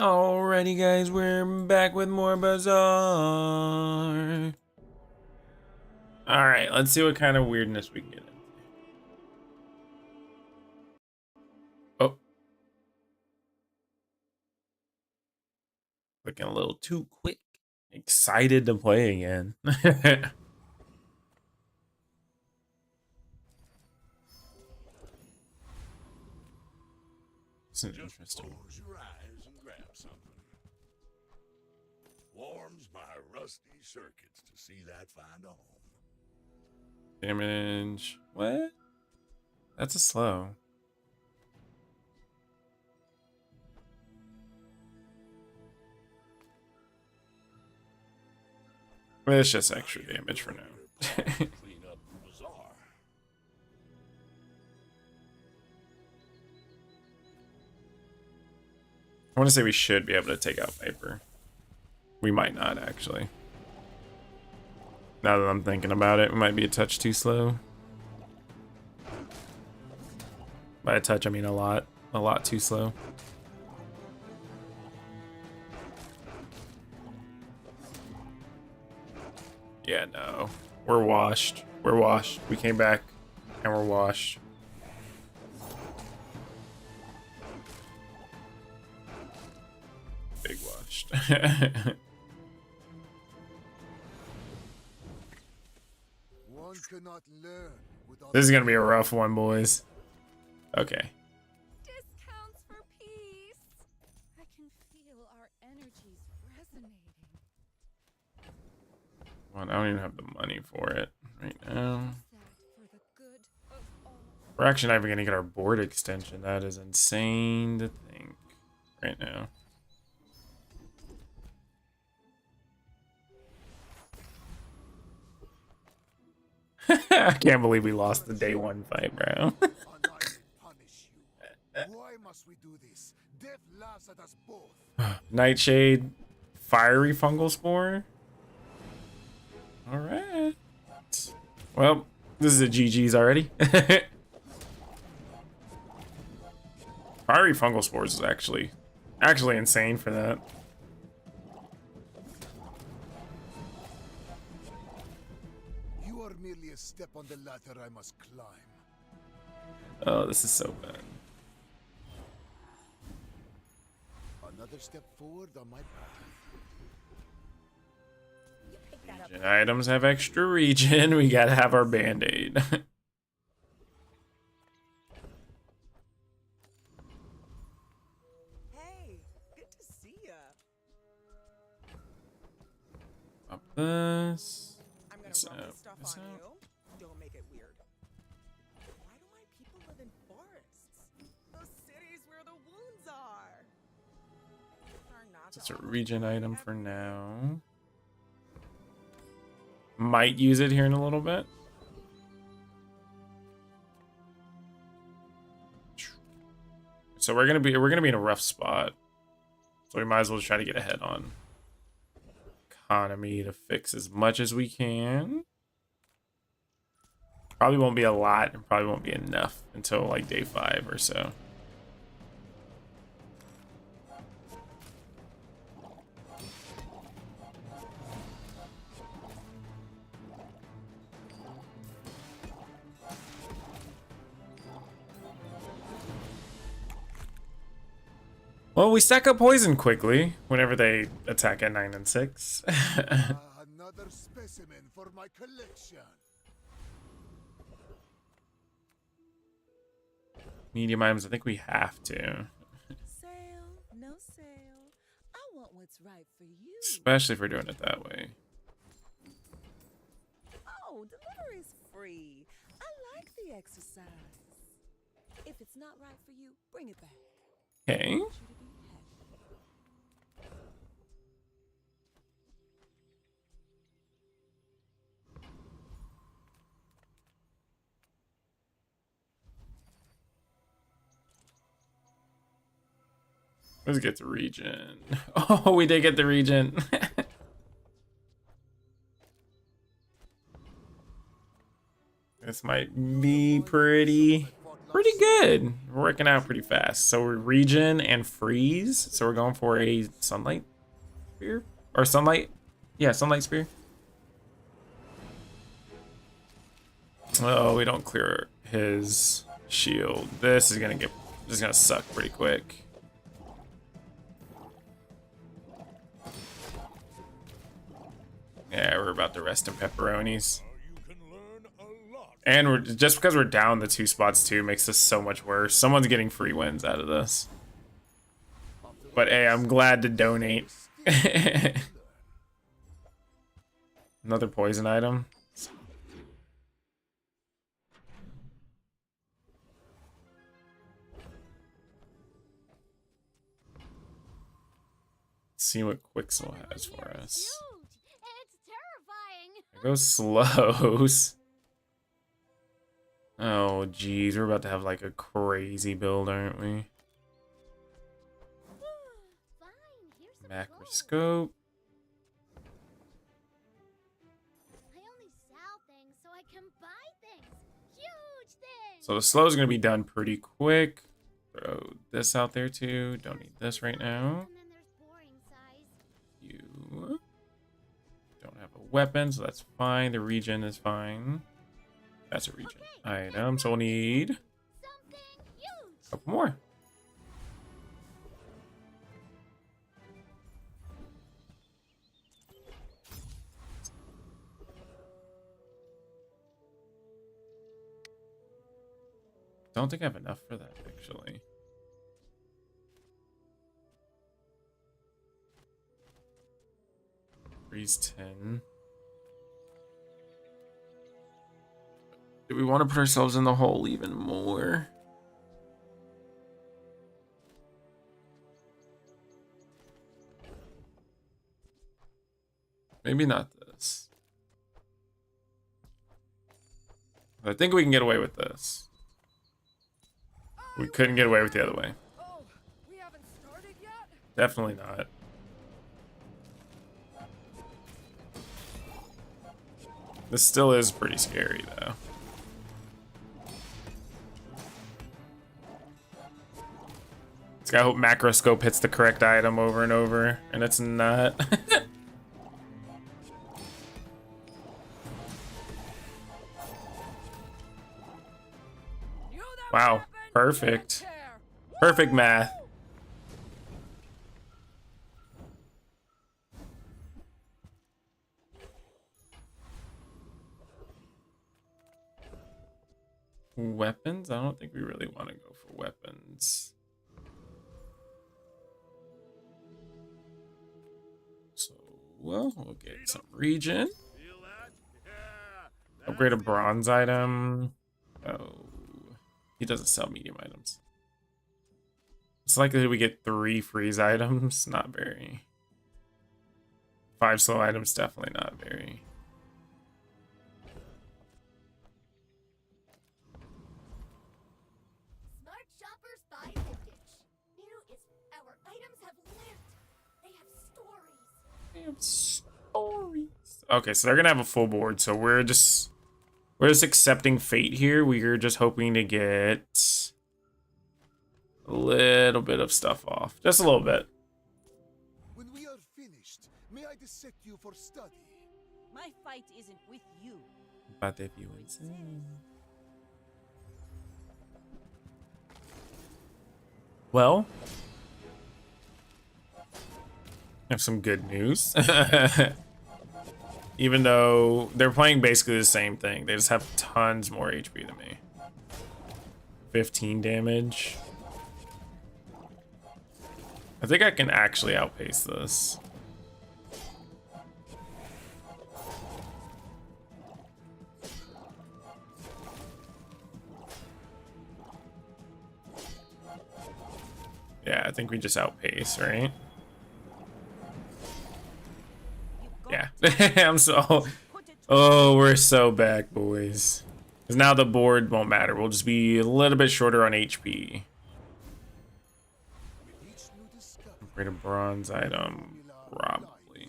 Alrighty guys, we're back with more Bazaar. Alright, let's see what kind of weirdness we can get in. Oh. Looking a little too quick. Excited to play again. This is interesting. Close your eyes and grab something. Warms my rusty circuits to see that find a home. Damage. What? That's a slow. Well, it's just extra damage for now. Clean up the bazaar. I want to say we should be able to take out Viper. We might not, actually. Now that I'm thinking about it, we might be a touch too slow. By a touch, I mean a lot too slow. Yeah, no. We're washed. We're washed. We came back and we're washed. Big washed. One cannot learn without. This is gonna be a rough one, boys. Okay. Discounts for peace. I can feel our energies resonating. Well, I don't even have the money for it right now. That for the good of all. We're actually not even gonna get our board extension. That is insane to think right now. I can't believe we lost the day one fight, bro. Why must we do this? Death laughs at us both. Nightshade, fiery fungal spore. All right. Well, this is a GG's already. Fiery fungal spores is actually insane for that. You are merely a step on the ladder I must climb. Oh, this is so bad. Another step forward on my path. You pick that up. Regen items have extra regen. We gotta have our band-aid. Hey, good to see ya. Up this. I'm gonna This rub out, this stuff this on out. you. Don't make it weird. Why do my people live in forests? The cities where the wounds are. It's a regen item for now. Might use it here in a little bit. So we're gonna be in a rough spot. So we might as well try to get ahead on economy to fix as much as we can. Probably won't be a lot, and probably won't be enough until like day 5 or so. Well, we stack up poison quickly whenever they attack at 9 and 6. Another specimen for my collection. Medium items, I think we have to. Sale, no sale. I want what's right for you. Especially if we're doing it that way. Oh, delivery's free. I like the exercise. If it's not right for you, bring it back. Okay. I want you to be happy. Let's get the regen. Oh, we did get the regen. This might be pretty. pretty good. We're working out pretty fast. So we're regen and freeze. So we're going for a sunlight spear or sunlight. Yeah, sunlight spear. Oh, we don't clear his shield. This is gonna suck pretty quick. Yeah, we're about to rest in pepperonis. And we're just because we're down the 2 spots too makes this so much worse. Someone's getting free wins out of this. But hey, I'm glad to donate. Another poison item. See what Quixel has for us. It's terrifying. There goes slows. Oh geez, we're about to have like a crazy build, aren't we? Fine, here's some Macroscope. I only sell things so I can buy things. Huge things. So the slow is gonna be done pretty quick. Throw this out there too. Don't need this right now. And then there's boring size. You don't have a weapon, so that's fine. The regen is fine. That's a regen item, so we'll need Something huge. a couple more. Don't think I have enough for that, actually. Freeze 10. Do we want to put ourselves in the hole even more? Maybe not this. I think we can get away with this. We couldn't get away with the other way. Oh, we haven't started yet? Definitely not. This still is pretty scary, though. I hope Macroscope hits the correct item over and over, and it's not. Wow, perfect. Perfect math. Weapons? I don't think we really want to go for weapons. So, well, we'll get some regen. Upgrade a bronze item. Oh, he doesn't sell medium items. It's likely we get 3 freeze items. Not very. 5 slow items, definitely not very. Smart shoppers buy vintage. New is our items have lived. They have stories. Okay, so they're gonna have a full board, so we're just accepting fate here. We're just hoping to get a little bit of stuff off. Just a little bit. When we are finished, may I dissect you for study? My fight isn't with you. But if you insist. Well, I have some good news. Even though they're playing basically the same thing, they just have tons more HP than me. 15 damage. I think I can actually outpace this. Yeah, I think we just outpace, right? Yeah. I'm so... Oh, we're so back, boys. Because now the board won't matter. We'll just be a little bit shorter on HP. Upgrade a bronze item. Probably.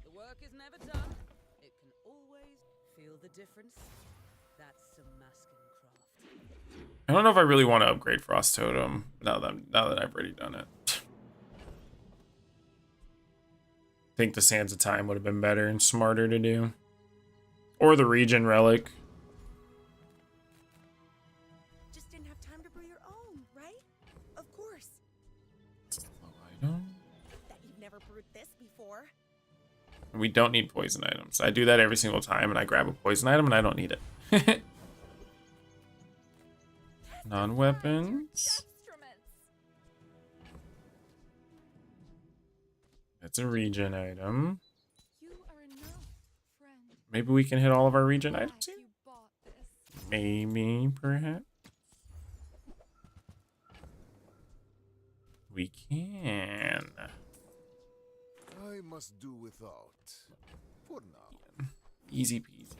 The work work is never done, it can always feel the difference. That's some masking craft. I don't know if I really want to upgrade Frost Totem now that I've already done it. I think the Sands of Time would have been better and smarter to do. Or the Regen Relic. Just didn't have time to brew your own, right? Of course. Slow item. That you've never brewed this before. We don't need poison items. I do that every single time, and I grab a poison item, and I don't need it. Non-weapons. Instruments. That's a regen item. You are enough, friend. Maybe we can hit all of our regen items Glad here? you bought this. Maybe, perhaps. We can. I must do without. For now. Easy peasy.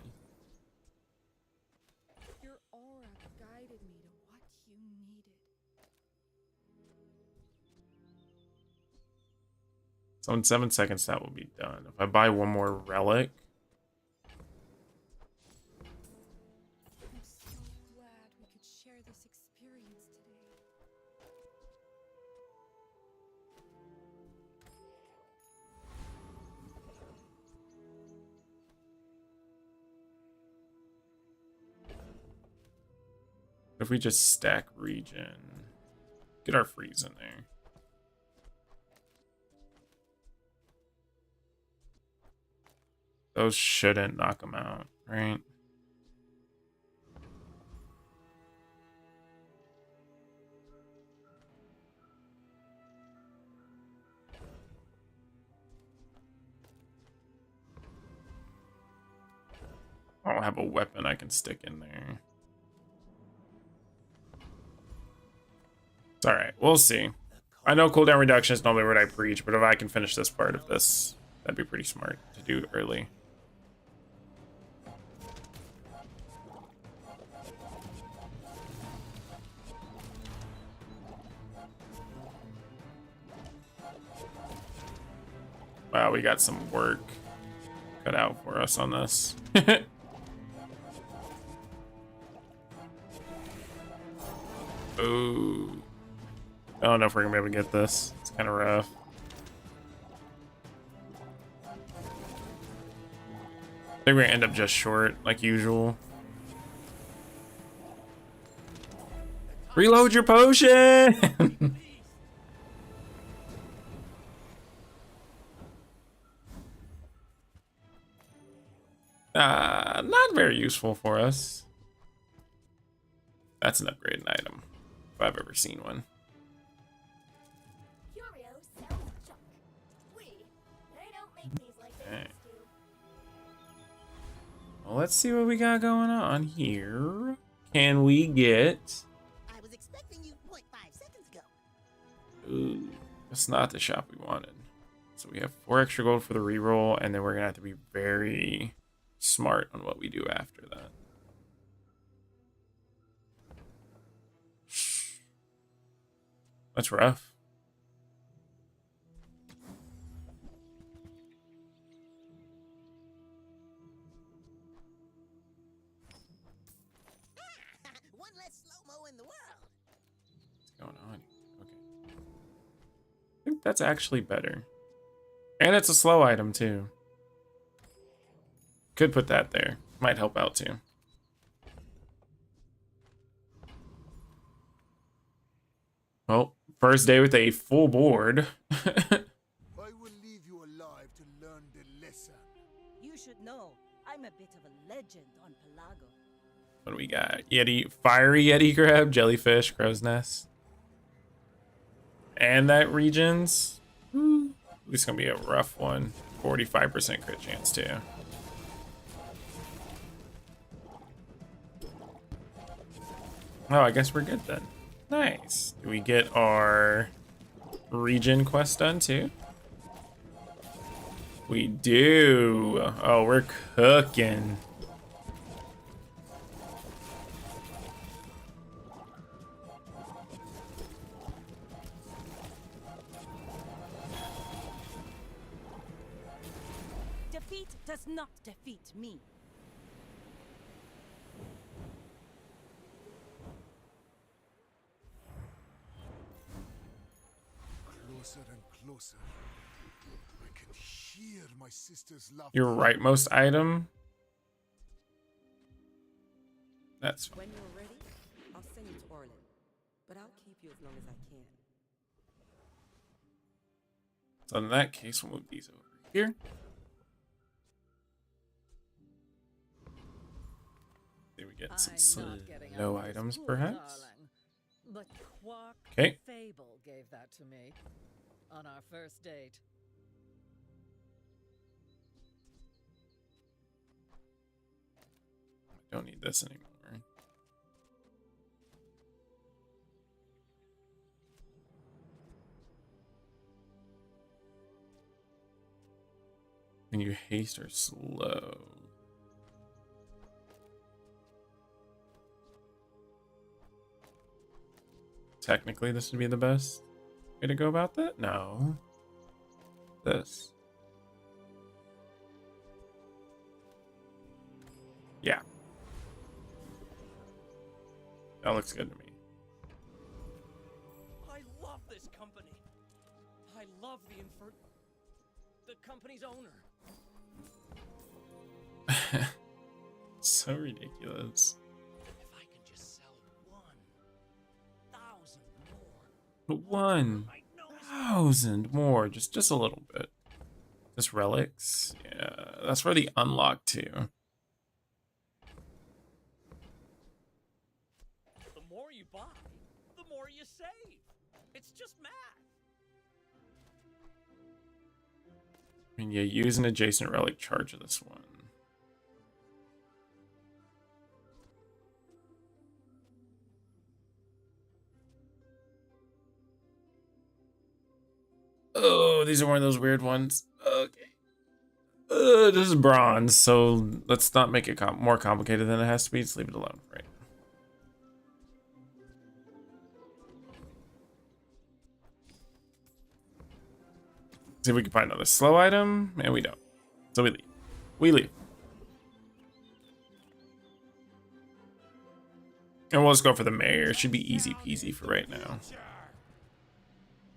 Your aura guided me to what you needed. So in 7 seconds that will be done. If I buy one more relic. I'm so glad we could share this experience today. If we just stack regen. Get our freeze in there. Those shouldn't knock them out, right? I don't have a weapon I can stick in there. It's alright, we'll see. I know cooldown reduction is normally what I preach, but if I can finish this part of this, that'd be pretty smart to do early. Wow, we got some work cut out for us on this. Ooh. I don't know if we're gonna be able to get this. It's kind of rough. I think we're gonna end up just short, like usual. Reload your potion! Not very useful for us. That's an upgraded item, if I've ever seen one. Curio sells junk. They don't make these like they Okay. used to. Well, let's see what we got going on here. Can we get... I was expecting you 0.5 seconds ago. Ooh, that's not the shop we wanted. So we have 4 extra gold for the reroll, and then we're gonna have to be very smart on what we do after that. That's rough. One less slow-mo in the world. What's going on? Okay. I think that's actually better. And it's a slow item too. Could put that there. Might help out too. Well, first day with a full board. I will leave you alive to learn the lesson. You should know, I'm a bit of a legend on Pelago. What do we got? Yeti, fiery Yeti crab, jellyfish, crow's nest. And that regions. This is gonna be a rough one. 45% crit chance too. Oh, I guess we're good then. Nice. Do we get our region quest done too? We do. Oh, we're cooking. does not defeat me. Closer and closer. I can hear my sister's laughter. Your rightmost item. That's fine. When you're ready, I'll send you to Orlin. But I'll keep you as long as I can. So in that case, we'll move these over here. There we get some slow items, perhaps. But Quark Okay. Fable gave that to me on our first date. I don't need this anymore. Can you haste or slow? Technically, this would be the best way to go about that? No. This. Yeah. That looks good to me. I love this company. I love the company's owner. So ridiculous. If I can just sell 1,000 more. 1,000 more, just a little bit. Just relics. Yeah, that's for the unlock too. The more you buy, the more you save. It's just math. I mean, yeah, use an adjacent relic, charge this one. Oh, these are one of those weird ones. Okay. This is bronze, so let's not make it more complicated than it has to be. Just leave it alone, right? See if we can find another slow item, and we don't. So we leave. We leave. And we'll just go for the mayor. It should be easy peasy for right now.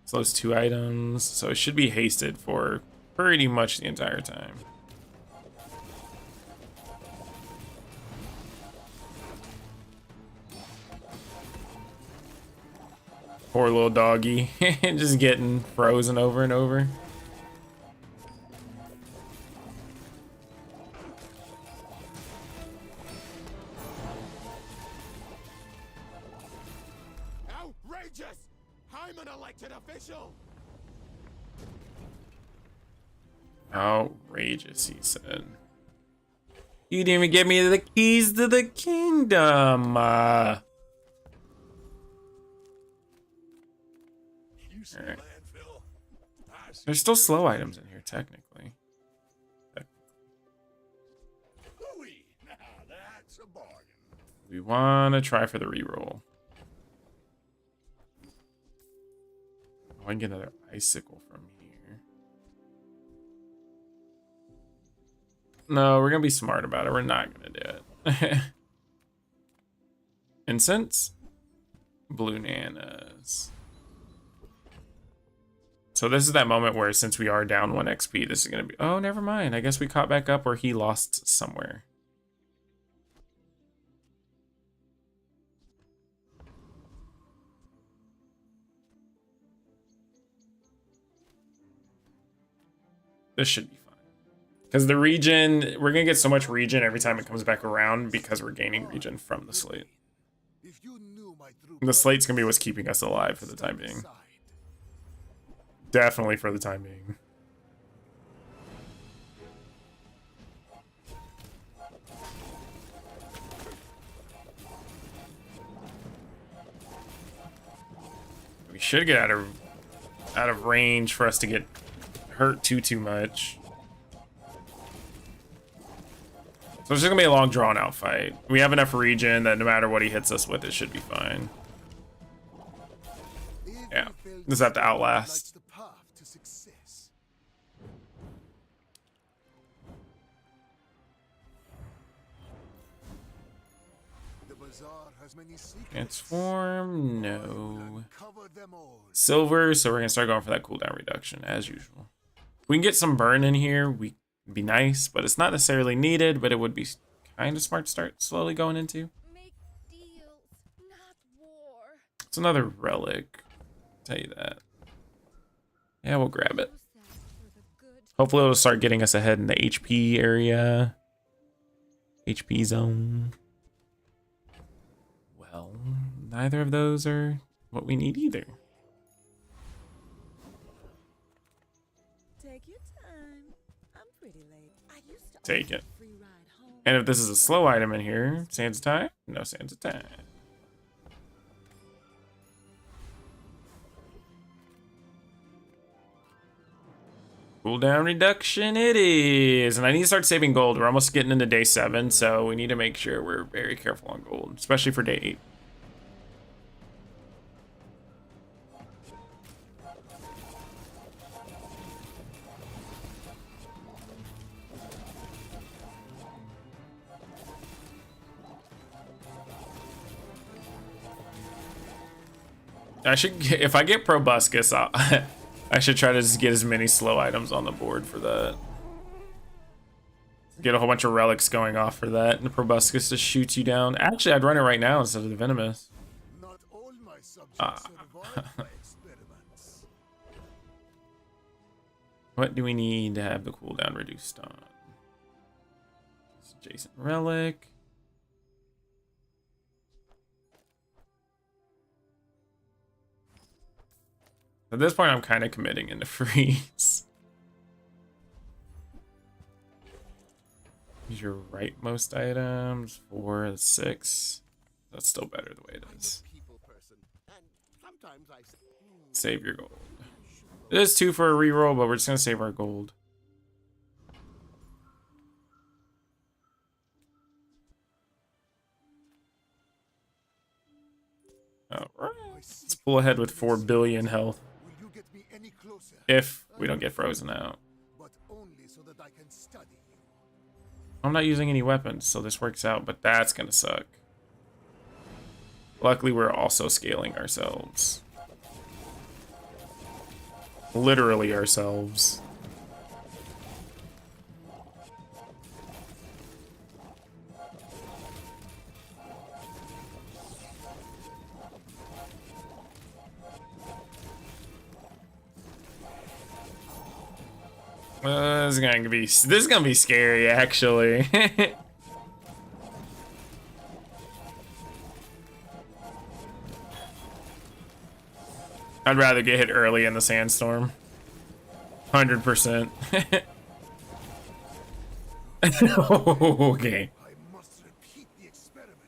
So those 2 items. So it should be hasted for pretty much the entire time. Poor little doggy. Just getting frozen over and over. Outrageous! I'm an elected official! Outrageous, he said. You didn't even give me the keys to the kingdom. Alright. There's still slow items in here, technically. Now that's a bargain. We want to try for the reroll. Oh, I can get another icicle from here. No, we're going to be smart about it. We're not going to do it. Incense? Blue nanas. So this is that moment where, since we are down 1 XP, this is going to be... Oh, never mind. I guess we caught back up where he lost somewhere. This should be fine. Because the regen... We're going to get so much regen every time it comes back around because we're gaining regen from the slate. If you knew my true The slate's going to be what's keeping us alive for the time being. Definitely for the time being. We should get out of range for us to get hurt too much. So it's just gonna be a long drawn out fight. We have enough regen that no matter what he hits us with, it should be fine. Yeah, just have to outlast. bazaar has many secrets. Transform, I will no. uncover them all. Silver, so we're gonna start going for that cooldown reduction as usual. If we can get some burn in here, we'd be nice, but it's not necessarily needed, but it would be kind of smart to start slowly going into. Make deals, not war. It's another relic. I'll tell you that. Yeah, we'll grab it. Use that for the good. Hopefully it'll start getting us ahead in the HP area. HP zone. Well, neither of those are what we need either. Take your time. I'm pretty late. I used to Take offer it. a free ride home. And if this is a slow item in here, Sands of Time? No Sands of Time. Cooldown reduction it is. And I need to start saving gold. We're almost getting into day 7, so we need to make sure we're very careful on gold, especially for day 8. I should, if I get Proboscis, I should try to just get as many slow items on the board for that. Get a whole bunch of relics going off for that, and the Proboscis just shoots you down. Actually, I'd run it right now instead of the Venomous. Not all my subjects survive my experiments. What do we need to have the cooldown reduced on? Adjacent relic. At this point, I'm kind of committing into freeze. Use your rightmost items. 4, 6. That's still better the way it is. Save your gold. It is 2 for a reroll, but we're just gonna save our gold. Alright. Let's pull ahead with 4 billion health. Will you get me any closer? If we don't get frozen out. But only so that I can study you. I'm not using any weapons, so this works out, but that's gonna suck. Luckily, we're also scaling ourselves. Literally ourselves. This is gonna be scary, actually. I'd rather get hit early in the sandstorm. 100%. Okay. I must repeat the experiment.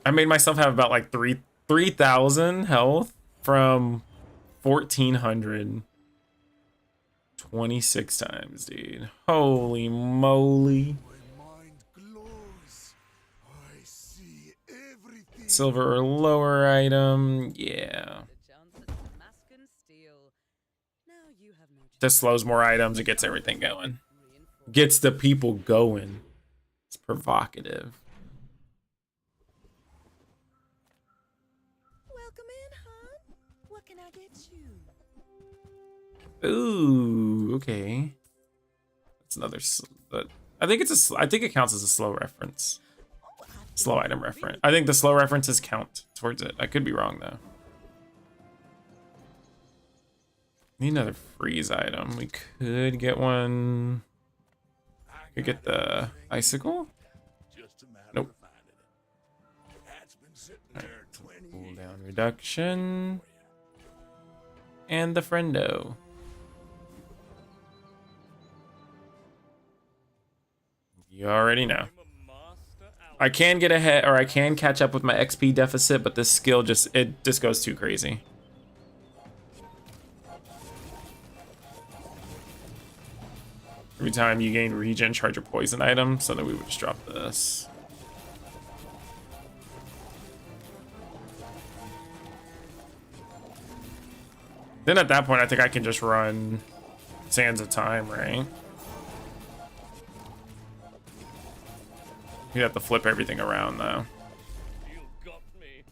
I made myself have about like 3,000 health from 1,400. 26 times, dude. Holy moly. My mind glows. I see everything. Silver or lower item. Yeah. The chance at Damascus steel. Now you have no chance. This slows more items. It gets everything going. Reinforce. Gets the people going. It's provocative. Welcome in, hon. What can I get you? Ooh, okay. That's another. But I think it's a. I think it counts as a slow reference. Oh, I Slow item reference. I think the slow references count towards it. I could be wrong though. Need another freeze item. We could get one. Could get the icicle. Nope. Cooldown reduction. And the friendo. You already know. I can get ahead, or I can catch up with my XP deficit, but this skill just goes too crazy. Every time you gain regen, charge a poison item, so then we would just drop this. Then at that point, I think I can just run Sands of Time, right? You have to flip everything around though. You got me.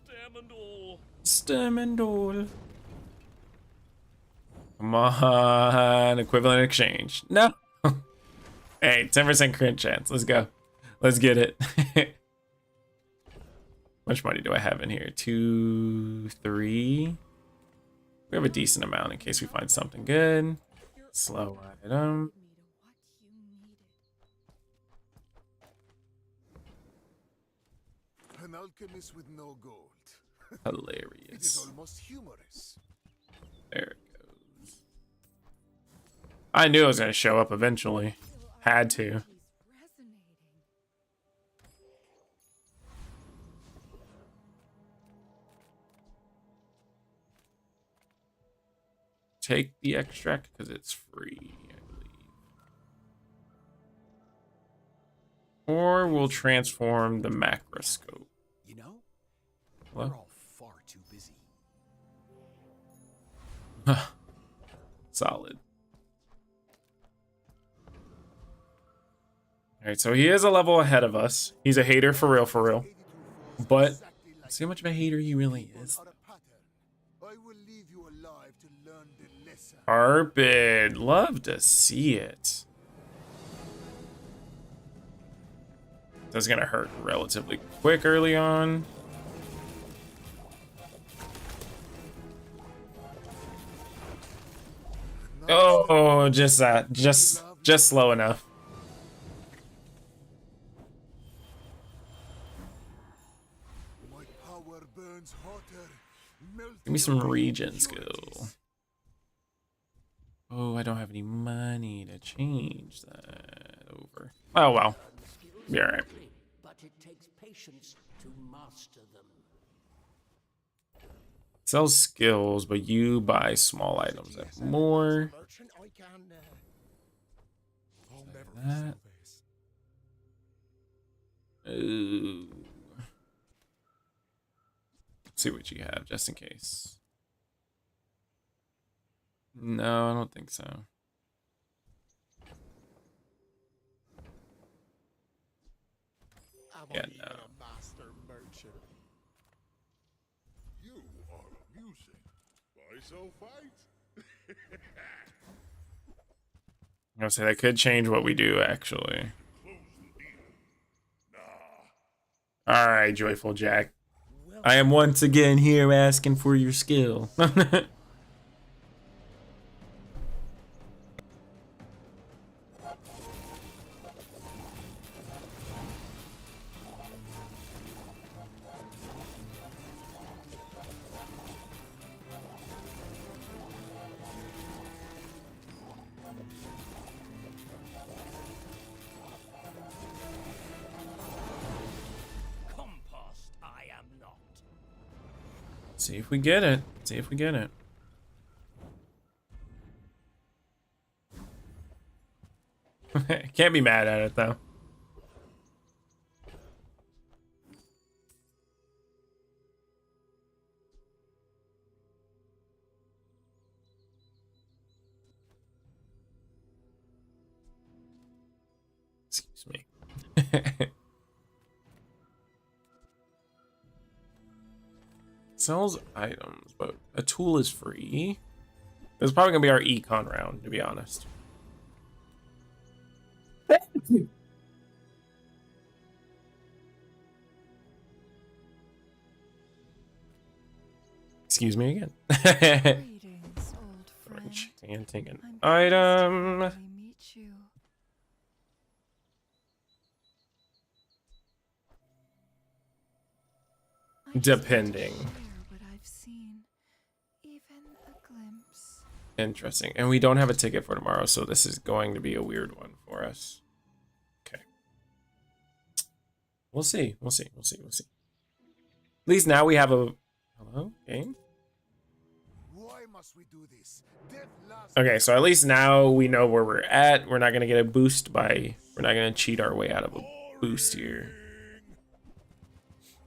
Stem and all. Stem and all. Come on, equivalent exchange. No. Hey, 10% crit chance. Let's go. Let's get it. How much money do I have in here? 2, 3. We have a decent amount in case we find something good. Slow item. An alchemist with no gold. It is Hilarious. almost humorous. There it goes. I knew it was gonna show up eventually. Had to. Resonating. Take the extract because it's free, I believe. Or we'll transform the macroscope. You know, What? we're all far too busy. Solid. Alright, so he is a level ahead of us. He's a hater for real, for real. But see how much of a hater he really is. I will leave you alive to learn the lesson. Arbid, love to see it. That's gonna hurt relatively quick early on. Oh, just that, just slow enough. My power burns hotter, melting Give me some away regen skill. impurities. Oh, I don't have any money to change that over. Oh well, be all right. But it takes patience to master them. Sells skills, but you buy small items at more. Merchant, I can. I'll never that. this. Ooh. See what you have, just in case. No, I don't think so. Yeah, no. Master merchant. You are amusing. Why so fight? I'm gonna say that could change what we do, actually. All right, Joyful Jack. I am once again here asking for your skill. Compost, I am not. See if we get it. See if we get it. Can't be mad at it though. Excuse me. Sells items, but a tool is free. It's probably gonna be our econ round, to be honest. Excuse me again. Greetings, old friend. Enchanting an I'm pleased item. to finally meet you. I just want to Depending. share what I've seen, even a glimpse. Interesting. And we don't have a ticket for tomorrow, so this is going to be a weird one for us. Okay. We'll see. We'll see. We'll see. We'll see. At least now we have a... Hello? Game? Why must we do this? Death loves Okay, so at least now we know where we're at. We're not going to get a boost by... We're not going to cheat our way out of a boost here.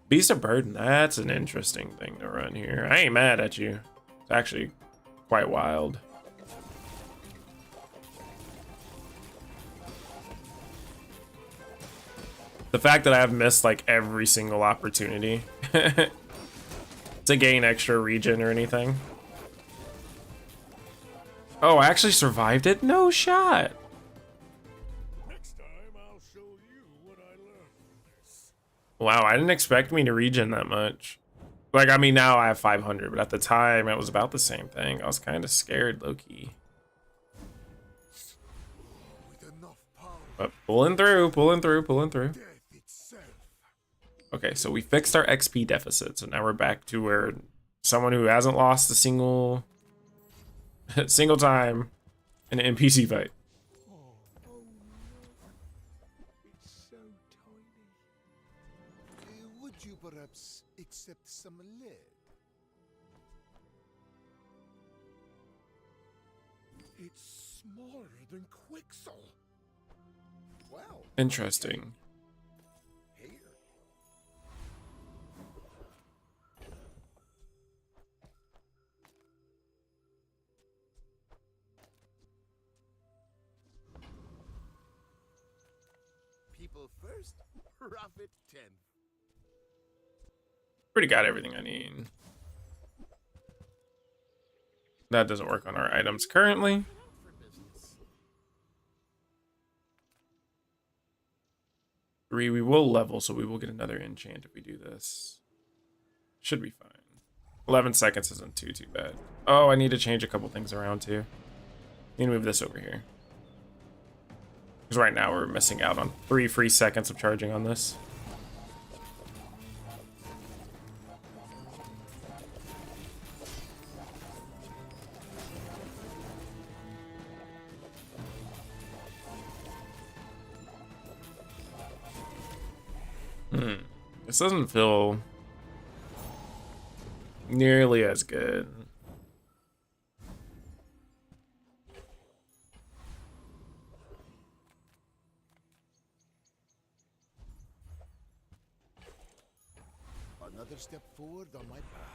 Beast of Burden, that's an interesting thing to run here. I ain't mad at you. It's actually quite wild. The fact that I have missed like every single opportunity to gain extra regen or anything. Oh, I actually survived it? No shot. Next time I'll show you what I learned from this. Wow, I didn't expect me to regen that much. Like, I mean, now I have 500, but at the time it was about the same thing. I was kind of scared, low-key. With enough power, But pulling through, pulling through, pulling through. death itself. Okay, so we fixed our XP deficit, so now we're back to where someone who hasn't lost a single time in an NPC fight. Oh no. It's so tiny. Would you perhaps accept some lead? It's smaller than Quixel. Wow. Interesting. Here. People first, profit 10. Pretty got everything I need. That doesn't work on our items currently. For business. 3, we will level, so we will get another enchant if we do this. Should be fine. 11 seconds isn't too bad. Oh, I need to change a couple things around too. Need to move this over here. Because right now we're missing out on 3 free seconds of charging on this. This doesn't feel nearly as good. Another step forward on my path.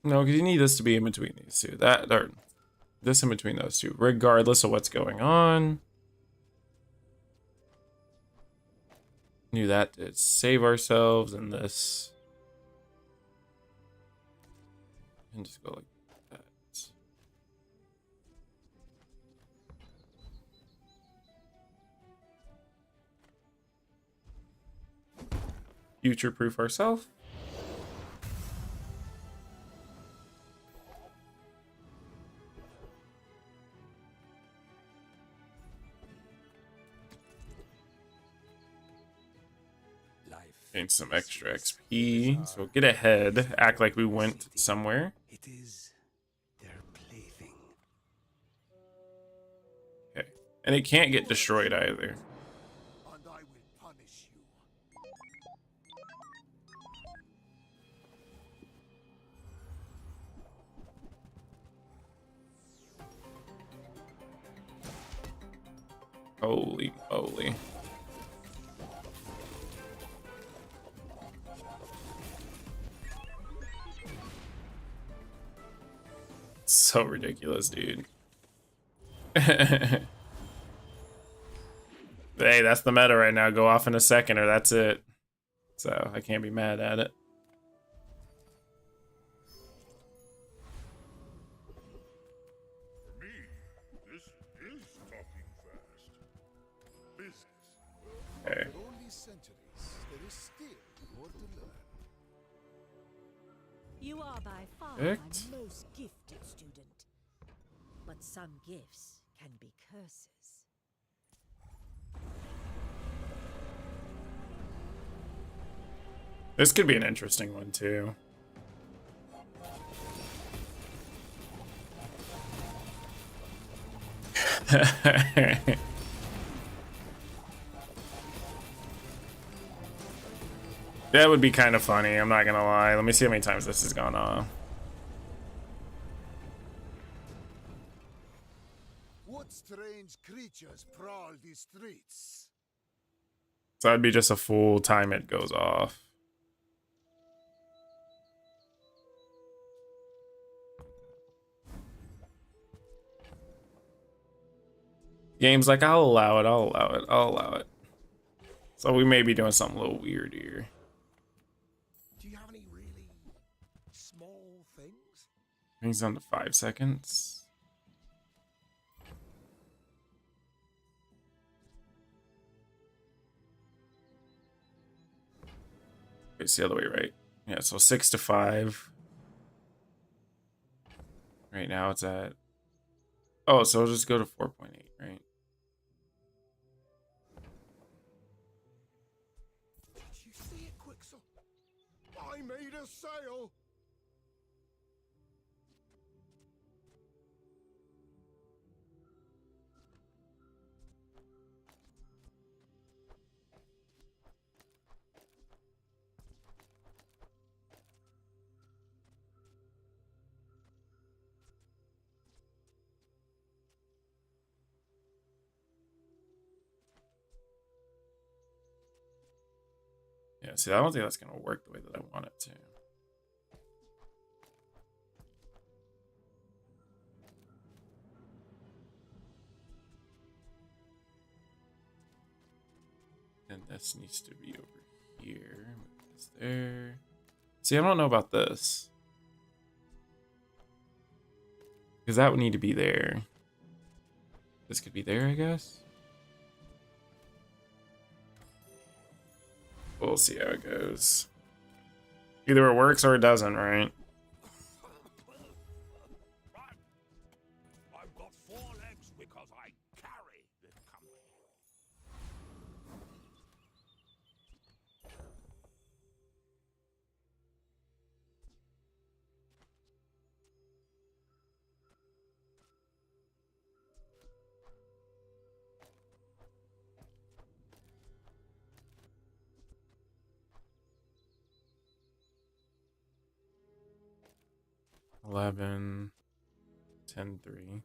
No, because you need this to be in between these two. That, or this in between those two, regardless of what's going on. Knew that to save ourselves and this. And just go like that. Future-proof ourselves. Gain some extra XP, so get ahead, act like we went somewhere. It is their plaything. Okay, and it can't get destroyed either. And I will punish you. Holy moly. So ridiculous, dude. Hey, that's the meta right now. Go off in a second or that's it. So I can't be mad at it. For me, this is talking fast. Business. Okay. For only centuries, there is still more to learn. You are by far Perfect. my most gifted student. But some gifts can be curses. This could be an interesting one too. That would be kind of funny, I'm not gonna lie. Let me see how many times this has gone on. What strange creatures prowl these streets? So that'd be just a full time it goes off. Game's like, I'll allow it, I'll allow it, I'll allow it. So we may be doing something a little weird here. Do you have any really small things? Brings down to 5 seconds. It's the other way, right? Yeah, so 6 to 5. Right now it's at... Oh, so we'll just go to 4.8, right? Did you see it, Quicksilver? I made a sale. Yeah, see, I don't think that's going to work the way that I want it to. And this needs to be over here. Move this there. See, I don't know about this. Because that would need to be there. This could be there, I guess. We'll see how it goes. Either it works or it doesn't, right? I've got 4 legs because I carry this company. $11, 10, 3.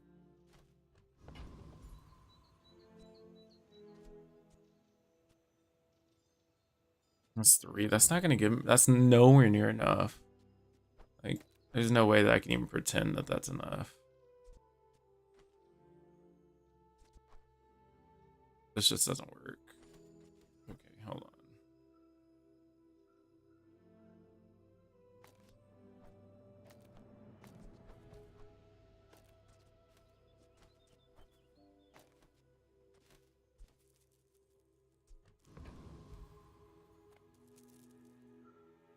That's 3. That's not gonna give. That's nowhere near enough. Like, there's no way that I can even pretend that that's enough. This just doesn't work. Okay, hold on.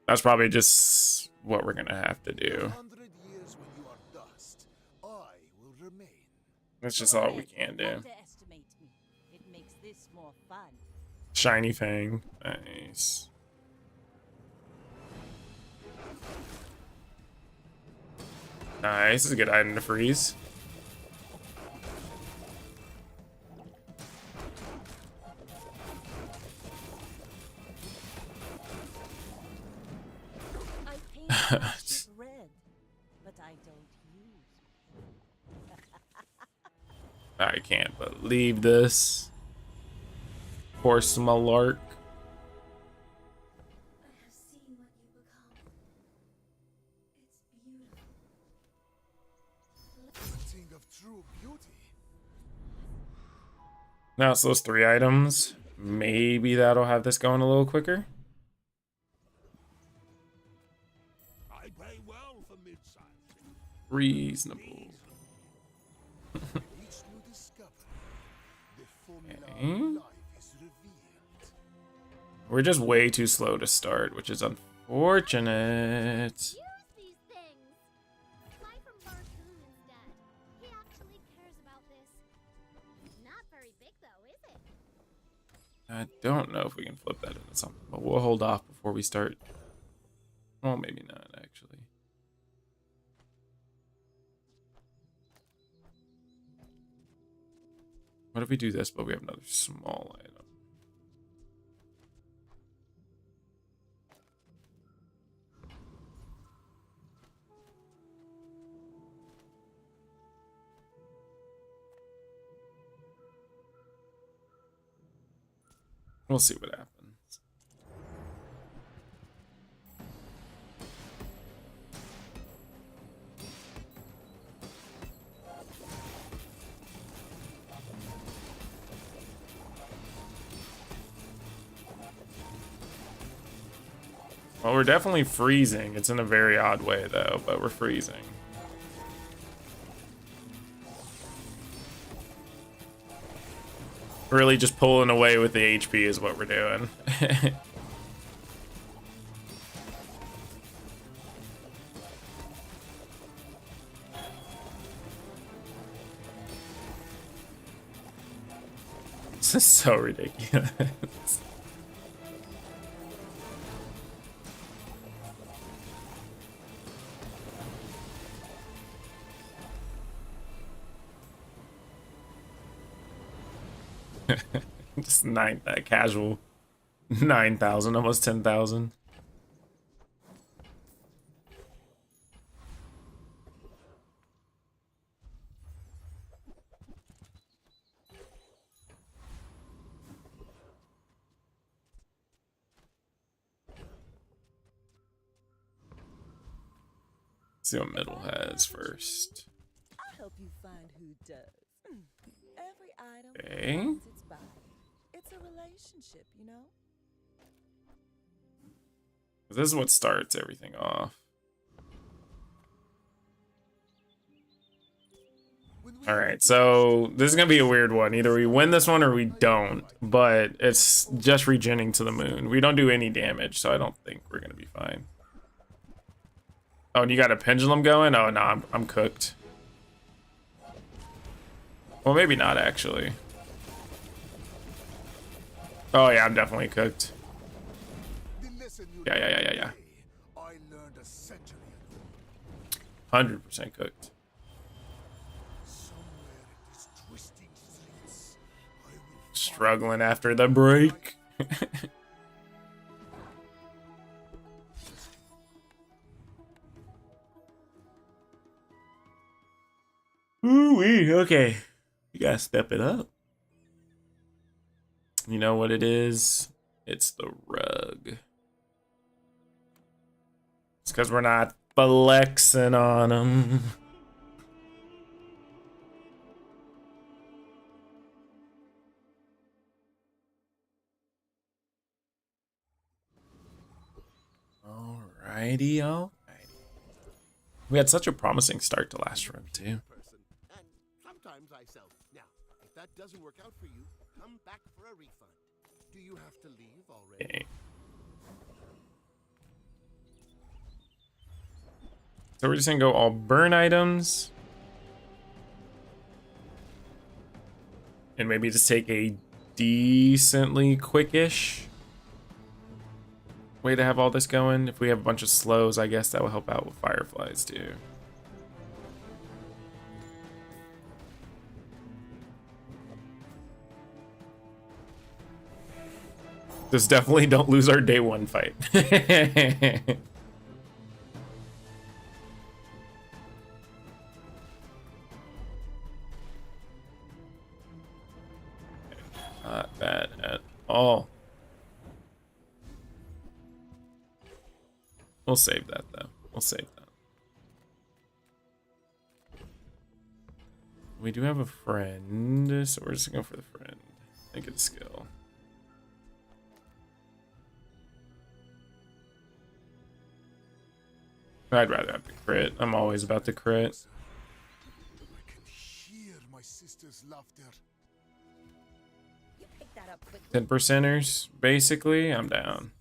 That's probably just what we're gonna have to do. 100 years when you are dust, I will remain. That's just all we can do. Underestimate me. It makes this more fun. Shiny Fang. Nice. Nice. This is a good item to freeze. I paint it red, but I don't use. I can't believe this. Horse Malark. I have seen what you become. It's beautiful. A thing of true beauty. Now it's those 3 items. Maybe that'll have this going a little quicker. I pay well for mid-size. Reasonable. With each new discovery, the formula Okay. of life is revealed. We're just way too slow to start, which is unfortunate. Use these things. Fly from Barcoon instead. He actually cares about this. Not very big though, is it? I don't know if we can flip that into something, but we'll hold off before we start. Well, maybe not, actually. What if we do this, but we have another small item? We'll see what happens. Well, we're definitely freezing. It's in a very odd way, though, but we're freezing. Really just pulling away with the HP is what we're doing. This is so ridiculous. Just that casual 9,000, almost 10,000. See what middle has first. I'll help you find who does. Every item Okay. finds its body. It's a relationship, you know? This is what starts everything off. Alright, so this is gonna be a weird one. Either we win this one or we don't, but it's just regenning to the moon. We don't do any damage, so I don't think we're gonna be fine. Oh, and you got a pendulum going? Oh, no, I'm cooked. Well, maybe not, actually. Oh, yeah, I'm definitely cooked. Yeah. I learned a century ago. 100% cooked. Somewhere in these twisting streets, I will Struggling after the break. Ooh-wee, okay. You gotta step it up. You know what it is? It's the rug. It's because we're not flexing on them. Alrighty. We had such a promising start to last run, too. And sometimes I sell. Now, if that doesn't work out for you, come back for a refund. Do you have to leave already? Okay. So we're just gonna go all burn items. And maybe just take a decently quickish way to have all this going. If we have a bunch of slows, I guess that will help out with fireflies too. Just definitely don't lose our day one fight. Not bad at all. We'll save that though. We'll save that. We do have a friend, so we're just gonna go for the friend. Make it a skill. I'd rather have the crit. I'm always about the crit. I can hear my sister's laughter. You picked that up quickly. 10%ers, basically. I'm down.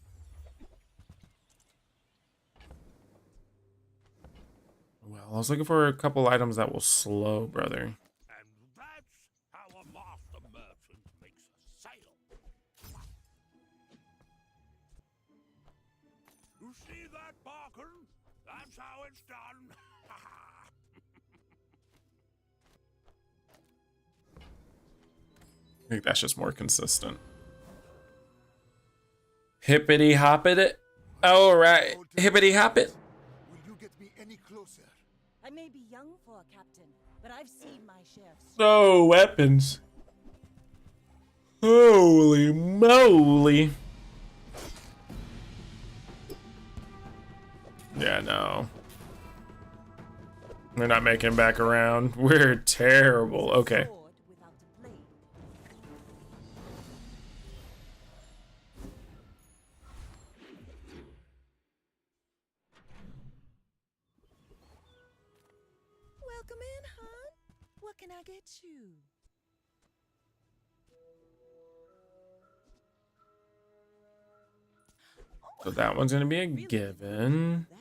Well, I was looking for a couple items that will slow, brother. And that's how a master merchant makes a sale. You see that, Barker? That's how it's done. I think that's just more consistent. Hippity hop it. All right, hippity hop it. Will you get me any closer? I may be young for a captain, but I've seen my share of So weapons. Holy moly. Yeah, no. We're not making back around. We're terrible. Okay. Sword without a blade. Welcome in, hon. What can I get you? So that one's gonna be a given. That.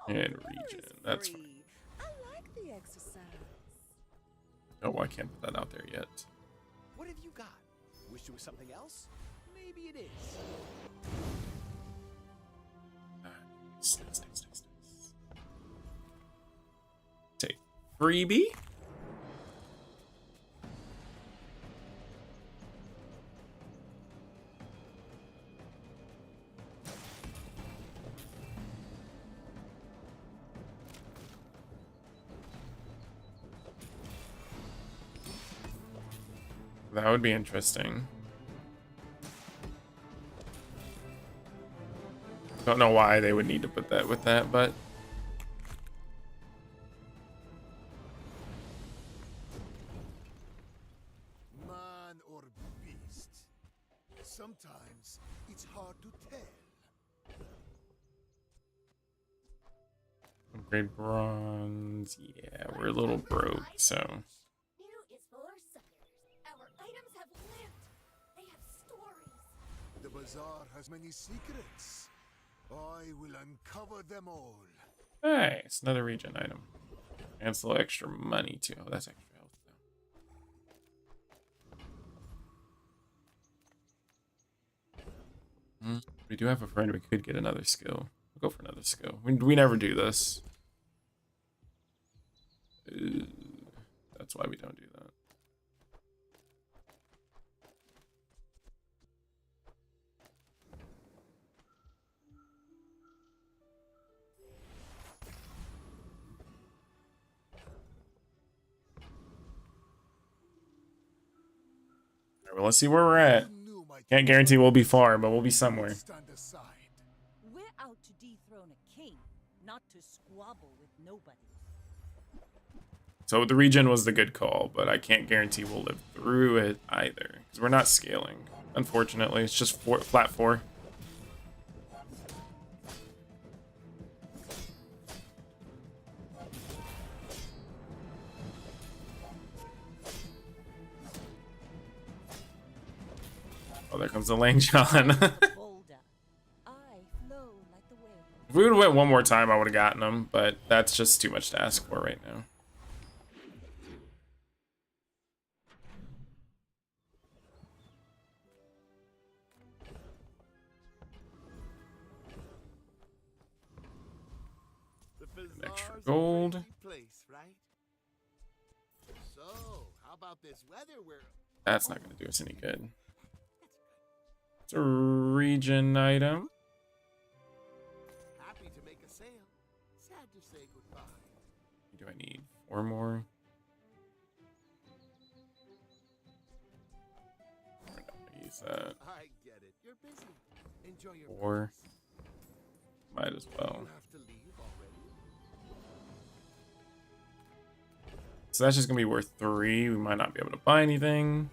And More region. is That's free. fine. I like the exercise. Oh, I can't put that out there yet. What have you got? Wish it was something else? Maybe it is. Nice. Take freebie. That would be interesting. Don't know why they would need to put that with that, but Man or beast? Sometimes it's hard to tell. upgrade bronze. Yeah, we're a little broke, so New is for suckers. Our items have lived. They have stories. The bazaar has many secrets. I will uncover them all. nice. Another region item. And it's a little extra money too. Oh, that's extra health though. We do have a friend. We could get another skill. We'll go for another skill. We never do this. Ooh, that's why we don't do that. Alright, well, let's see where we're at. You knew my Can't guarantee we'll be far, but we'll be somewhere. stand aside. We're out to dethrone a king, not to squabble with nobody. So the region was the good call, but I can't guarantee we'll live through it either. Because we're not scaling. Unfortunately, it's just flat 4. Oh, there comes the Lang John. Boulder. I flow like the wind. If we would have went one more time, I would have gotten him, but that's just too much to ask for right now. The An extra bazaar's a gold. crazy place, right? So, how about this weather where That's not going to do us any good. It's a region item. happy to make a sale, sad to say goodbye. Do I need 4 more? We're not gonna use that. I get it. You're busy. Enjoy your 4. breaks. Might as well. You have to leave already. So that's just gonna be worth 3. We might not be able to buy anything.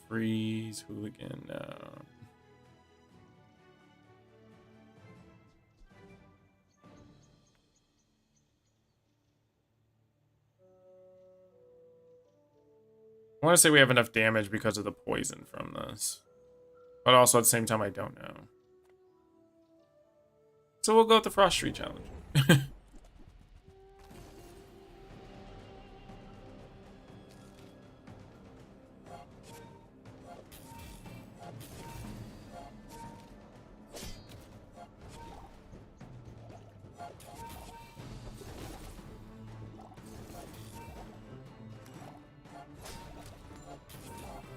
Freeze, hooligan, no. I want to say we have enough damage because of the poison from this. But also at the same time, I don't know. So we'll go with the Frost Tree Challenge.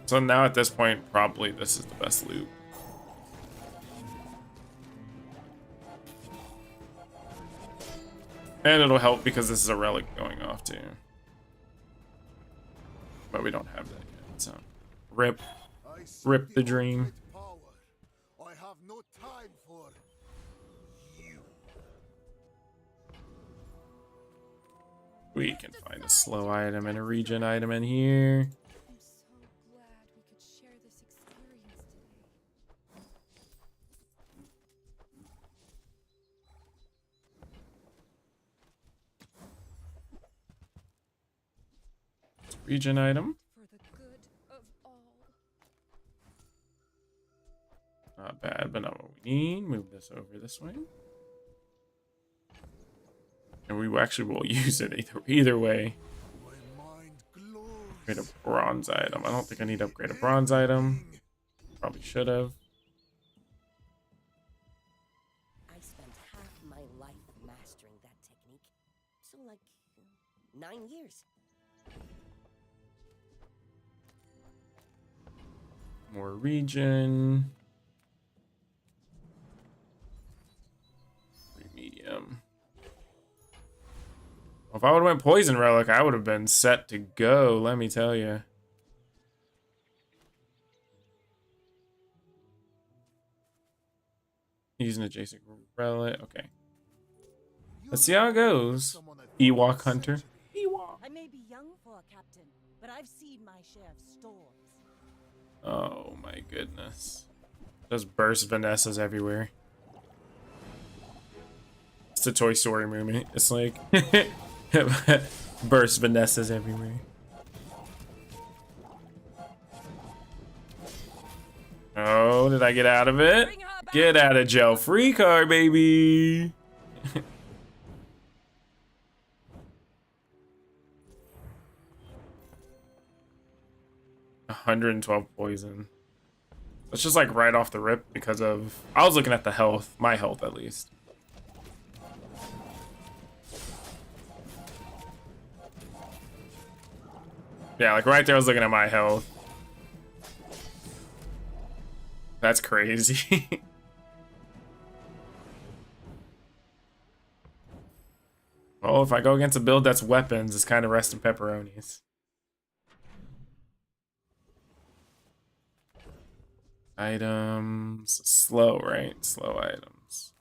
So now at this point, probably this is the best loot. And it'll help because this is a relic going off too. But we don't have that yet, so rip. I seek Rip the dream. ultimate power. I have no time for you. We can find a slow item and a regen item in here. I'm so glad we could share this experience today. Regen item. For the good of all. Not bad, but not what we need. Move this over this way. And we actually will use it either way. My mind glows. Upgrade a bronze item. I don't think I need to upgrade a bronze item. Probably should have. I spent half my life mastering that technique. So, like, 9 years. More regen. Medium. Well, if I would have went poison relic, I would have been set to go, let me tell you. Use an adjacent relic. Okay. Let's see how it goes. Ewok Hunter. I may be young for a captain, but I've seen my share of storms. Oh my goodness. There's burst Vanessas everywhere. It's a Toy Story movie. It's like burst Vanessas everywhere. Oh, did I get out of it? Get out of jail free card, baby. 112 poison. It's just like right off the rip because of... I was looking at the health. My health, at least. Yeah, like right there I was looking at my health. That's crazy. Well, if I go against a build that's weapons, it's kind of rest in pepperonis. Items. Slow, right? Slow items.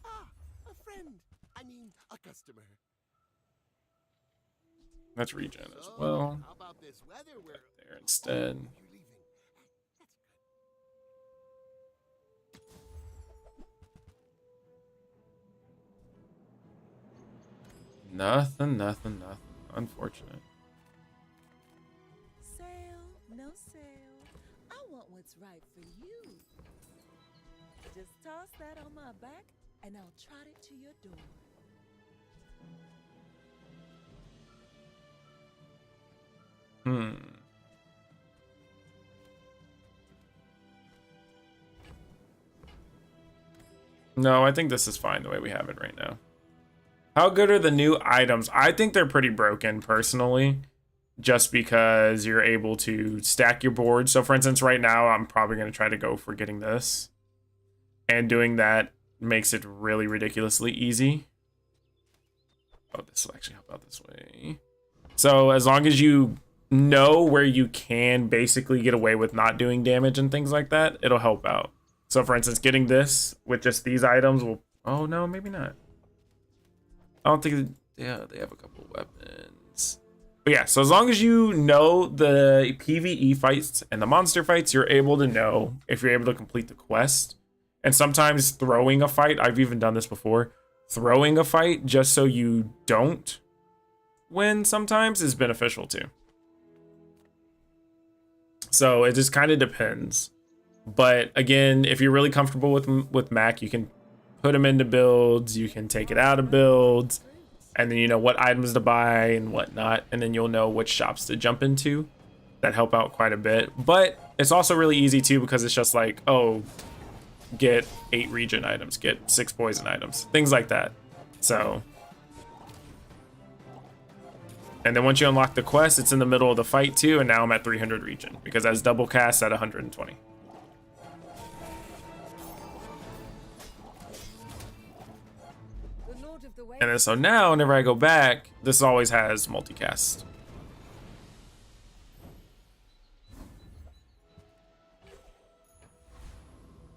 Ah, a friend. I mean, a customer. That's regen as well. How about this weather? We're There instead. you're leaving. Nothing. Unfortunate. Sale, no sale. I want what's right for you. Just toss that on my back and I'll trot it to your door. No, I think this is fine the way we have it right now. How good are the new items? I think they're pretty broken, personally. Just because you're able to stack your board. So, for instance, right now, I'm probably going to try to go for getting this. And doing that makes it really ridiculously easy. Oh, this will actually help out this way. So, as long as you know where you can basically get away with not doing damage and things like that, it'll help out. So, for instance, getting this with just these items will... Oh, no, maybe not. I don't think... Yeah, they have a couple weapons. But yeah, so as long as you know the PvE fights and the monster fights, you're able to know if you're able to complete the quest. And sometimes throwing a fight, I've even done this before, throwing a fight just so you don't win sometimes is beneficial too. So it just kind of depends. But again, if you're really comfortable with Mac, you can put them into builds, you can take it out of builds, and then you know what items to buy and whatnot, and then you'll know which shops to jump into. That help out quite a bit. But it's also really easy too because it's just like, oh, get 8 regen items, get 6 poison items, things like that. So, and then once you unlock the quest, it's in the middle of the fight too, and now I'm at 300 regen because that's double cast at 120. The of the way. And then so now whenever I go back, this always has multicast.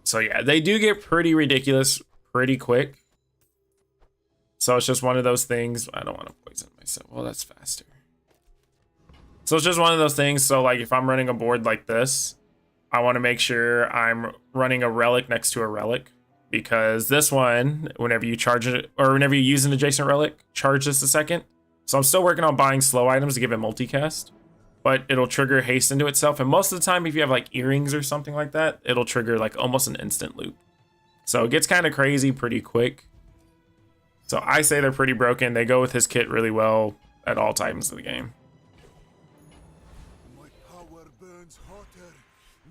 So yeah, they do get pretty ridiculous pretty quick. So it's just one of those things. I don't want to poison myself. Well, that's faster. So it's just one of those things. So like if I'm running a board like this, I want to make sure I'm running a relic next to a relic, because this one, whenever you charge it or whenever you use an adjacent relic, charge this a second. So I'm still working on buying slow items to give it multicast, but it'll trigger haste into itself. And most of the time, if you have like earrings or something like that, it'll trigger like almost an instant loop. So it gets kind of crazy pretty quick. So I say they're pretty broken. They go with his kit really well at all times of the game. My power burns hotter,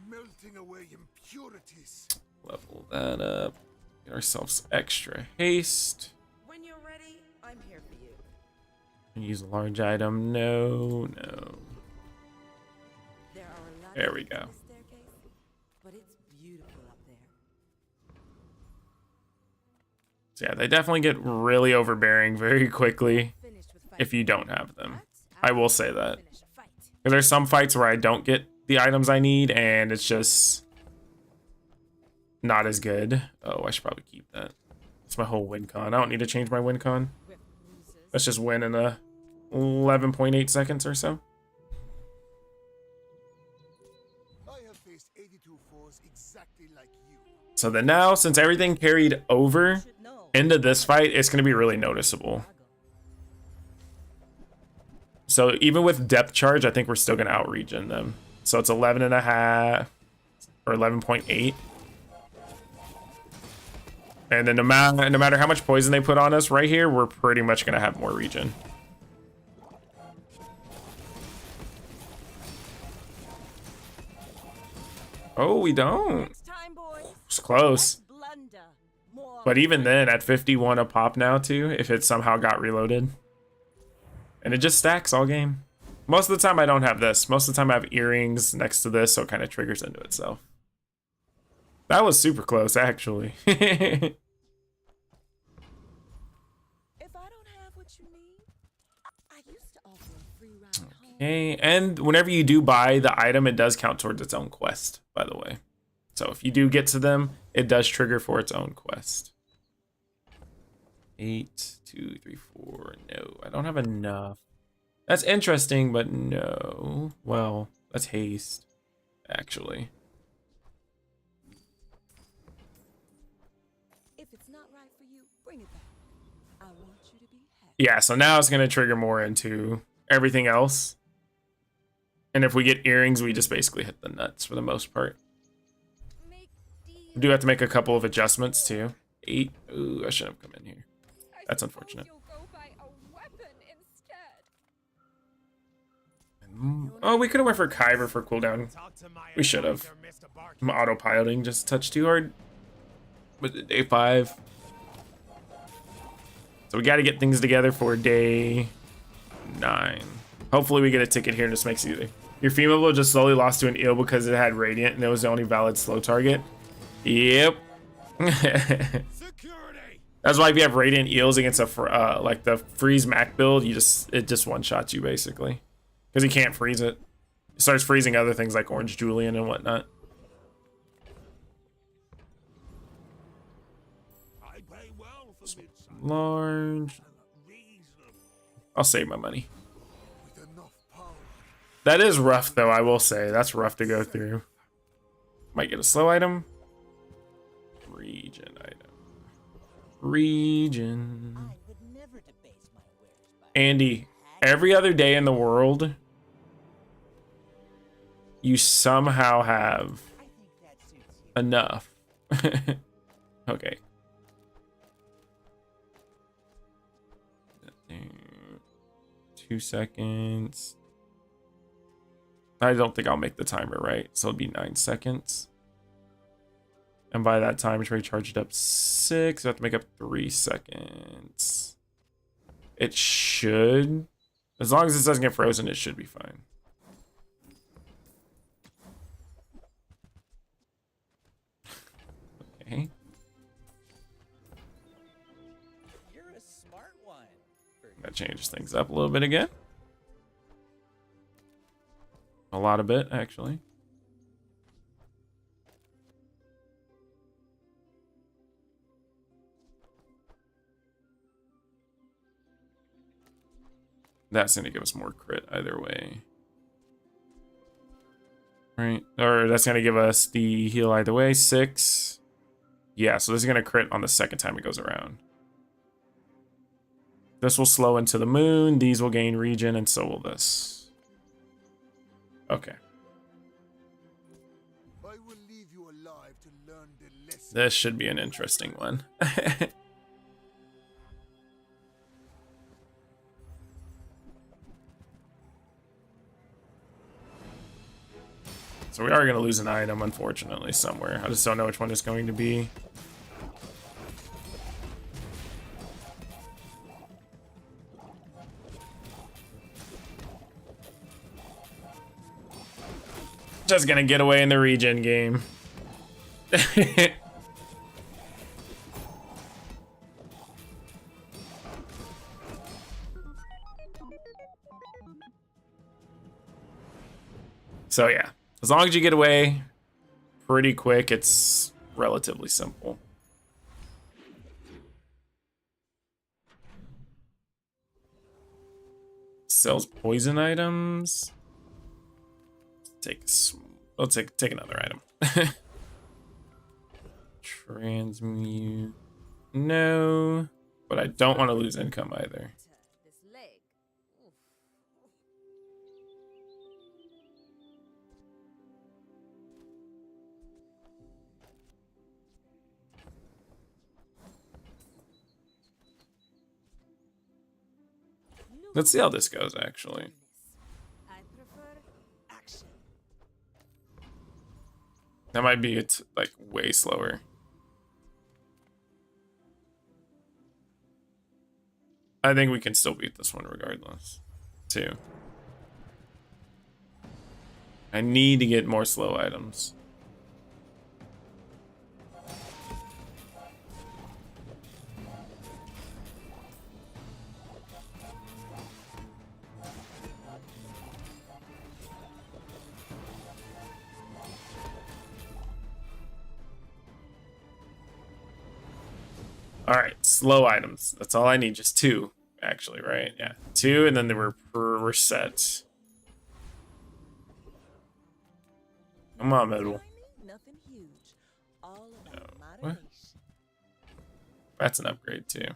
melting away impurities. Level that up. Get ourselves extra haste. When you're ready, I'm here for you. Use a large item. No, no. There are a lot There of we things go. in this staircase, but it's beautiful up there. So yeah, they definitely get really overbearing very quickly Finished with if you don't have them. But I will say that. finish a fight. Because there's some fights where I don't get the items I need and it's just not as good. Oh, I should probably keep that. It's my whole win con. I don't need to change my win con. With bruises. Let's just win in a 11.8 seconds or so. I have faced 82 foes exactly like you. So then now, since everything carried over Should know. into this fight, it's going to be really noticeable. So even with depth charge, I think we're still going to out-regen them. So it's 11.5 or 11.8. And then no matter how much poison they put on us right here, we're pretty much going to have more regen. Oh, we don't. Next time, boys. It's close. Blunder. More But even then, at 51 a pop now too, if it somehow got reloaded. And it just stacks all game. Most of the time I don't have this. Most of the time I have earrings next to this, so it kind of triggers into itself. That was super close, actually. If I don't have what you need, I used to offer a free ride home. Okay, and whenever you do buy the item, it does count towards its own quest, by the way. So if you do get to them, it does trigger for its own quest. 8, 2, 3, 4. No, I don't have enough. That's interesting, but no. Well, that's haste, actually. If it's not right for you, bring it back. I want you to be happy. Yeah, so now it's going to trigger more into everything else. And if we get earrings, we just basically hit the nuts for the most part. Make deals. We do have to make a couple of adjustments too. 8. Ooh, I shouldn't have come in here. I That's suppose unfortunate. You'll go buy a weapon instead. Oh, we could have went for Kyber for cooldown. We should have. I'm autopiloting just a touch too hard. Was it day 5? So we got to get things together for day 9. Hopefully we get a ticket here and just makes it easy. Your female just slowly lost to an eel because it had radiant and it was the only valid slow target. Yep. Security! That's why if you have radiant eels against a like the freeze Mac build, it just one shots you basically, because he can't freeze it. It starts freezing other things like Orange Julian and whatnot. I pay well for midsummer. Large. Reasonable. I'll save my money. With enough power. That is rough though. I will say that's rough to go through. Might get a slow item. Regen item. Regen. I would never debase my wares by Andy, every other day in the world, you somehow have I think that suits you. enough. Okay. 2 seconds. I don't think I'll make the timer right, so it'll be 9 seconds. And by that time, it's already charged up 6. I have to make up 3 seconds. It should. As long as this doesn't get frozen, it should be fine. Okay. You're as smart changes things up a little bit again. A lot of bit, actually. That's going to give us more crit either way. Right. Or that's going to give us the heal either way. 6. Yeah, so this is going to crit on the second time it goes around. This will slow into the moon. These will gain regen, and so will this. Okay. I will leave you alive to learn the lesson. This should be an interesting one. So we are going to lose an item, unfortunately, somewhere. I just don't know which one it's going to be. Just going to get away in the regen game. So yeah. As long as you get away pretty quick, it's relatively simple. Sells poison items. Let's take another item. Transmute. No, but I don't want to lose income either. This leg. Oof. Let's see how this goes, actually. I prefer action. That might be it's like way slower. I think we can still beat this one regardless, too. I need to get more slow items. All right, slow items. That's all I need. Just 2, actually, right? Yeah, 2, and then we're set. Come on, middle. Nothing huge. All about What? moderation. That's an upgrade too.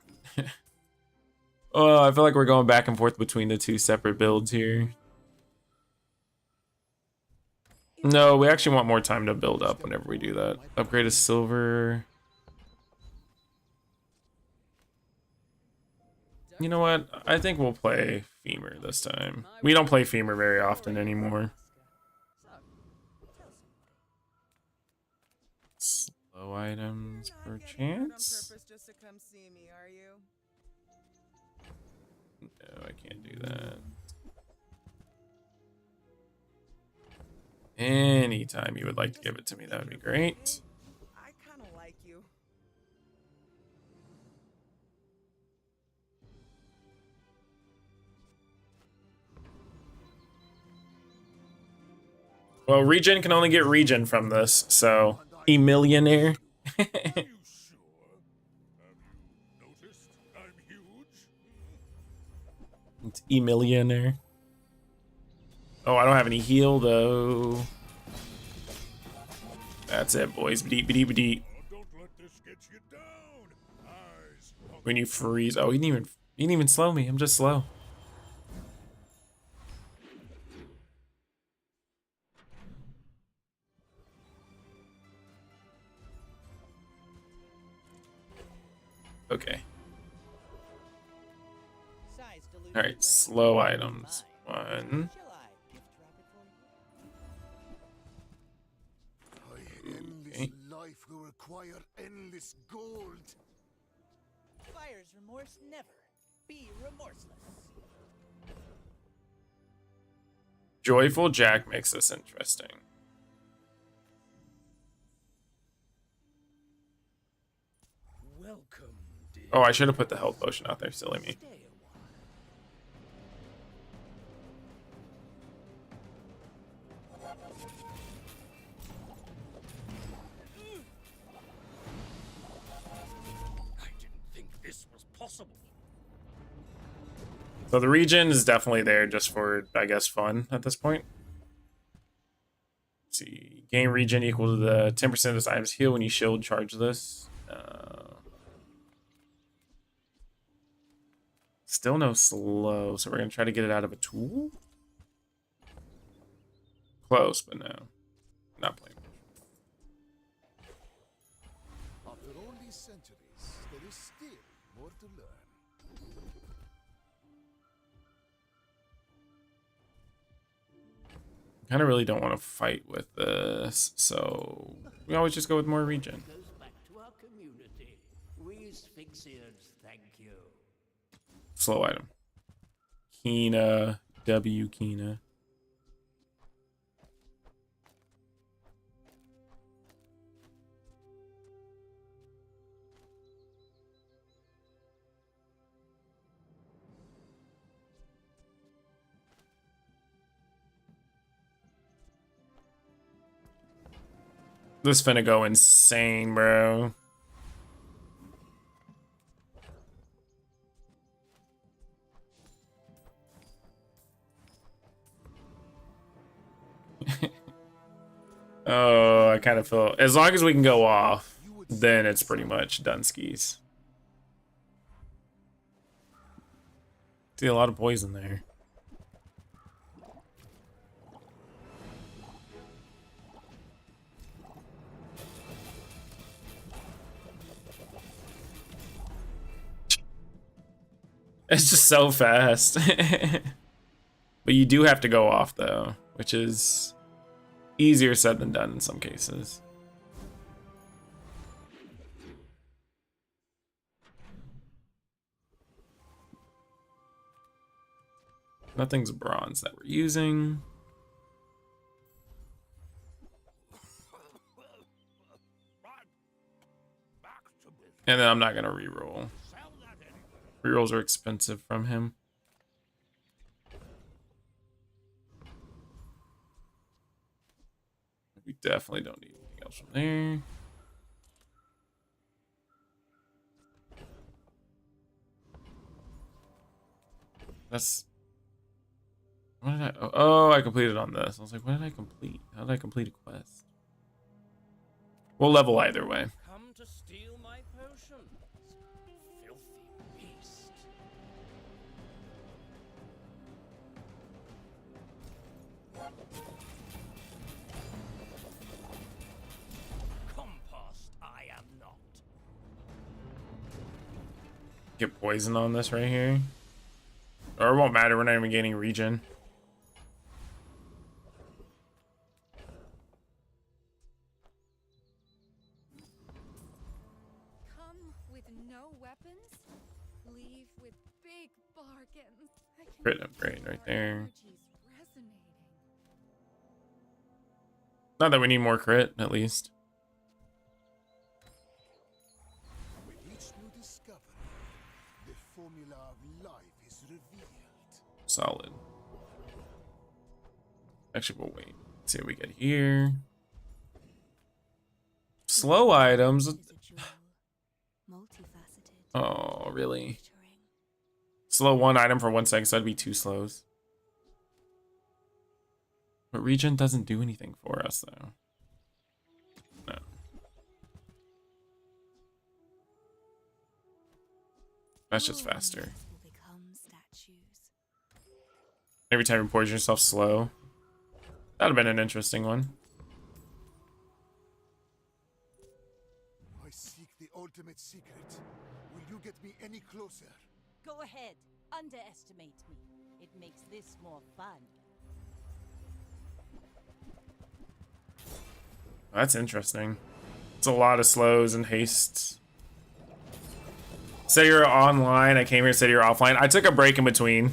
Oh, I feel like we're going back and forth between the 2 separate builds here. No, we actually want more time to build up whenever we do that. Upgrade to silver. You know what? I think we'll play Femur this time. We don't play Femur very often anymore. Slow items per chance? Just to come see me, are you? No, I can't do that. Anytime you would like to give it to me, that would be great. I kind of like you. Well, regen can only get regen from this, so E-millionaire. Are you sure? Have you noticed I'm huge? It's E-millionaire. Oh, I don't have any heal though. That's it, boys. Bedeep, bedeep, bedeep. Don't let this get you down. Eyes. When you freeze. Oh, he didn't even slow me. I'm just slow. Okay. All right, slow items. 1. Shall I gift wrap it for you? Endless Okay. life will require endless gold. Fire's remorse never. Be remorseless. Joyful Jack makes this interesting. Welcome, dear. Oh, I should have put the health potion out there. Silly me. Stay a while. So the regen is definitely there just for, I guess, fun at this point. Let's see, gain regen equal to the 10% of this item's heal when you shield charge this. Still no slow, so we're gonna try to get it out of a tool. Close, but no, not playing. After all these centuries, there is still more to learn. Kind of really don't want to fight with this, so we always just go with more regen. Goes back to our community. We Sphinxians thank you. Slow item. Kina, W Kina. This finna go insane, bro. Oh, I kind of feel as long as we can go off, then it's pretty much done skis. See a lot of poison there. It's just so fast. But you do have to go off though, which is easier said than done in some cases. Nothing's bronze that we're using. And then I'm not gonna reroll. Rerolls are expensive from him. We definitely don't need anything else from there. That's... What did I... Oh, I completed on this. I was like, what did I complete? How did I complete a quest? We'll level either way. Come to steal my potions. Filthy beast. Compost I am not. Get poison on this right here. Or it won't matter, we're not even gaining regen. Come with no weapons, leave with big bargains. I can Crit upgrade feel right our there. energies resonating. Not that we need more crit, at least. With each new discovery, the formula of life is revealed. Solid. Actually, we'll wait. See what we get here. Slow items. Oh, really? Slow one item for 1 second, so that'd be 2 slows. But regen doesn't do anything for us, though. No. That's just faster. Every time you poison yourself slow. That'd have been an interesting one. I seek the ultimate secret. Will you get me any closer? Go ahead. Underestimate me. It makes this more fun. That's interesting. It's a lot of slows and hastes. Say you're online. I came here, said you're offline. I took a break in between.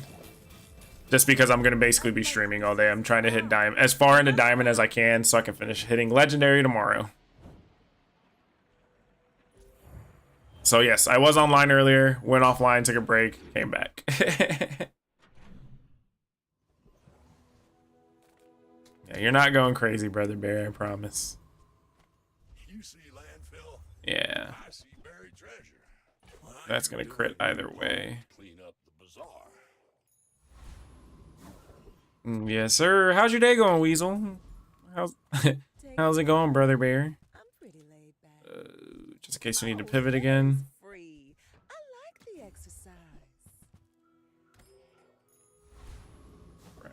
Just because I'm going to basically be streaming all day. I'm trying to hit diamond, as far into diamond as I can so I can finish hitting legendary tomorrow. So yes, I was online earlier, went offline, took a break, came back. Yeah, you're not going crazy, Brother Bear, I promise. You see landfill? Yeah. I see buried treasure. That's going to crit either way. Clean up the bazaar. Yes, sir. How's your day going, Weasel? How's how's it going, Brother Bear? I'm pretty laid back. Just in case we need to Oh, pivot that again. was free. I like the exercise.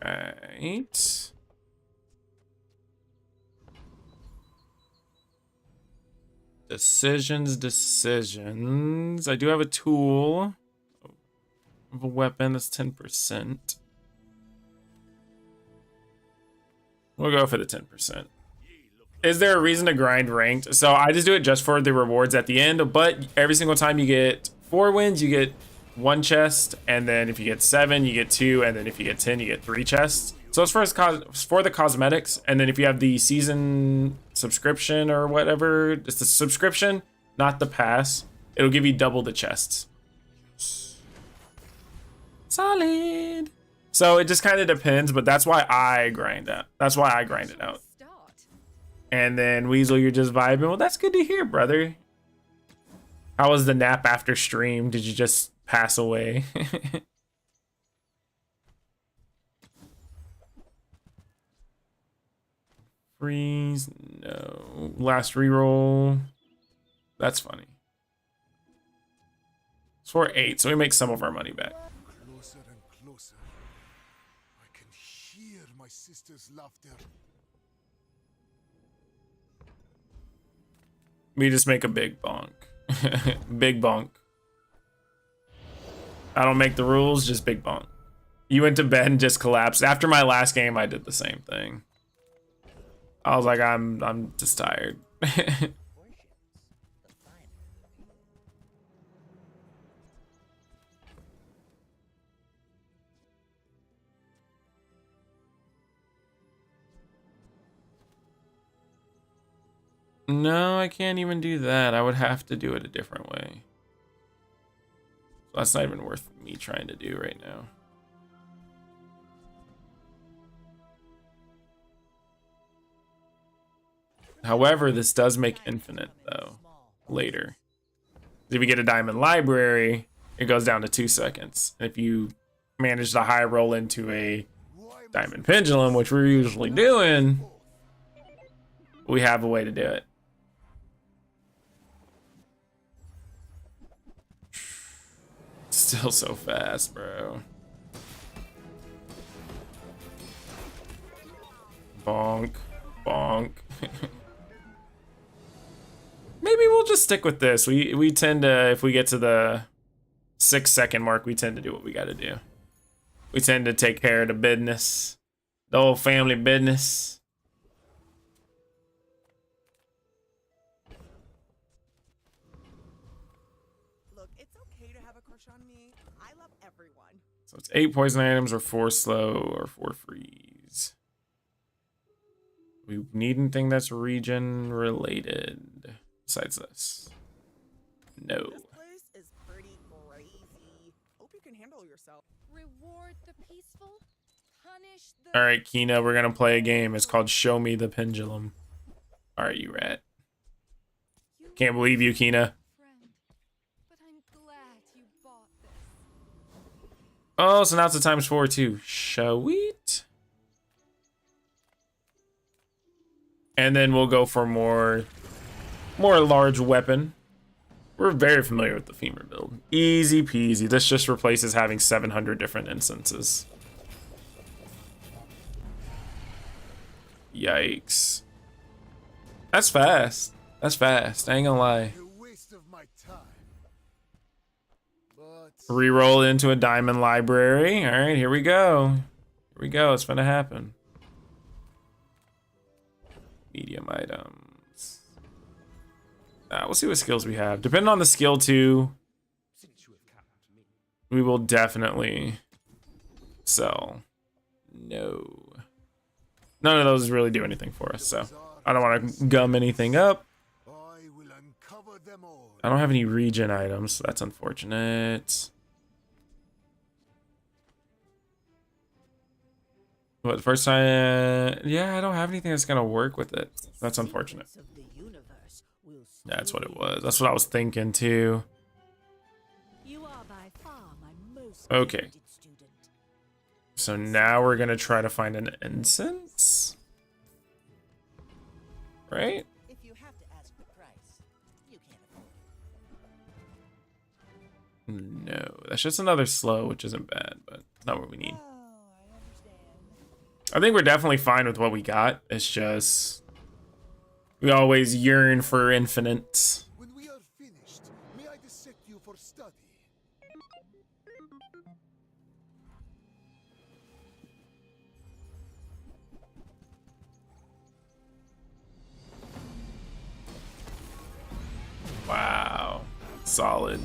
Right. Decisions. I do have a tool. Of a weapon that's 10%. We'll go for the 10%. Is there a reason to grind ranked? So I just do it just for the rewards at the end, but every single time you get 4 wins, you get 1 chest, and then if you get 7, you get 2, and then if you get 10, you get 3 chests. So it's for the cosmetics, and then if you have the season subscription or whatever, it's the subscription, not the pass, it'll give you double the chests. Solid. So it just kind of depends, but that's why I grind out. That's why I grind it out. And then Weasel, you're just vibing. Well, that's good to hear, brother. How was the nap after stream? Did you just pass away? Freeze. No. Last reroll. That's funny. It's for 8, so we make some of our money back. Closer and closer. I can hear my sister's laughter. We just make a big bonk. Big bonk. I don't make the rules, just big bonk. You went to bed and just collapsed. After my last game, I did the same thing. I was like, I'm just tired. No, I can't even do that. I would have to do it a different way. So that's not even worth me trying to do right now. However, this does make infinite, though, later. If you get a diamond library, it goes down to 2 seconds. And if you manage to high roll into a diamond pendulum, which we're usually doing, we have a way to do it. Still so fast, bro. Bonk. Bonk. Maybe we'll just stick with this. We tend to, if we get to the 6-second mark, we tend to do what we gotta do. We tend to take care of the business. The whole family business. Look, it's okay to have a crush on me. I love everyone. So it's 8 poison items or 4 slow or 4 freeze. We need anything that's region related besides this. No. This place is pretty crazy. Hope you can handle yourself. Reward the peaceful, punish the... All right, Kina, we're gonna play a game. It's called Show Me the Pendulum. All right, you rat. Can't believe you, Kina. Friend, but I'm glad you bought this. Oh, so now it's a ×4 too. Sweet. And then we'll go for more large weapon. We're very familiar with the femur build. Easy peasy. This just replaces having 700 different instances. Yikes. That's fast. That's fast. I ain't gonna lie. A waste of my time. But Reroll into a diamond library. All right, here we go. Here we go. It's gonna happen. Medium items. We'll see what skills we have. Depending on the skill too, we will definitely sell. No. None of those really do anything for us, so I don't want to gum anything up. I will uncover them all. I don't have any regen items, so that's unfortunate. But the first time, yeah, I don't have anything that's gonna work with it. That's unfortunate. That's what it was. That's what I was thinking too. You are by far my most Okay. student. So now we're gonna try to find an incense, right? If you have to ask the price, you can't afford it. No, that's just another slow, which isn't bad, but it's not what we need. Oh, I understand. I think we're definitely fine with what we got. It's just we always yearn for infinite. When we are finished, may I dissect you for study? Wow, solid.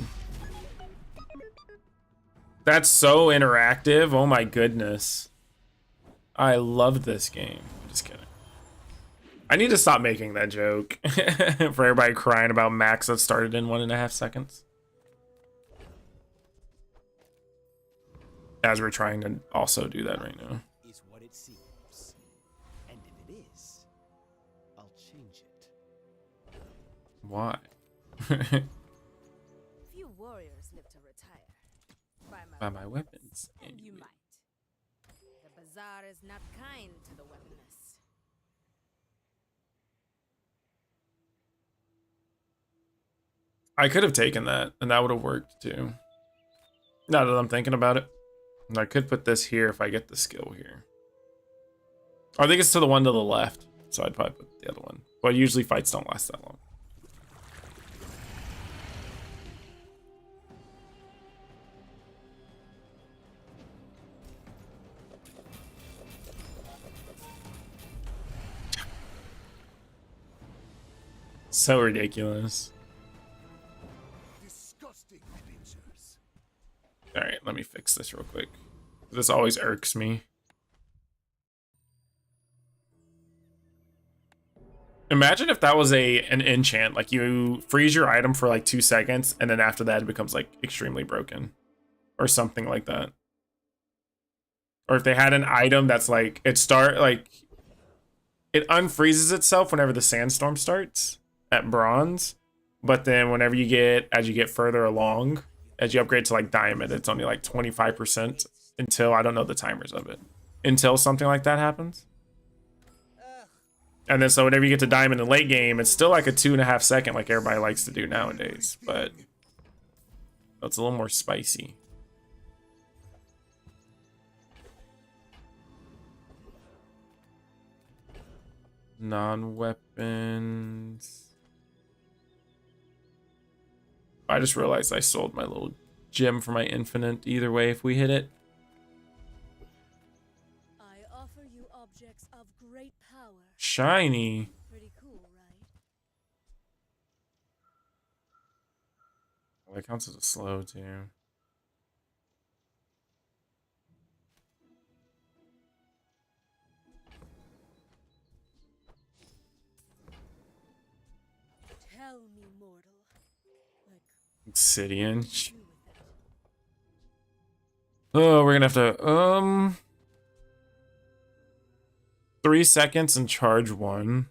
That's so interactive. Oh my goodness. I love this game. I'm just kidding. I need to stop making that joke for everybody crying about max that started in 1.5 seconds. As we're trying to also do that right now. Is what it seems. And if it is, I'll change it. Why? Few warriors live to retire. By my weapons. And you might. The bazaar is not kind to the weaponless. I could have taken that, and that would have worked too. Now that I'm thinking about it. And I could put this here if I get the skill here. I think it's to the one to the left, so I'd probably put the other one. But usually fights don't last that long. So ridiculous. Disgusting creatures. Alright, let me fix this real quick. This always irks me. Imagine if that was an enchant, like you freeze your item for like 2 seconds and then after that it becomes like extremely broken. Or something like that. Or if they had an item that's like it unfreezes itself whenever the sandstorm starts at bronze, but then whenever as you get further along, as you upgrade to like diamond, it's only like 25% until I don't know the timers of it. Until something like that happens. And then so whenever you get to diamond in late game, it's still like a 2.5 second like everybody likes to do nowadays, but it's a little more spicy. Non-weapons. I just realized I sold my little gem for my infinite either way if we hit it. I offer you objects of great power. Shiny. Pretty cool, right? Well, that counts as a slow too. Tell me, mortal. Like, Obsidian. Oh, we're gonna have to 3 seconds and charge 1.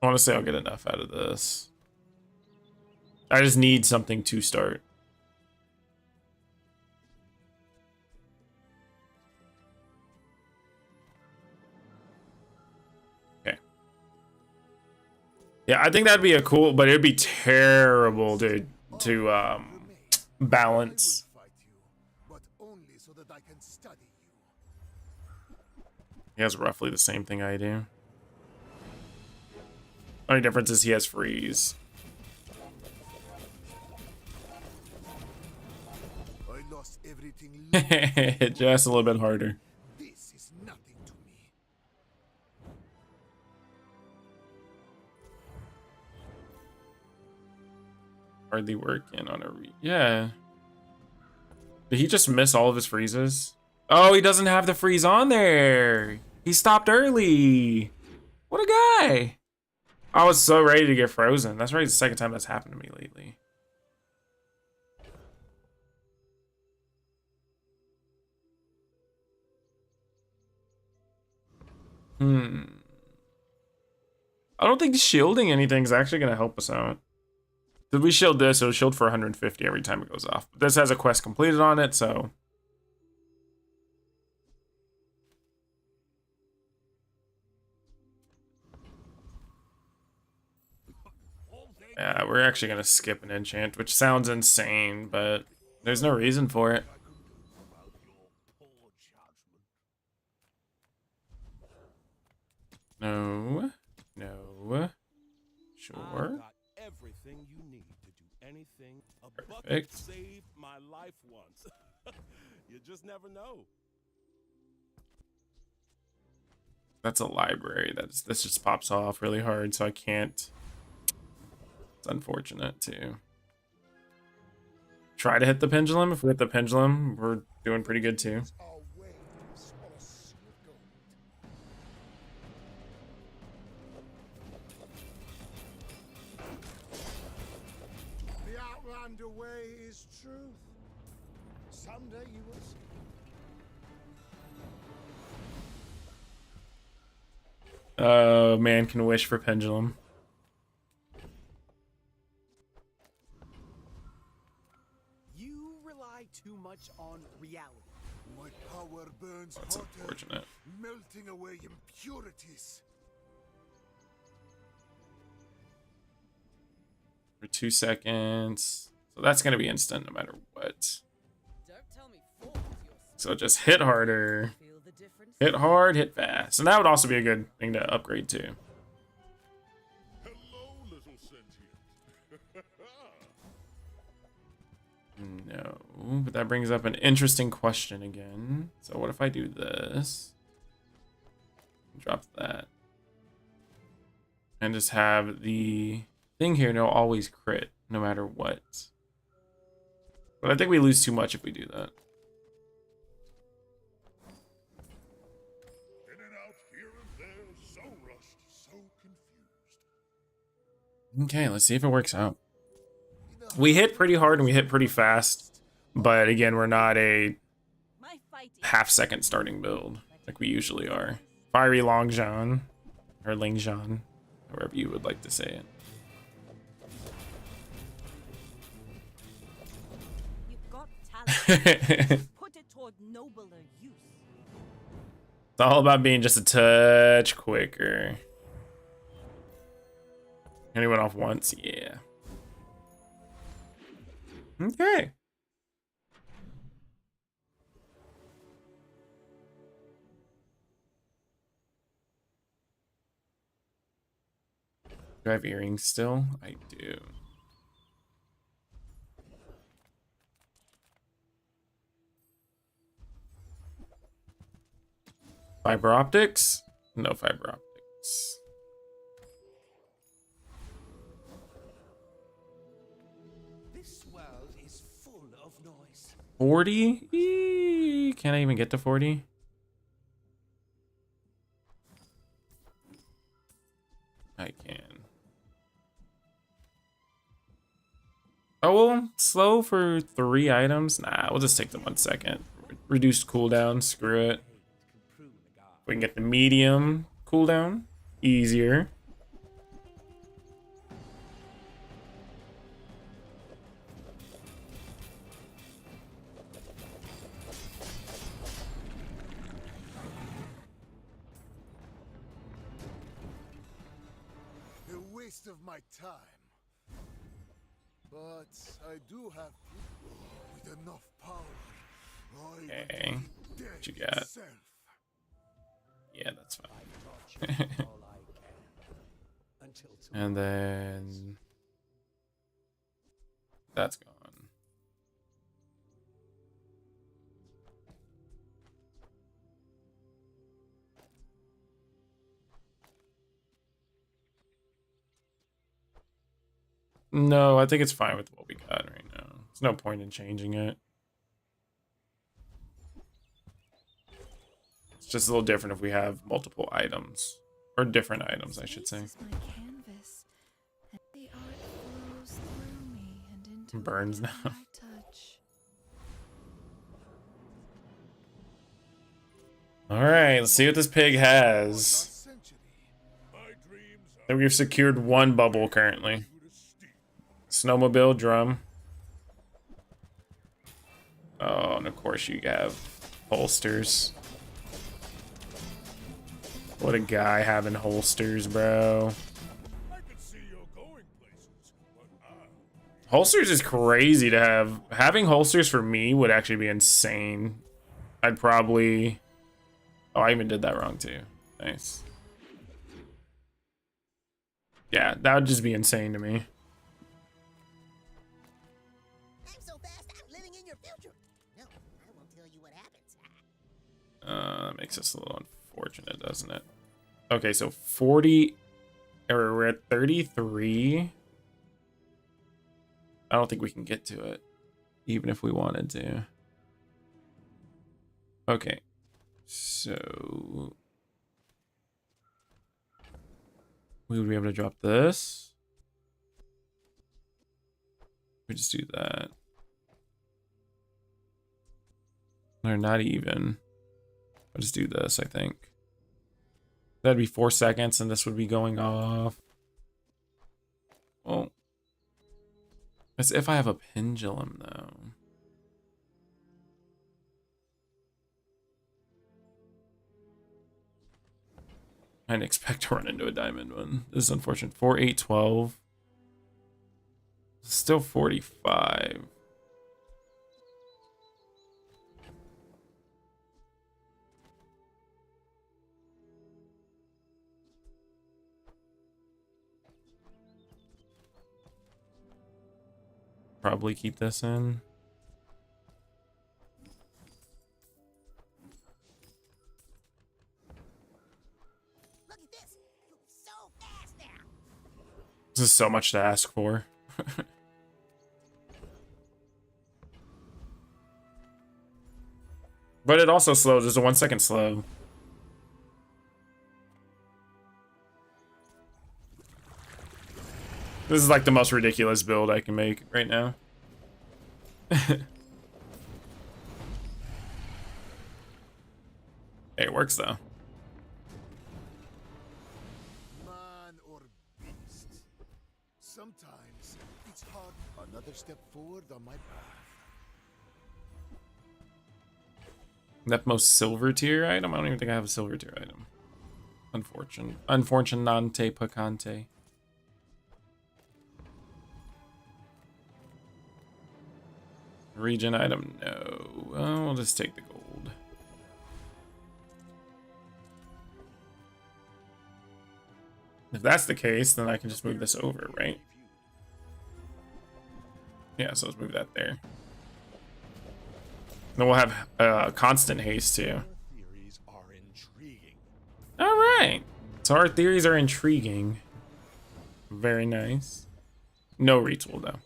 I want to say I'll get enough out of this. I just need something to start. Okay. Yeah, I think that'd be a cool, but it'd be terrible to balance. Fight you, but only so that I can study you. He has roughly the same thing I do. Only difference is he has freeze. I lost everything. Just a little bit harder. This is nothing to me. Hardly working on yeah. Did he just miss all of his freezes? Oh, he doesn't have the freeze on there. He stopped early. What a guy. I was so ready to get frozen. That's right, the second time that's happened to me lately. I don't think shielding anything is actually going to help us out. If we shield this, it'll shield for 150 every time it goes off. This has a quest completed on it, so... Yeah, we're actually going to skip an enchant, which sounds insane, but there's no reason for it. No. No. Sure. Everything you need to do anything. A bucket Perfect. saved my life once. You just never know. That's a library. This just pops off really hard, so I can't. It's unfortunate too. Try to hit the pendulum. If we hit the pendulum, we're doing pretty good too. The Outlander way is truth. Someday you will see. Man can wish for pendulum. You rely too much on reality. My power burns That's hotter, unfortunate. melting away impurities. For 2 seconds. So that's gonna be instant no matter what. Don't tell me fall with your So just hit harder. feel the difference. Hit hard, hit fast. And that would also be a good thing to upgrade to. Hello, little sentient. No, but that brings up an interesting question again. So what if I do this? Drop that. And just have the thing here no always crit, no matter what. But I think we lose too much if we do that. In and out, here and there, so rushed, so confused. Okay, let's see if it works out. We hit pretty hard and we hit pretty fast. But again, we're not a half-second starting build like we usually are. Fiery Long John, or Ling John, however you would like to say it. You've got talent. Put it toward nobler use. It's all about being just a touch quicker. And he went off once, yeah. Okay. Do I have earrings still? I do. Fiber optics? No fiber optics. This world is full of noise. 40? Eee, can I even get to 40? I can. Oh, well, slow for 3 items? Nah, we'll just take the 1 second. Reduced cooldown, screw it. We can get the medium cooldown. Easier. A waste of my time. But I do have people with enough power. Okay. What you got? Yeah, that's fine. And then that's gone. No, I think it's fine with what we got right now. There's no point in changing it. It's just a little different if we have multiple items. Or different items, I should say. My canvas, and the art flows through me and into Burns now. whatever I touch. Alright, let's see what this pig has. My dreams And we've secured one bubble currently. Snowmobile, drum. Oh, and of course you have holsters. What a guy having holsters, bro. Holsters is crazy to have. Having holsters for me would actually be insane. I'd probably... Oh, I even did that wrong too. Nice. Yeah, that would just be insane to me. I'm so fast, I'm living in your future. No, I won't tell you what happens. That makes us a little unfortunate, doesn't it? Okay, so 40... Or we're at 33. I don't think we can get to it, even if we wanted to. Okay, so... We would be able to drop this. We just do that. Or not even. I'll just do this, I think. That'd be 4 seconds, and this would be going off. Well, as if I have a pendulum, though. I didn't expect to run into a diamond one. This is unfortunate. 4, 8, 12. Still 45. Probably keep this in. Look at this. You're so fast now. This is so much to ask for. But it also slows. There's a 1 second slow. This is like the most ridiculous build I can make right now. Hey, it works though. Man or beast. Sometimes it's hard. Another step forward on my path. That most silver tier item? I don't even think I have a silver tier item. Unfortunante picante. Region item? No. Well, we'll just take the gold. If that's the case, then I can just move this over, right? Yeah, so let's move that there. Then we'll have constant haste too. All right. So our theories are intriguing. Very nice. No retool though.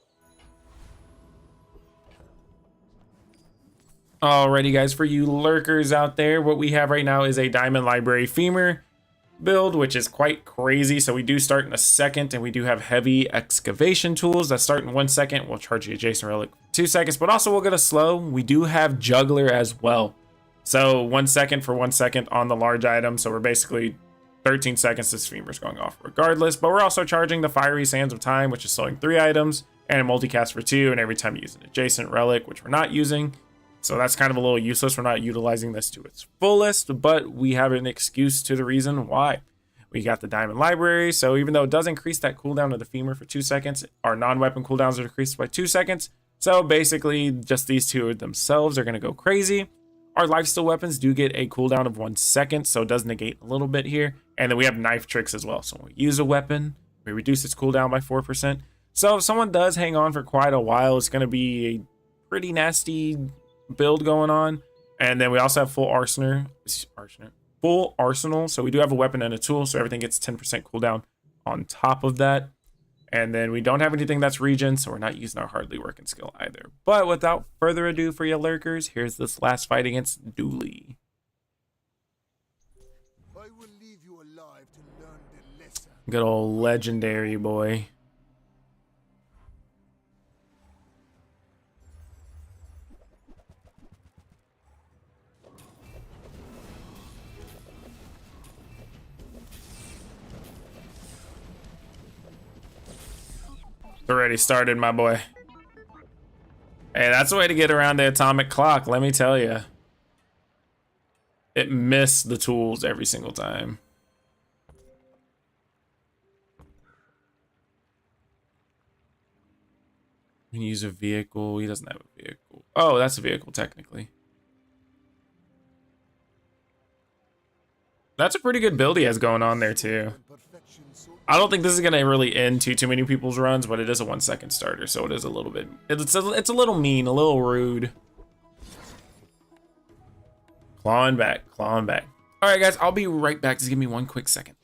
Alrighty guys, for you lurkers out there, what we have right now is a Diamond Library Femur build, which is quite crazy. So we do start in a second, and we do have heavy excavation tools that start in 1 second. We'll charge the adjacent relic 2 seconds, but also we'll get a slow. We do have juggler as well. So 1 second for 1 second on the large item. So we're basically 13 seconds this femur's going off regardless, but we're also charging the fiery sands of time, which is slowing 3 items, and a multicast for 2, and every time you use an adjacent relic, which we're not using. So that's kind of a little useless. We're not utilizing this to its fullest, but we have an excuse to the reason why. We got the Diamond Library, so even though it does increase that cooldown of the femur for 2 seconds, our non-weapon cooldowns are decreased by 2 seconds. So basically, just these two themselves are going to go crazy. Our lifesteal weapons do get a cooldown of 1 second, so it does negate a little bit here. And then we have knife tricks as well. So when we use a weapon, we reduce its cooldown by 4%. So if someone does hang on for quite a while, it's going to be a pretty nasty build going on. And then we also have full arsenal. So we do have a weapon and a tool, so everything gets 10% cooldown on top of that. And then we don't have anything that's regen, so we're not using our hardly working skill either. But without further ado, for you lurkers, here's this last fight against Dooley. I will leave you alive to learn the lesson. Good old legendary boy. Already started, my boy. Hey, that's the way to get around the atomic clock, let me tell you. It missed the tools every single time. You can use a vehicle. He doesn't have a vehicle. Oh, that's a vehicle, technically. That's a pretty good build he has going on there, too. I don't think this is going to really end too many people's runs, but it is a 1 second starter, so it is a little bit... It's a little mean, a little rude. Clawing back, clawing back. All right, guys, I'll be right back. Just give me 1 quick second.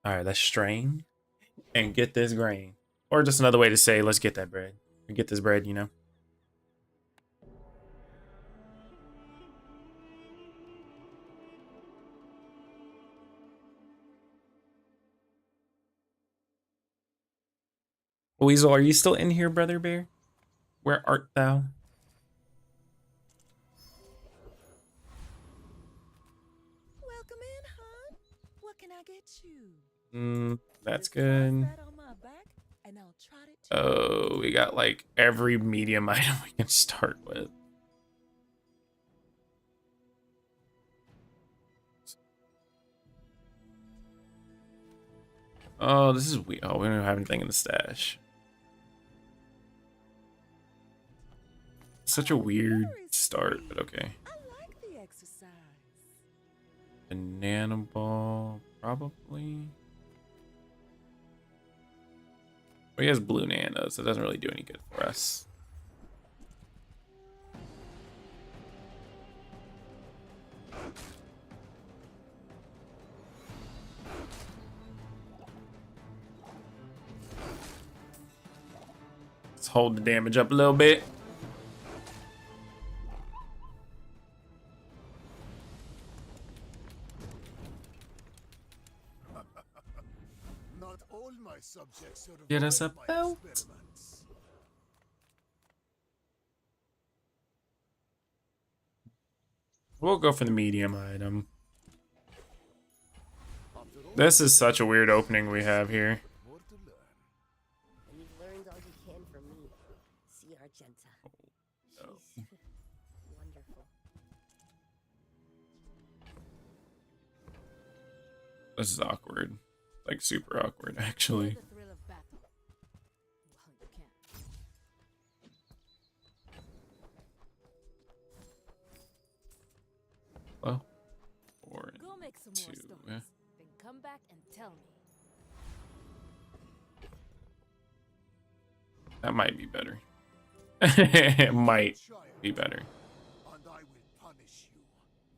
All right, let's strain and get this grain. Or just another way to say, let's get that bread. Get this bread, you know? Weasel, are you still in here, Brother Bear? Where art thou? Welcome in, hon. What can I get you? That's Just toss good. that on my back, and I'll trot it to Oh, we got like every medium item we can start with. Oh, this is weird. Oh, we don't have anything in the stash. Such a weird start, but okay. I like the exercise. Banana ball, probably. Well, he has blue nanos, so it doesn't really do any good for us. Let's hold the damage up a little bit. Not all my subjects survive Get us a my belt. experiments. We'll go for the medium item. This is such a weird opening we have here. More to learn. And you've learned all you can from me. See Argenta. She's wonderful. This is awkward. Like super awkward, actually. The thrill of battle. Well, you can't. Well, 4 and Go make some 2. more stories. Then come back and tell me. That might be better. It might be better. And I will punish you.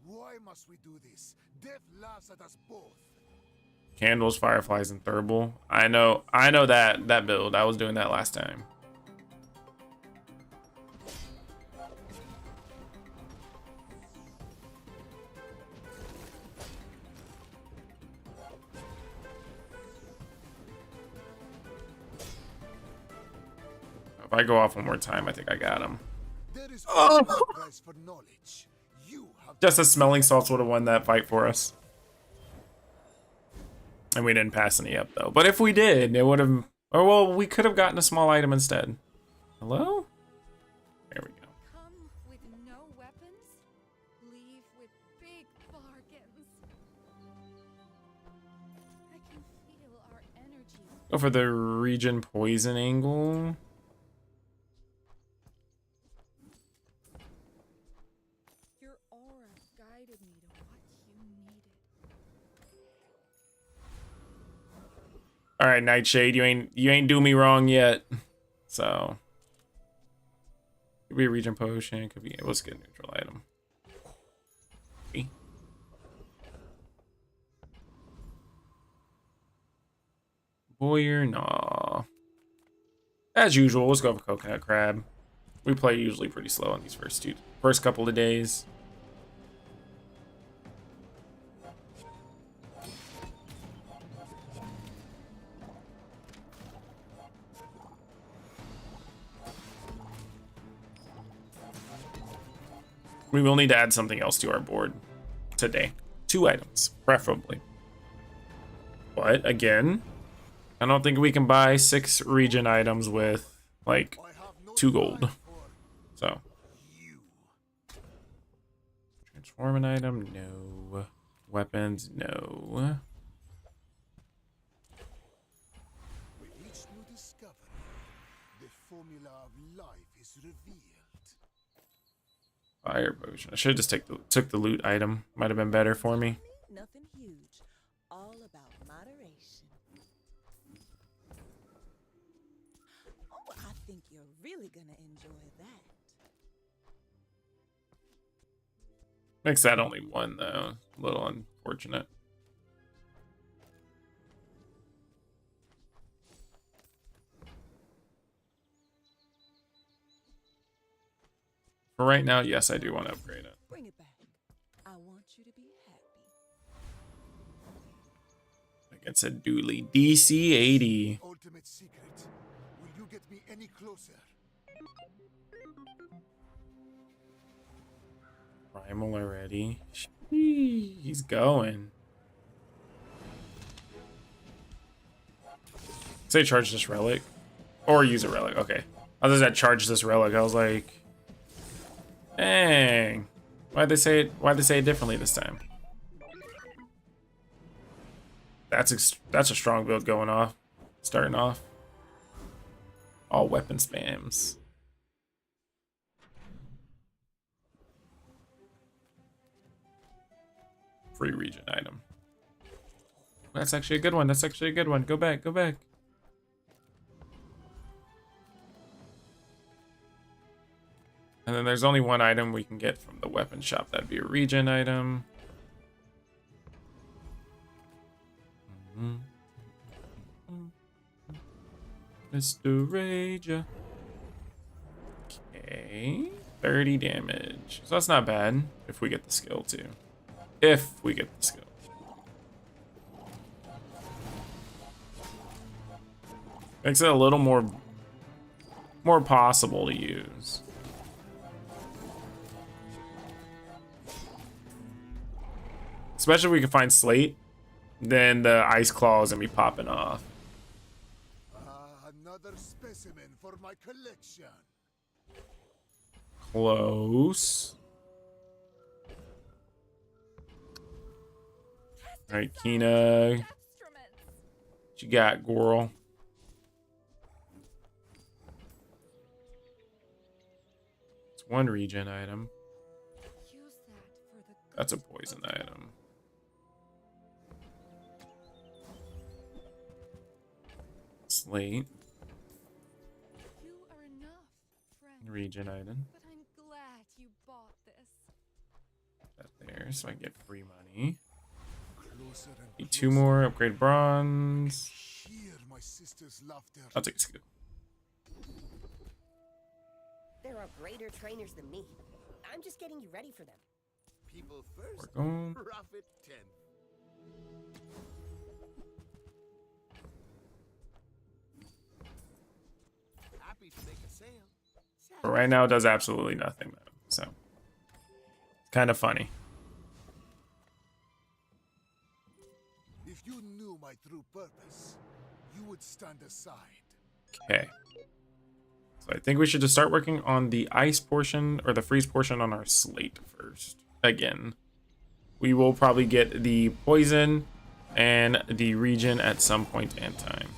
Why must we do this? Death laughs at us both. Candles, fireflies, and thurible. I know that build. I was doing that last time. If I go off one more time, I think I got him. There is Oh! no price for knowledge. You have Just the smelling salts would have won that fight for us. And we didn't pass any up though. But if we did, it would have. Oh well, we could have gotten a small item instead. Hello? There we go. Come with no weapons, leave with big bargains. I can feel our energy. Go for the region poison angle. Your aura guided me to what you needed. All right, Nightshade, you ain't do me wrong yet. So could be a region potion. Could be. Let's get a neutral item. Okay. Boyer, nah. As usual, let's go for coconut crab. We play usually pretty slow on these first couple of days. We will need to add something else to our board today. 2 items, preferably. But again, I don't think we can buy 6 region items with like 2 gold. So transform an item, no. Weapons, no. With each new discovery, the formula of life is revealed. Fire potion. I should have just took the loot item. Might have been better for me. Nothing huge. All about moderation. Oh, I think you're really gonna enjoy that. Makes that only 1 though. A little unfortunate. For right now, yes, I do want to upgrade it. Bring it back. I want you to be happy. Like I said, Dooley. DC 80. Ultimate secret. Will you get me any closer? Primal already. Sheesh, he's going. Say charge this relic. Or use a relic. Okay. Others that charge this relic, I was like, dang. Why'd they say it differently this time? That's a strong build going off. Starting off. All weapon spams. Free region item. That's actually a good one. That's actually a good one. Go back, go back. And then there's only one item we can get from the weapon shop. That'd be a region item. Mr. Rager. Okay. 30 damage. So that's not bad if we get the skill too. If we get the skill. Makes it a little more possible to use. Especially if we can find Slate, then the ice claw is gonna be popping off. Another specimen for my collection. Close. Alright, Kina. What you got, Goral? It's one region item. That's a poison item. Slate. You are enough, friend. Region item. But I'm glad you bought this. That there, so I get free money. Need Closer 2 more, upgrade bronze. hear my sister's laughter. I'll take a scoop. There are greater trainers than me. I'm just getting you ready for them. People first, We're going. profit 10. Happy to make a sale. But right now it does absolutely nothing though. So kind of funny. If you knew my true purpose, you would stand aside. Okay. So I think we should just start working on the ice portion or the freeze portion on our slate first. Again, we will probably get the poison and the region at some point in time.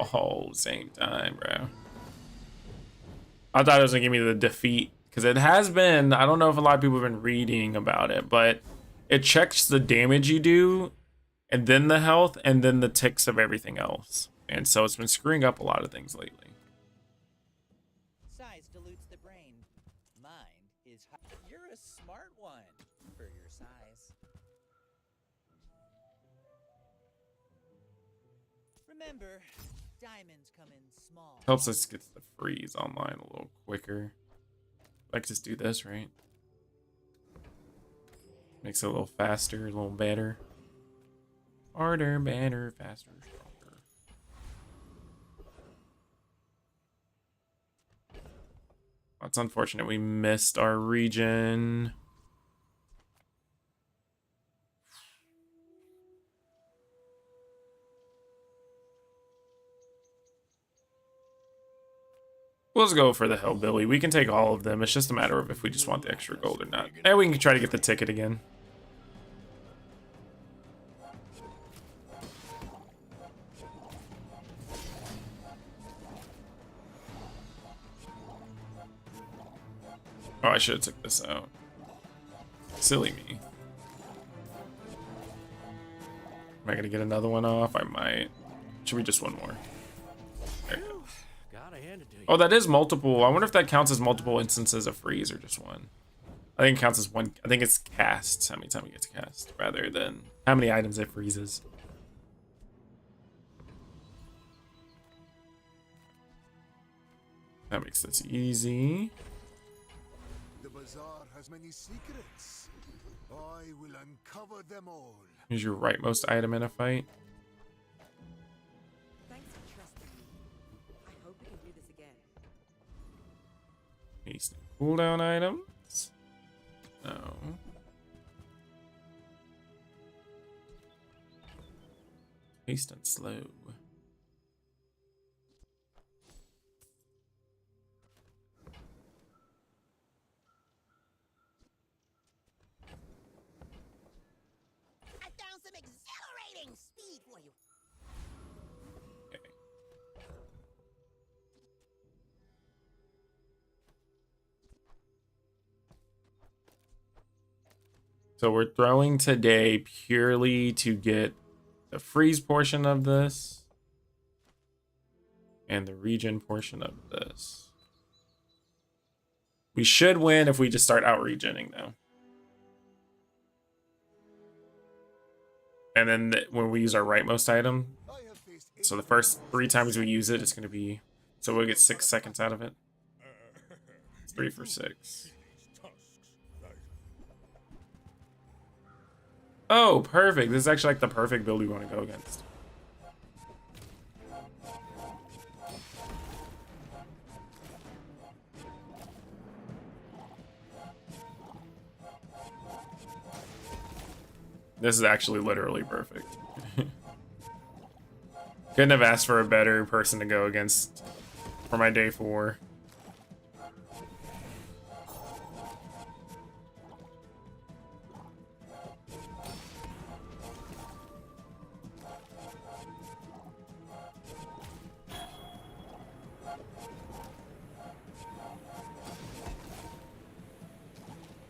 Oh, same time, bro. I thought it was gonna give me the defeat because it has been. I don't know if a lot of people have been reading about it, but it checks the damage you do, and then the health, and then the ticks of everything else. And so it's been screwing up a lot of things lately. Size dilutes the brain. Mind is high. You're a smart one for your size. Remember, diamonds come in small. Helps us get the freeze online a little quicker. Like just do this, right? Makes it a little faster, a little better. Harder, better, faster, stronger. That's unfortunate. We missed our region. Let's go for the Hellbilly. We can take all of them. It's just a matter of if we just want the extra gold or not. And we can try to get the ticket again. Oh, I should have took this out. Silly me. Am I gonna get another one off? I might. Should be just one more. There you go. Oh, that is multiple. I wonder if that counts as multiple instances of freeze or just one. I think it counts as one. I think it's casts, how many times it gets cast, rather than how many items it freezes. That makes this easy. The bazaar has many secrets. I will uncover them all. Here's your rightmost item in a fight. Thanks for trusting me. I hope we can do this again. Haste and cooldown items. No. Haste and slow. I found some exhilarating speed for you. So we're throwing today purely to get the freeze portion of this and the regen portion of this. We should win if we just start out regenning though. And then when we use our rightmost item, so the first 3 times we use it, it's going to be, so we'll get 6 seconds out of it. 3 for 6. Oh, perfect. This is actually like the perfect build we want to go against. This is actually literally perfect. Couldn't have asked for a better person to go against for my day 4.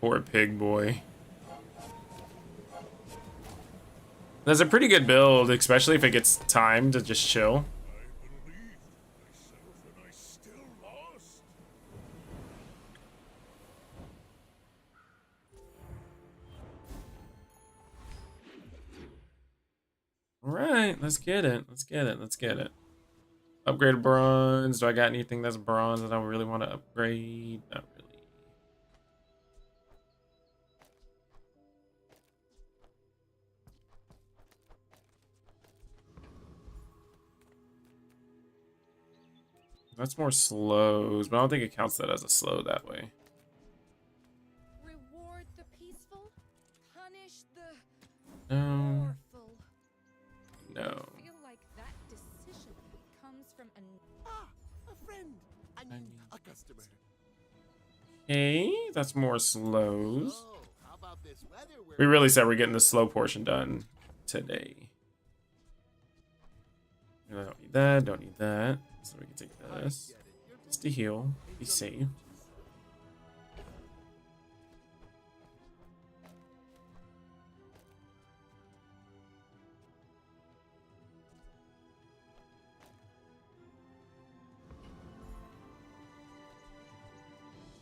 Poor pig boy. That's a pretty good build, especially if it gets time to just chill. Alright, let's get it. Let's get it. Let's get it. Upgrade bronze. Do I got anything that's bronze that I really want to upgrade? Not really. That's more slows, but I don't think it counts that as a slow that way. Reward the peaceful, punish the No. powerful. No. I feel like that decision comes from an A friend. I mean, a customer. Okay, that's more slows. So, how about this weather? We really said we're getting the slow portion done today. I don't need that, don't need that. So we can take this. Just to heal, be safe.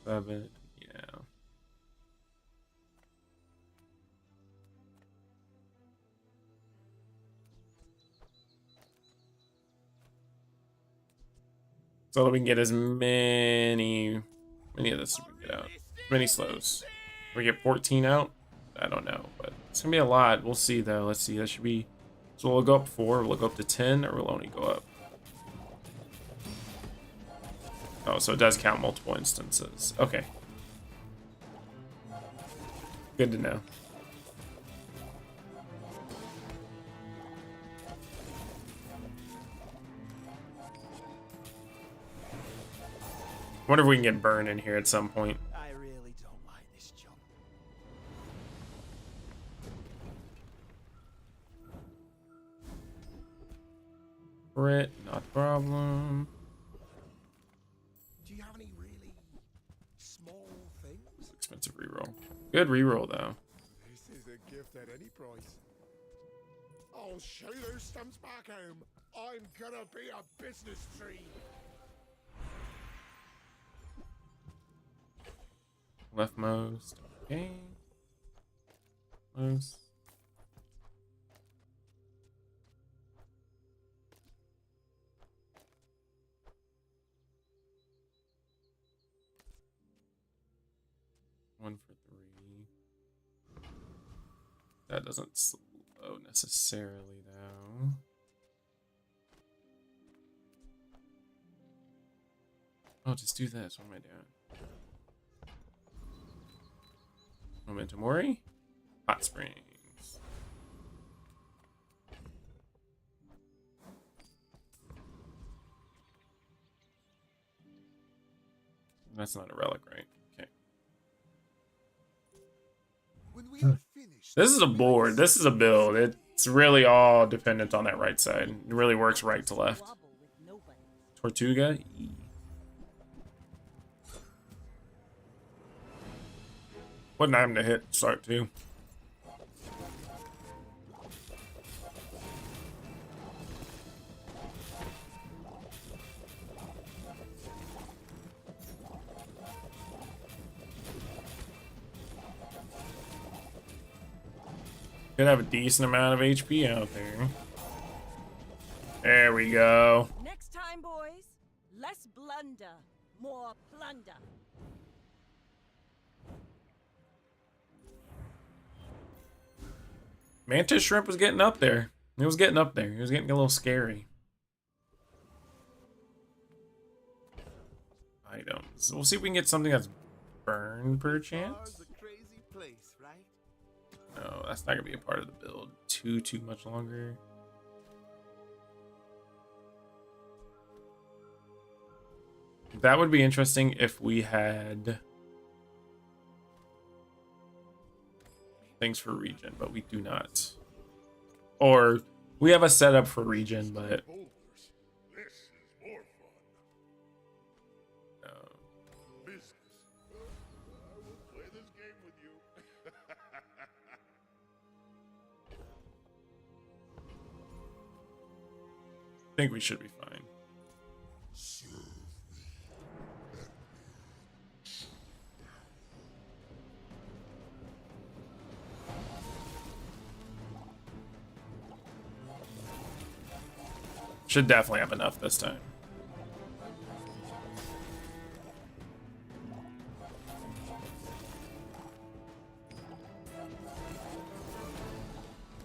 Love it, yeah. So that we can get as many of this as we can get out. As many slows. We get 14 out? I don't know, but it's gonna be a lot. We'll see though. Let's see. That should be, so we'll go up 4, we'll go up to 10, or we'll only go up. Oh, so it does count multiple instances. Okay. Good to know. Wonder if we can get Burn in here at some point. I really don't like this job. Crit, not a problem. Do you have any really small things? Expensive reroll. Good reroll though. This is a gift at any price. I'll show those stumps back home. I'm gonna be a business tree. Leftmost. Okay. Most. One for 3. That doesn't slow necessarily though. Oh, just do this. What am I doing? Memento Mori. Hot Springs. That's not a relic, right? Okay. When we are finished, This is a board. This is a build. It's really all dependent on that right side. It really works right to left. Tortuga. E. What item to hit start too? Could have a decent amount of HP out there. There we go. Next time, boys, less blunder, more plunder. Mantis Shrimp was getting up there. It was getting up there. It was getting a little scary. Items. We'll see if we can get something that's burned per chance. No, that's not gonna be a part of the build. Too much longer. That would be interesting if we had things for regen, but we do not. Or we have a setup for regen, but I think we should be fine. Should definitely have enough this time.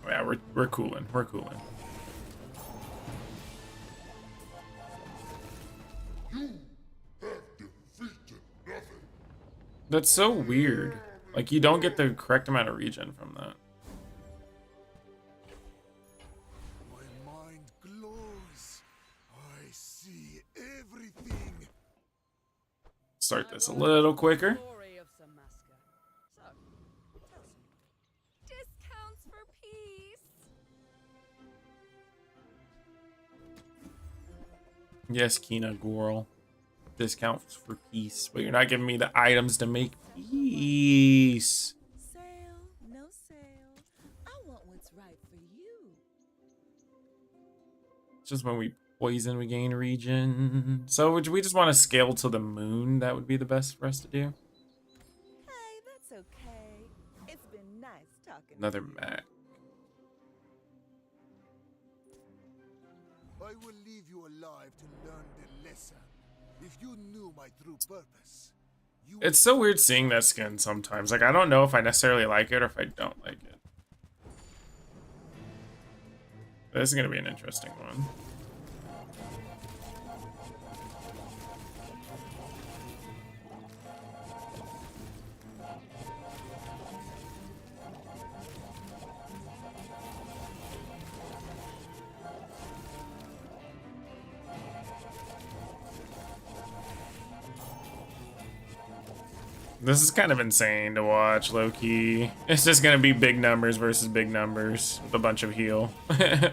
Oh, yeah, we're cooling. We're cooling. That's so weird. Like, you don't get the correct amount of regen from that. my mind glows. I see everything. Start this a little quicker. Discounts for peace. Yes, Kina Gorl. Discounts for peace, but you're not giving me the items to make peace. Sale, no sale. I want what's right for you. Just when we poison, we gain regen. So would we just want to scale to the moon? That would be the best for us to do. Hey, that's okay. It's been nice talking. Another Mac. I will leave you alive to learn the lesson. If you knew my true purpose, you It's so weird seeing that skin sometimes. Like, I don't know if I necessarily like it or if I don't like it. This is going to be an interesting one. This is kind of insane to watch, low-key. It's just gonna be big numbers versus big numbers with a bunch of heal.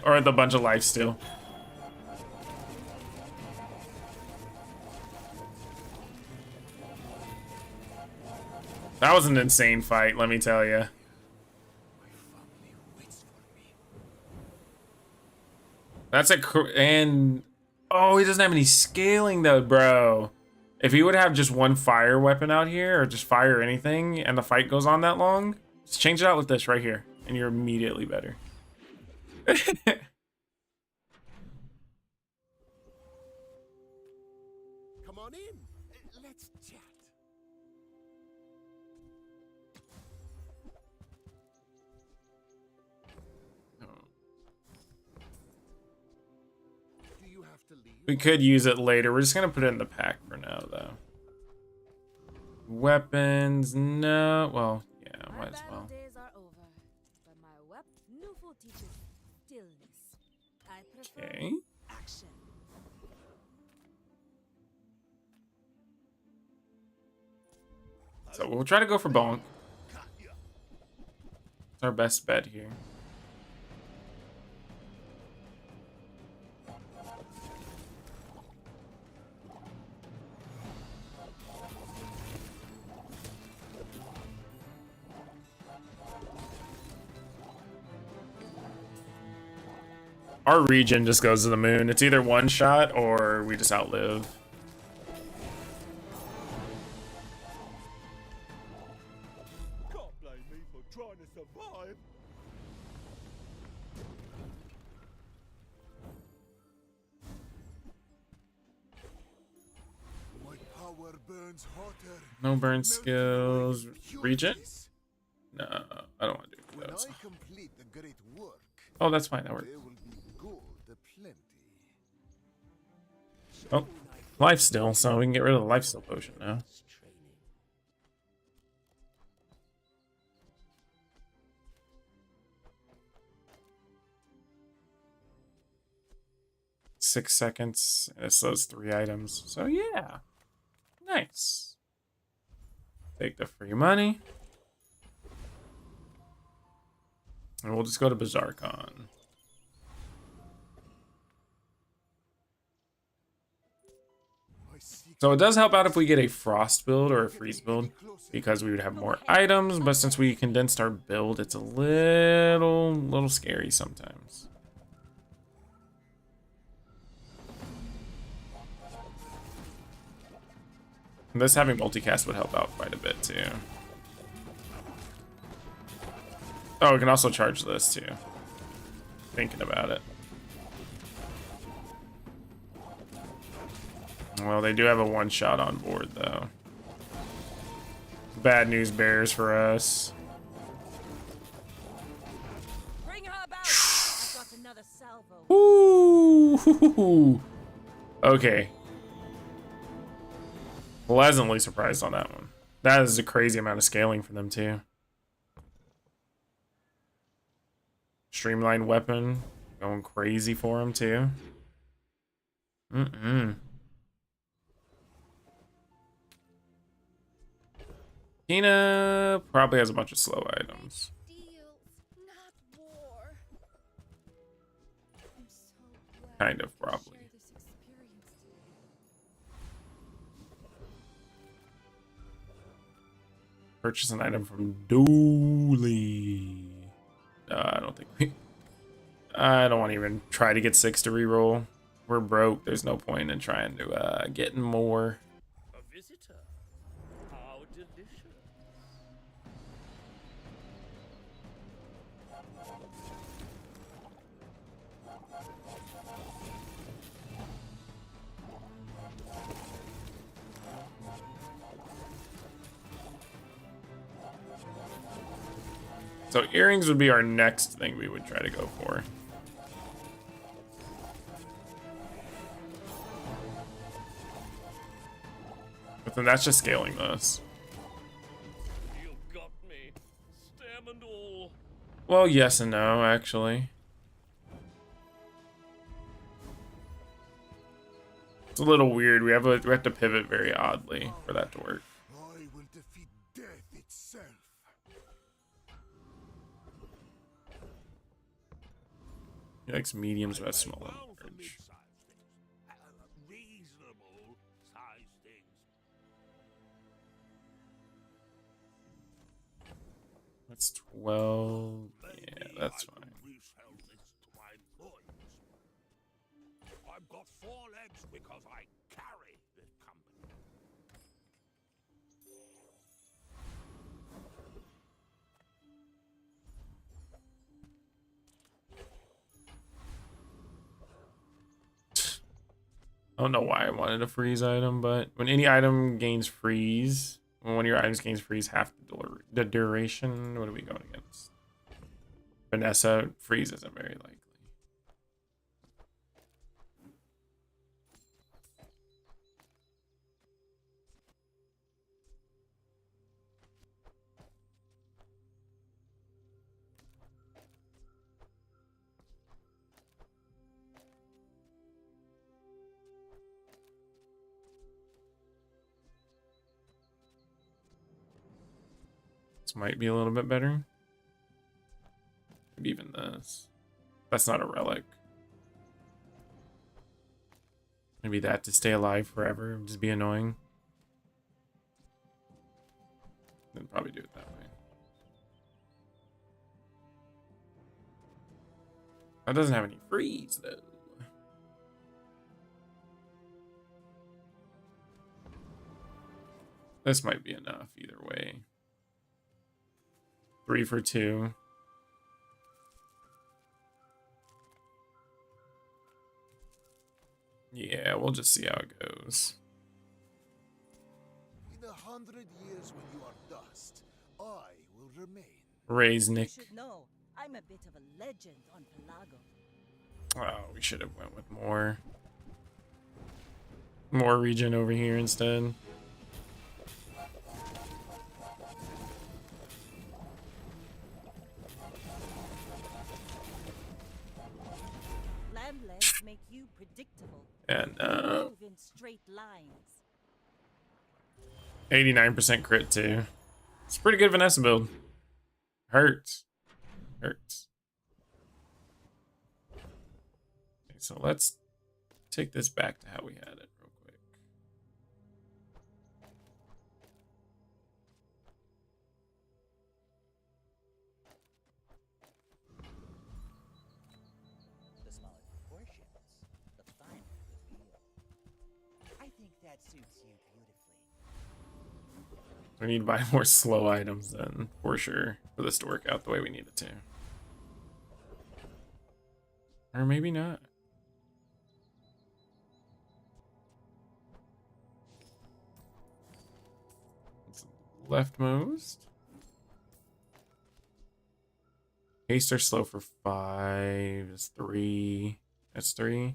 Or with a bunch of life steal. That was an insane fight, let me tell you. That's and oh, he doesn't have any scaling though, bro. If he would have just one fire weapon out here, or just fire anything, and the fight goes on that long, just change it out with this right here, and you're immediately better. Come on in. Let's chat. Do you have to leave? We could use it later. We're just gonna put it in the pack for now, though. Weapons, no. Well, yeah. might as well. days are over, but my Newful teaches stillness. I prefer Okay. action. So we'll try to go for bonk. It's our best bet here. Our region just goes to the moon. It's either one shot or we just outlive. Can't blame me for trying to survive. My power burns hotter. No burn skills. Region? No, I don't want to do When those. I complete the great work, Oh, that's fine. That works. there will be gold aplenty. Oh, life still, so we can get rid of the life still potion now. 6 seconds. It slows 3 items. So yeah. Nice. Take the free money. And we'll just go to Bazaar Con. So it does help out if we get a frost build or a freeze build, because we would have more items, but since we condensed our build, it's a little scary sometimes. And this having multicast would help out quite a bit too. Oh, we can also charge this too. Thinking about it. Well, they do have a one-shot on board, though. Bad news bears for us. Bring her back. I've got another salvo. Ooh. Okay. Pleasantly surprised on that one. That is a crazy amount of scaling for them, too. Streamlined weapon. Going crazy for him, too. Tina probably has a bunch of slow items. Kind of, probably. Purchase an item from Dooley. I don't think we... I don't want to even try to get 6 to reroll. We're broke. There's no point in trying to get more. A visitor. How delicious. So earrings would be our next thing we would try to go for. But then that's just scaling this. You got me. Stem and all. Well, yes and no, actually. It's a little weird. We have to pivot very oddly for that to work. I will defeat death itself. He likes mediums but small and large. Reasonable size things. That's 12. Yeah, that's fine. Resell this to my boys. I've got 4 legs because I carry this company. I don't know why I wanted a freeze item, but when any item gains freeze, when one of your items gains freeze half the duration, what are we going against? Vanessa, freeze isn't very likely. This might be a little bit better. Maybe even this. That's not a relic. Maybe that to stay alive forever would just be annoying. Then probably do it that way. That doesn't have any freeze though. This might be enough either way. 3 for 2. Yeah, we'll just see how it goes. In 100 years when you are dust, I will remain. Raise You Nick. should know, I'm a bit of a legend on Pelago. Oh, we should have went with more regen over here instead. Land legs make you predictable. And You move in straight lines. 89% crit too. It's a pretty good Vanessa build. Hurts. Hurts. Okay, so let's take this back to how we had it real quick. The smaller proportions, the finer the feel. I think that suits you beautifully. We need to buy more slow items then, for sure, for this to work out the way we need it to. Or maybe not. It's leftmost. Haste or slow for 5 is 3. That's 3.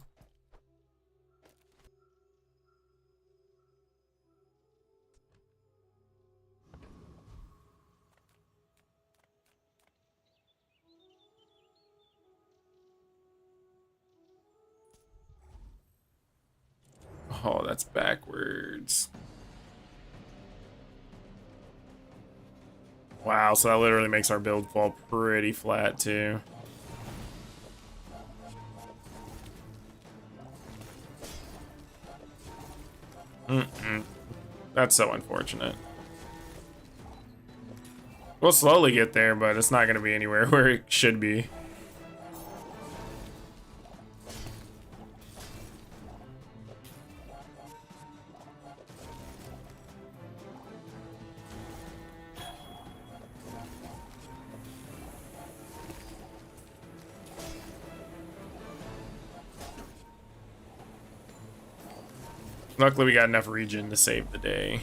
Oh, that's backwards. Wow, so that literally makes our build fall pretty flat too. That's so unfortunate. We'll slowly get there, but it's not going to be anywhere where it should be. Luckily, we got enough regen to save the day.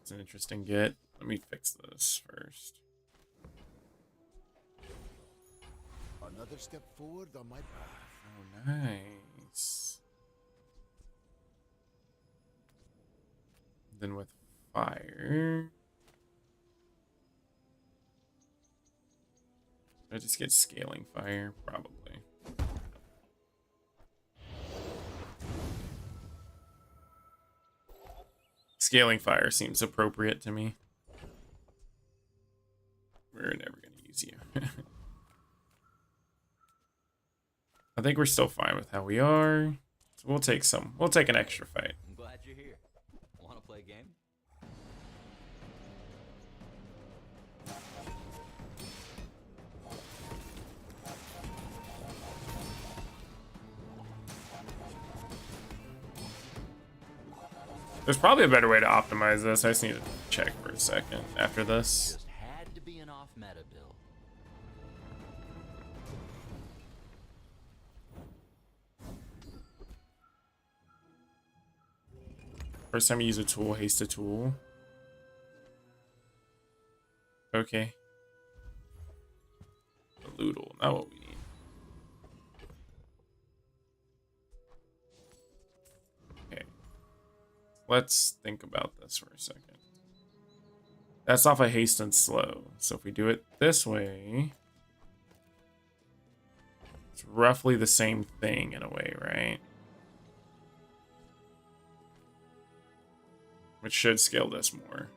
It's an interesting get. Let me fix this first. Another step forward on my path. Oh, nice. Then with fire. I just get scaling fire, probably. Scaling fire seems appropriate to me. We're never gonna use you. I think we're still fine with how we are. So we'll take an extra fight. I'm glad you're here. Want to play a game? There's probably a better way to optimize this. I just need to check for a second after this. Just had to be an off-meta build. First time you use a tool, haste a tool. Okay. A Loodle, not what we need. Okay. Let's think about this for a second. That's off of haste and slow. So if we do it this way, it's It's roughly the same thing in a way, right? Which should scale this more.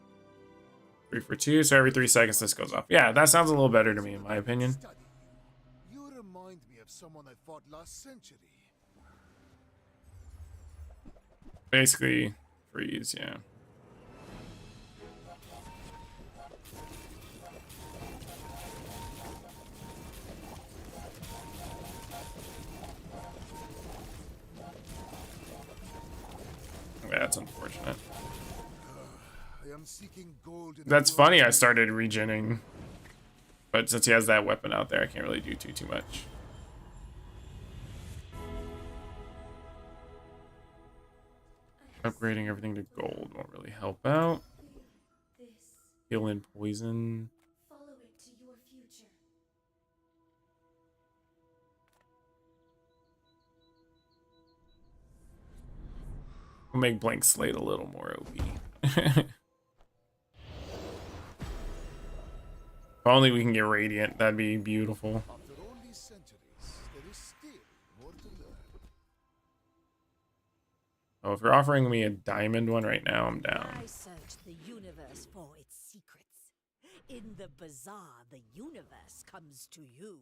3 for 2, so every 3 seconds this goes off. Yeah, that sounds a little better to me, in my opinion. Study. You remind me of someone I fought last century. Basically, freeze, yeah. That's unfortunate. I am seeking gold in That's the world. funny, I started regenning. But since he has that weapon out there, I can't really do too much. Upgrading everything to gold won't really help out. Heal in poison. Follow it to your future. We'll make Blank Slate a little more OP. If only we can get Radiant, that'd be beautiful. After all these centuries, there is still more to learn. Oh, if you're offering me a diamond one right now, I'm down. I search the universe for its secrets. In the bazaar, the universe comes to you.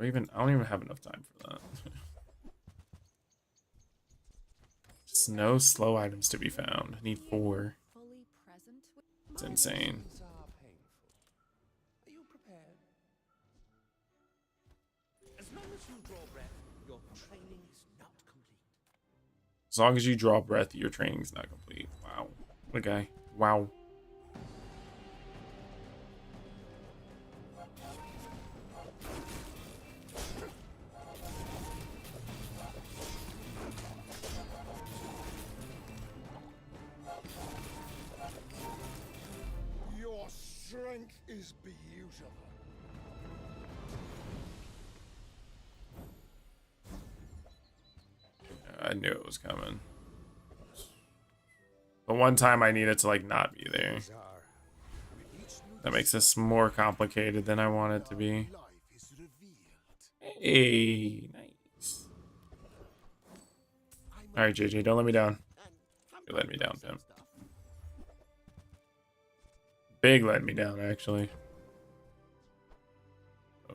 I don't even have enough time for that. Just no slow items to be found. I need 4. Fully present with It's insane. Are you prepared? As long as you draw breath, your training is not complete. As long as you draw breath, your training's not complete. Wow. What a guy. Wow. Your strength is beautiful. I knew it was coming. The one time I need it to like not be there. That makes this more complicated than I want it to be. Hey, nice. Alright, JJ, don't let me down. You let me down, Pimp. Big let me down, actually.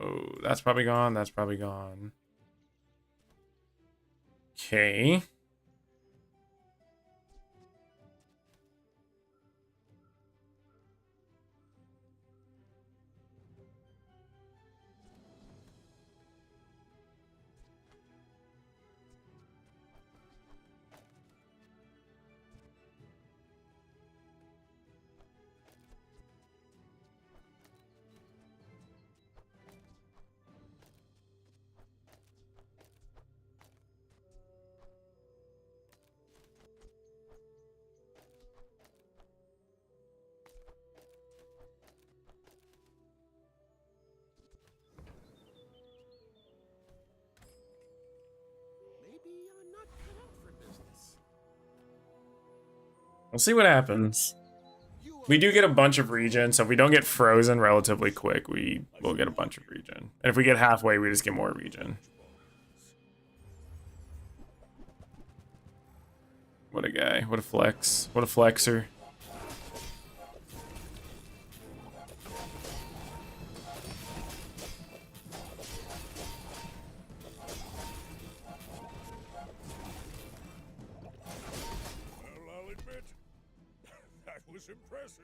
Oh, that's probably gone. That's probably gone. Okay. Maybe I'm not cut out for business. We'll see what happens. We do get a bunch of regen, so if we don't get frozen relatively quick, we will get a bunch of regen. And if we get halfway, we just get more regen. What a guy. What a flex. What a flexer. Well, I'll admit, that was impressive.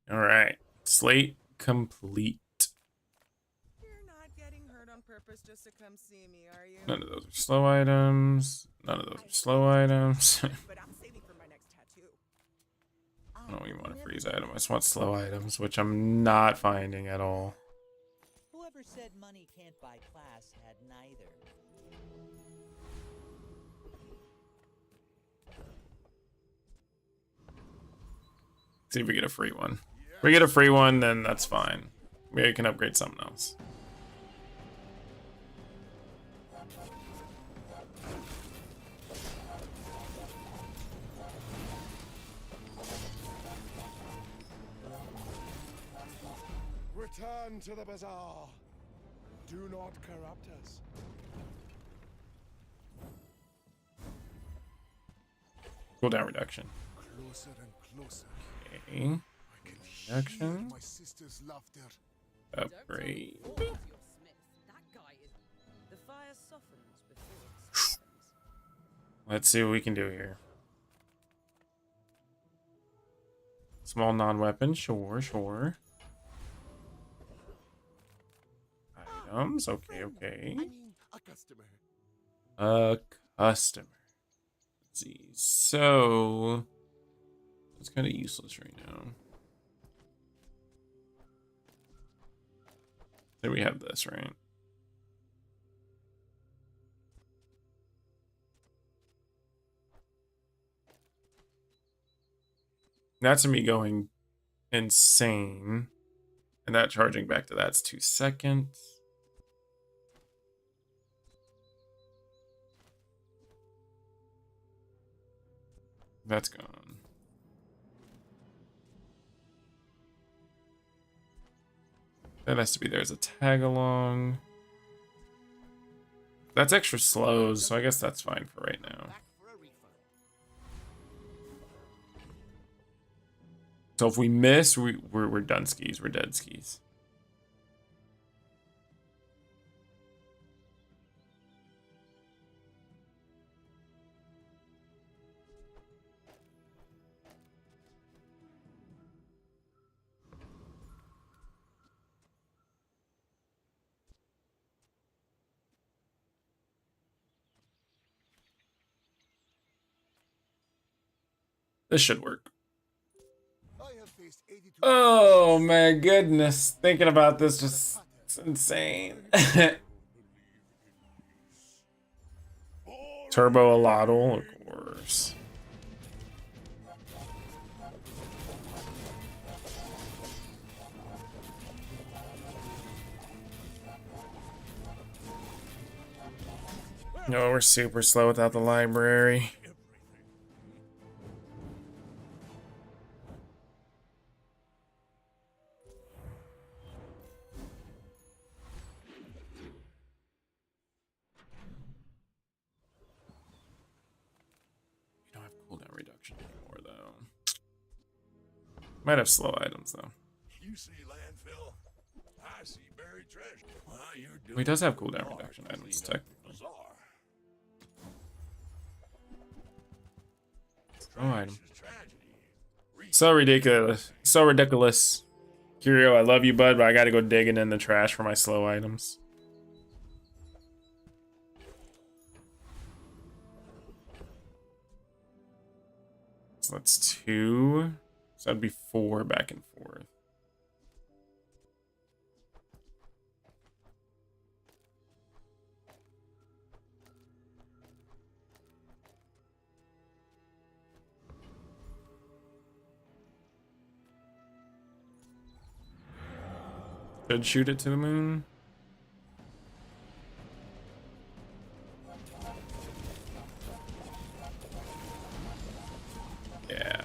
All right. Slate complete. You're not getting hurt on purpose just to come see me, are you? None of those are slow items. None of those are slow items. But I'm saving for my next tattoo. I don't even want a freeze item. I just want slow items, which I'm not finding at all. Whoever said money can't buy class had neither. See if we get a free one. If we get a free one, then that's fine. Maybe we can upgrade something else. Return to the bazaar. Do not corrupt us. Cooldown reduction. Closer and closer. Okay. Hear Reduction. my sister's laughter. Upgrade. That guy is. The fire softens before it softens. Let's see what we can do here. Small non-weapon, sure, sure. Items, okay, okay. I mean, a customer. A customer. Let's see. So it's kind of useless right now. Then we have this, right? That's me going insane. And that charging back to that's 2 seconds. That's gone. That has to be there's a tag along. That's extra slows, so I guess that's fine for right now. So if we miss, we're done skis. We're dead skis. This should work. Oh my goodness. Thinking about this just it's insane. Turbo Alotl, of course. No, we're super slow without the library. Might have slow items though. You see landfill, I see buried treasure. Well, you're doing He does have cooldown reduction items technically. Slow item. So ridiculous. So ridiculous. Curio, I love you, bud, but I gotta go digging in the trash for my slow items. So that's 2. So that'd be 4 back and forth. Should shoot it to the moon. Yeah.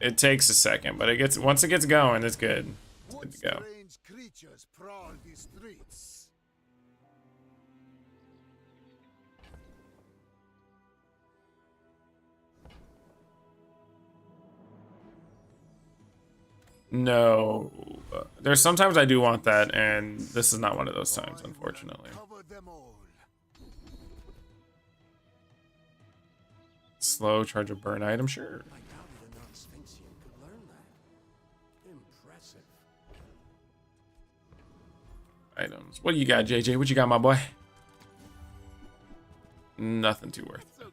It takes a second, but once it gets going, it's good. It's good to go. Strange creatures prowl these streets. No. There's sometimes I do want that, and this is not one of those times, unfortunately. Slow charge of burn item, sure. Items. What do you got, JJ? What you got, my boy? Nothing too worth it.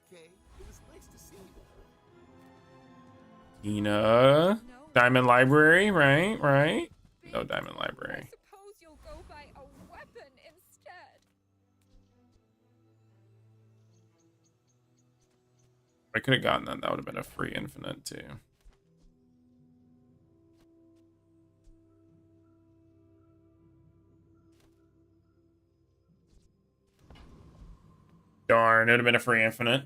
Tina. Diamond library, right? Right? No diamond library. Suppose you'll go buy a weapon instead. I could have gotten that. That would have been a free infinite, too. Darn, it would have been a free infinite.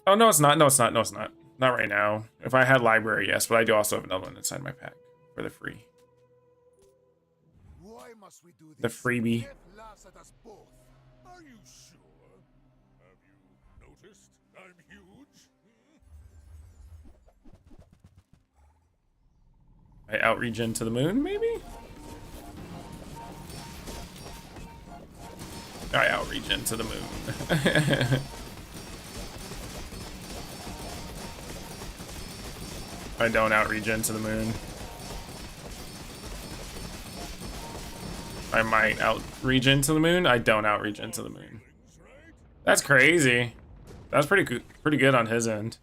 Oh, no, it's not. No, it's not. No, it's not. Not right now. If I had library, yes, but I do also have another one inside my pack for the free. Why must we do The this? freebie. Death laughs at us both. Are you sure? Have you noticed I'm huge? I outregen to the moon, maybe? I outregen to the moon. I don't outregen to the moon. I might outregen to the moon. I don't outregen to the moon. That's crazy. That's pretty good on his end.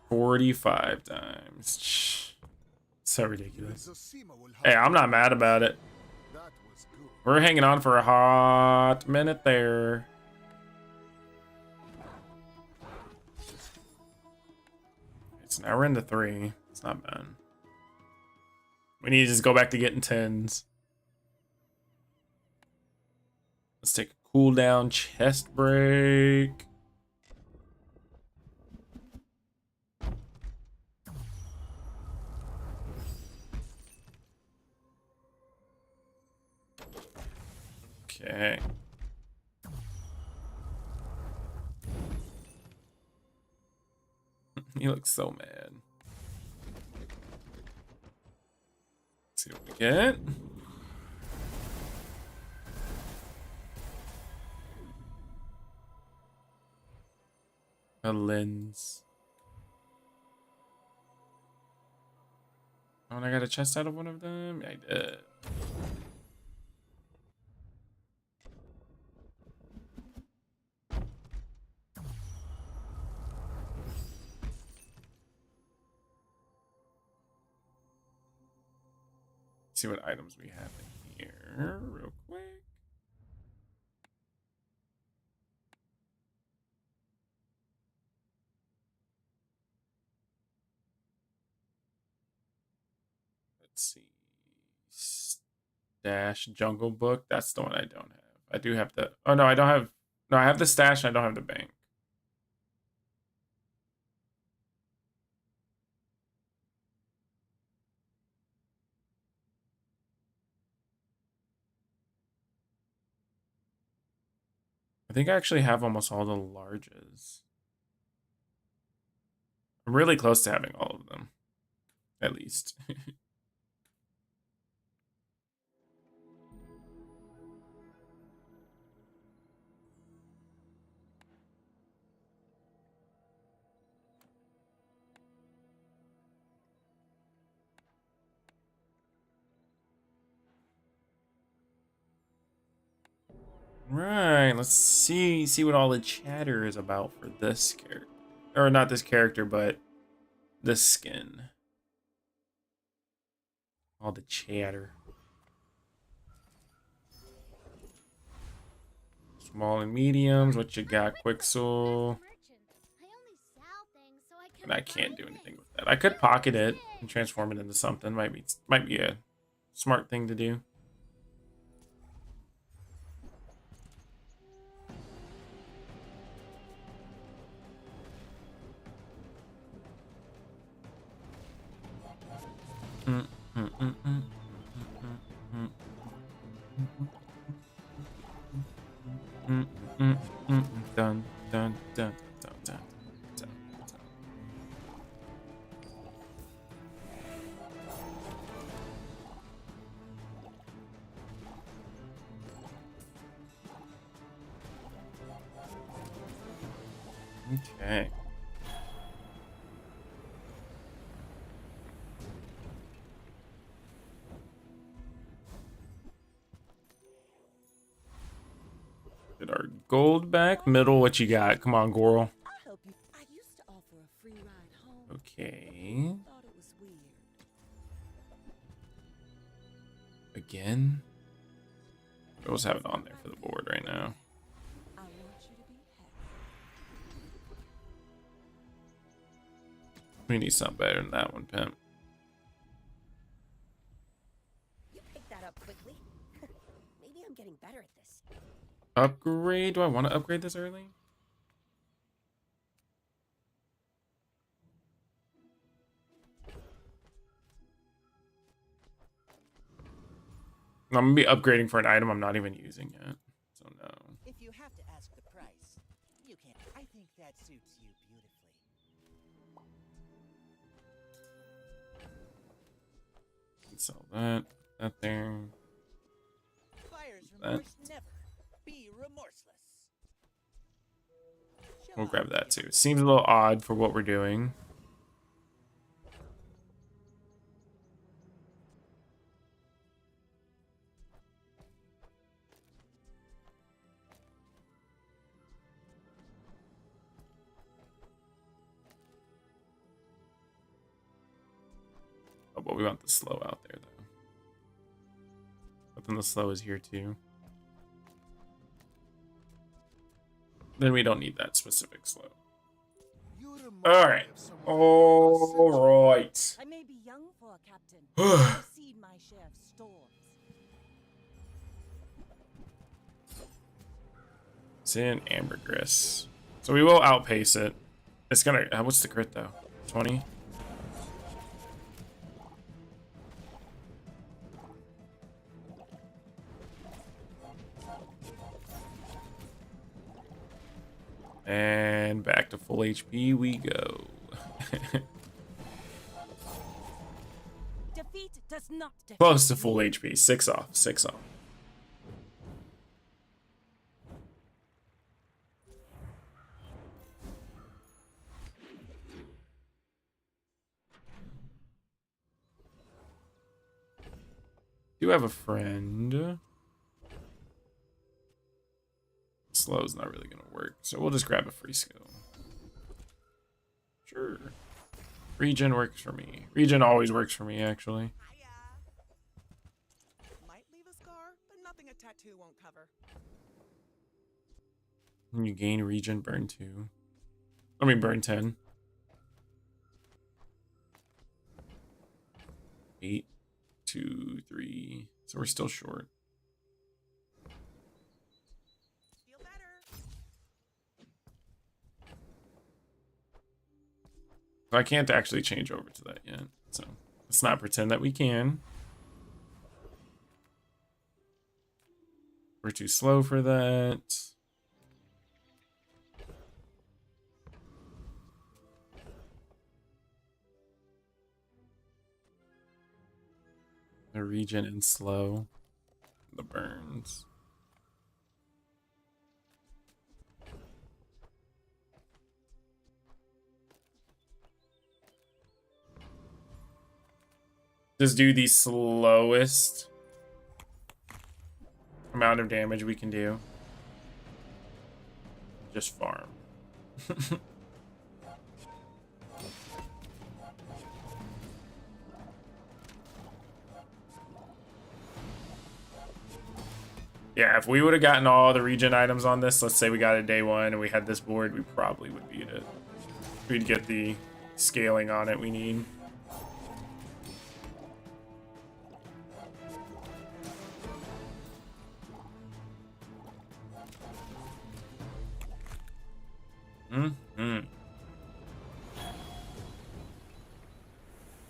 45 times. So ridiculous. Hey, I'm not mad about it. We're hanging on for a hot minute there. So now we're into 3. It's not bad. We need to just go back to getting 10s. Let's take a cooldown chest break. Okay. He looks so mad. Let's see what we get. A lens. Oh, and I got a chest out of one of them? Yeah, I did. See what items we have in here real quick. Let's see. Stash Jungle Book. That's the one I don't have. I do have the. Oh no, I don't have. No, I have the stash. And I don't have the bank. I think I actually have almost all the larges. I'm really close to having all of them, at least. Right, let's see what all the chatter is about for this character. Or not this character, but this skin. All the chatter. Small and mediums, what you got, Quixel? And I can't do anything with that. I could pocket it and transform it into something. Might be a smart thing to do. Dun, dun, dun, dun, dun, dun, dun. Okay. Get our gold back. Middle, what you got? Come on, Goral. Okay. Again? We always have it on there for the board right now. We need something better than that one, Pimp. You picked that up quickly. Maybe I'm getting better at this. Upgrade? Do I want to upgrade this early? I'm gonna be upgrading for an item I'm not even using yet. So no. If you have to ask the price, you can't. I think that suits you beautifully. Sell that. That there. Buyer's That. remorse never. Be remorseless. We'll grab that too. Seems a little odd for what we're doing. Oh, but we want the slow out there though. But then the slow is here too. Then we don't need that specific slow. Alright. Alright. I may be young for a captain, but I've seen my share of storms. It's in ambergris. So we will outpace it. It's gonna, what's the crit though? 20? And back to full HP we go. Defeat does not defeat. Close to full HP. 6 off. 6 off. Do have a friend. Slow's not really gonna work, so we'll just grab a free skill. Sure. Regen works for me. Regen always works for me, actually. Might leave a scar, but nothing a tattoo won't cover. And you gain regen, burn 2. I mean, burn 10. 8, 2, 3. So we're still short. I can't actually change over to that yet, so let's not pretend that we can. We're too slow for that. The regen and slow. The burns. Just do the slowest amount of damage we can do. Just farm. Yeah, if we would have gotten all the regen items on this, let's say we got it day 1 and we had this board, we probably would beat it. We'd get the scaling on it we need.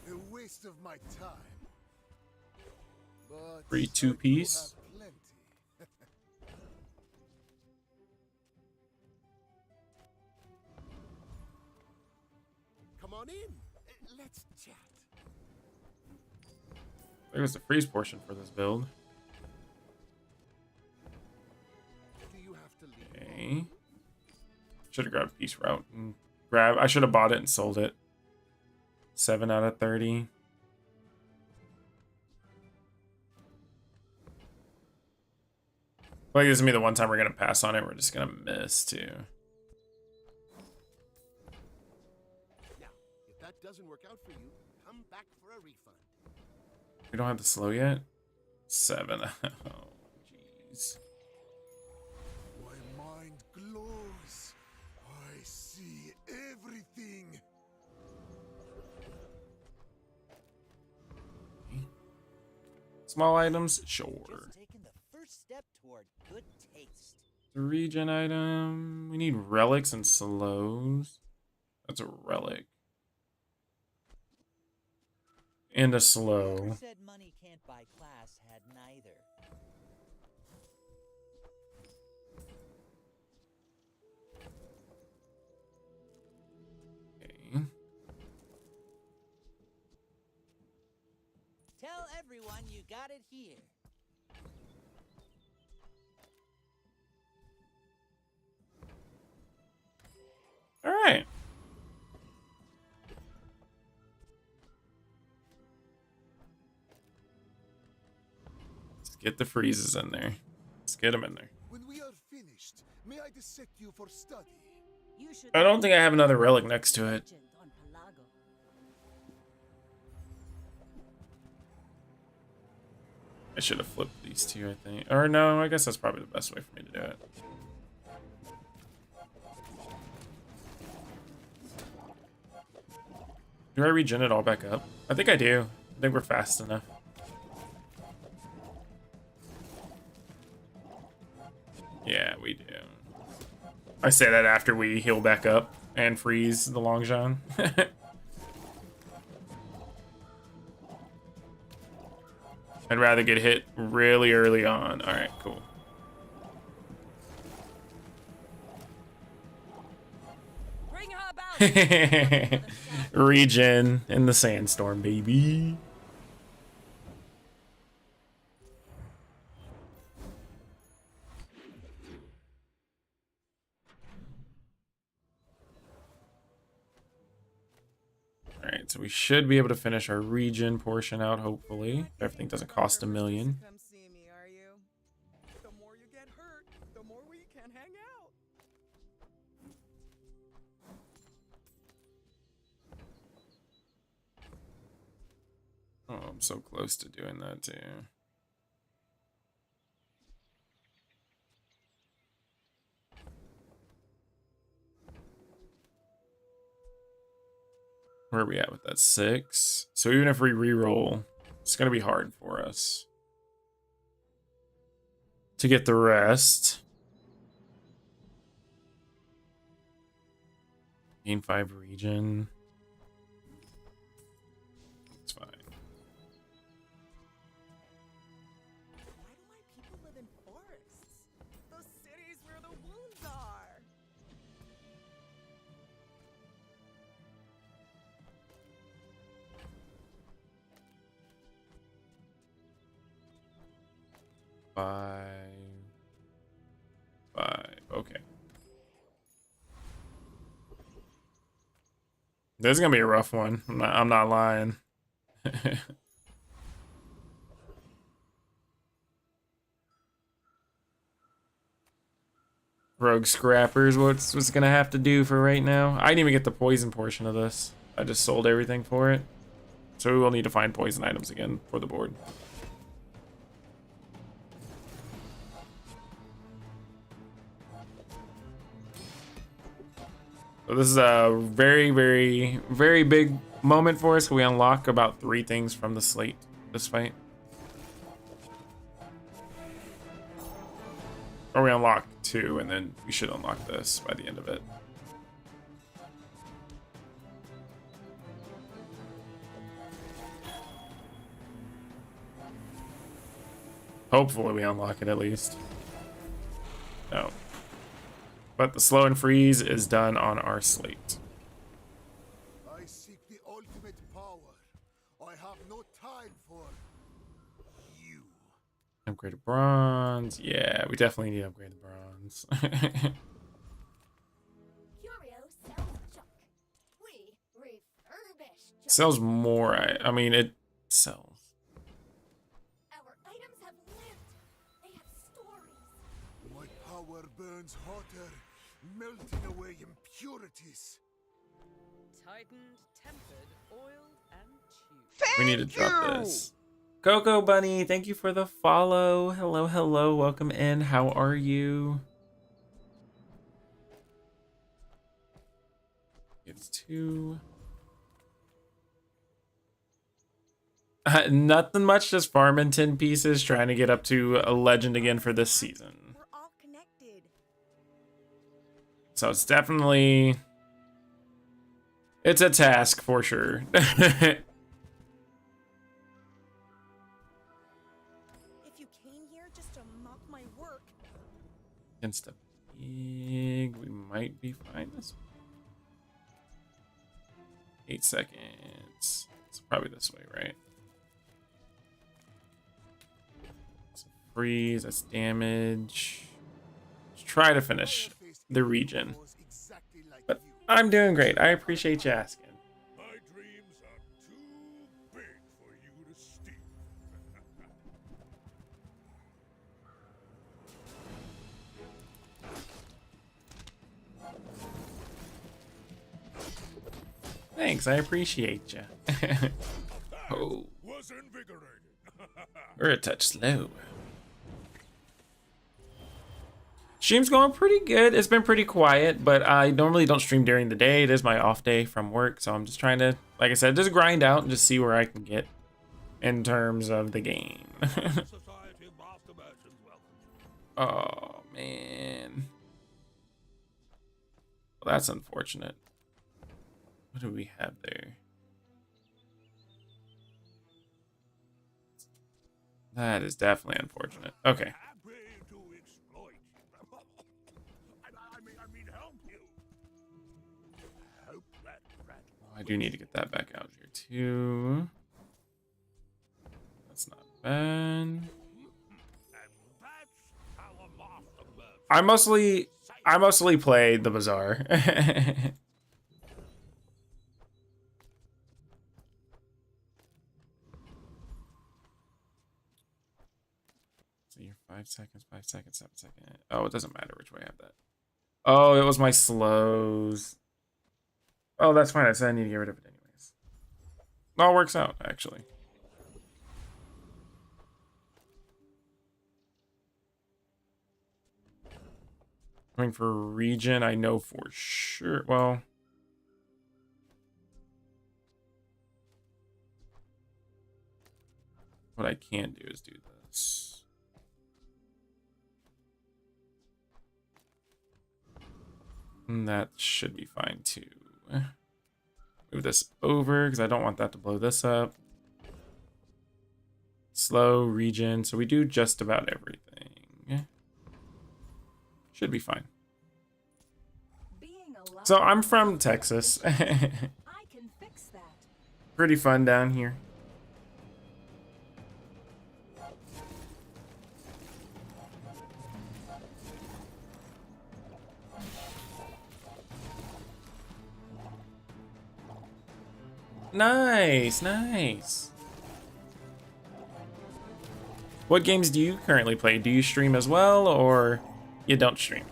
A waste of my time. But Free 2-piece. Come on in. Let's chat. There's the freeze portion for this build. Do you have to leave? Okay. Should have grabbed Peace Route and grab. I should have bought it and sold it. 7 out of 30. Like this is gonna be the one time we're gonna pass on it. We're just gonna miss too. Now, if that doesn't work out for you, come back for a refund. We don't have the slow yet. 7. Oh, jeez. My mind glows. I see everything. Small items, sure. Just taking the first step toward good taste. The regen item. We need relics and slows. That's a relic. And a slow. Whoever said money can't buy class had neither. Okay. Tell everyone you got it here. All right. Let's get the freezes in there. Let's get them in there. When we are finished, may I dissect you for study? I don't think I have another relic next to it. I should have flipped these two, I think. Or no, I guess that's probably the best way for me to do it. Do I regen it all back up? I think I do. I think we're fast enough. Yeah, we do. I say that after we heal back up and freeze the Long John. I'd rather get hit really early on. All right, cool. Bring her about. Regen in the sandstorm, baby. Alright, so we should be able to finish our regen portion out, hopefully. Everything doesn't cost $1 million. Come see me, are you? The more you get hurt, the more we can hang out. Oh, I'm so close to doing that too. Where are we at with that? 6. So even if we re-roll, it's gonna be hard for us to get the rest. Gain 5 regen. It's fine. Why do my people live in forests? Those cities where the wounds are. Five. Okay. This is gonna be a rough one. I'm not lying. Rogue scrappers. What's gonna have to do for right now? I didn't even get the poison portion of this. I just sold everything for it. So we will need to find poison items again for the board. So this is a very, very, very big moment for us. We unlock about 3 things from the slate this fight. Or we unlock 2, and then we should unlock this by the end of it. Hopefully we unlock it at least. No. But the slow and freeze is done on our slate. I seek the ultimate power. I have no time for you. Upgraded bronze. Yeah, we definitely need upgraded bronze. Curio sells junk. We refurbish junk. Sells more. I mean, it sells. Our items have lived. They have stories. My power burns hotter, melting away impurities. Tightened, tempered, oiled, and tubed. We need to drop this. Coco Bunny, thank you for the follow. Hello, hello. Welcome in. How are you? It's 2. Nothing much, just farming 10 pieces, trying to get up to a legend again for this season. We're all connected. So it's definitely... It's a task for sure. Against a pig, we might be fine this way. 8 seconds. It's probably this way, right? So freeze, that's damage. Let's try to finish the region. But I'm doing great. I appreciate you asking. My dreams are too big for you to steal. Thanks, I appreciate you. Oh, Was invigorating. we're a touch slow. Stream's going pretty good. It's been pretty quiet, but I normally don't stream during the day. It is my off day from work, so I'm just trying to, like I said, just grind out and just see where I can get in terms of the game. Oh, man. Well, that's unfortunate. What do we have there? That is definitely unfortunate. Okay. I do need to get that back out here too. That's not bad. I mostly played the bazaar. So you're 5 seconds, 5 seconds, 7 seconds. Oh, it doesn't matter which way I have that. Oh, it was my slows. Oh, that's fine. I said I need to get rid of it anyways. It all works out, actually. Going for region, I know for sure. Well, what I can do is do this. And that should be fine too. Move this over because I don't want that to blow this up. Slow region. So we do just about everything. Should be fine. So I'm from Texas. I can fix that. Pretty fun down here. Nice, nice. What games do you currently play? Do you stream as well, or you don't stream?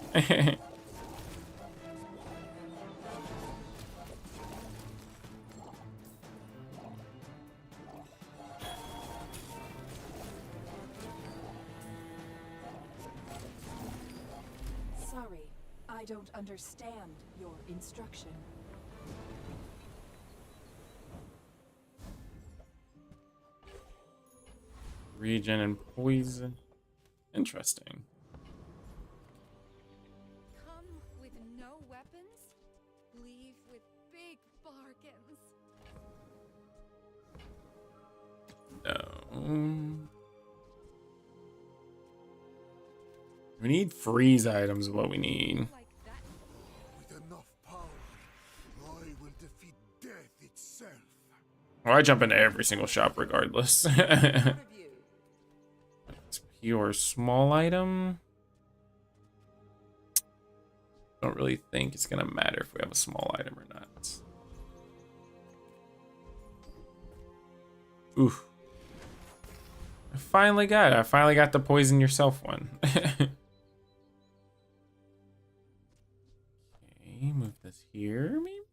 Sorry, I don't understand your instruction. Region and poison. Interesting. Come with no weapons, leave with big bargains. No. We need freeze items, is what we need. With enough power, I will defeat death itself. Well, I jump into every single shop regardless. Pure small item. Don't really think it's gonna matter if we have a small item or not. Oof. I finally got it. I finally got the poison yourself one. Okay, move this here, maybe?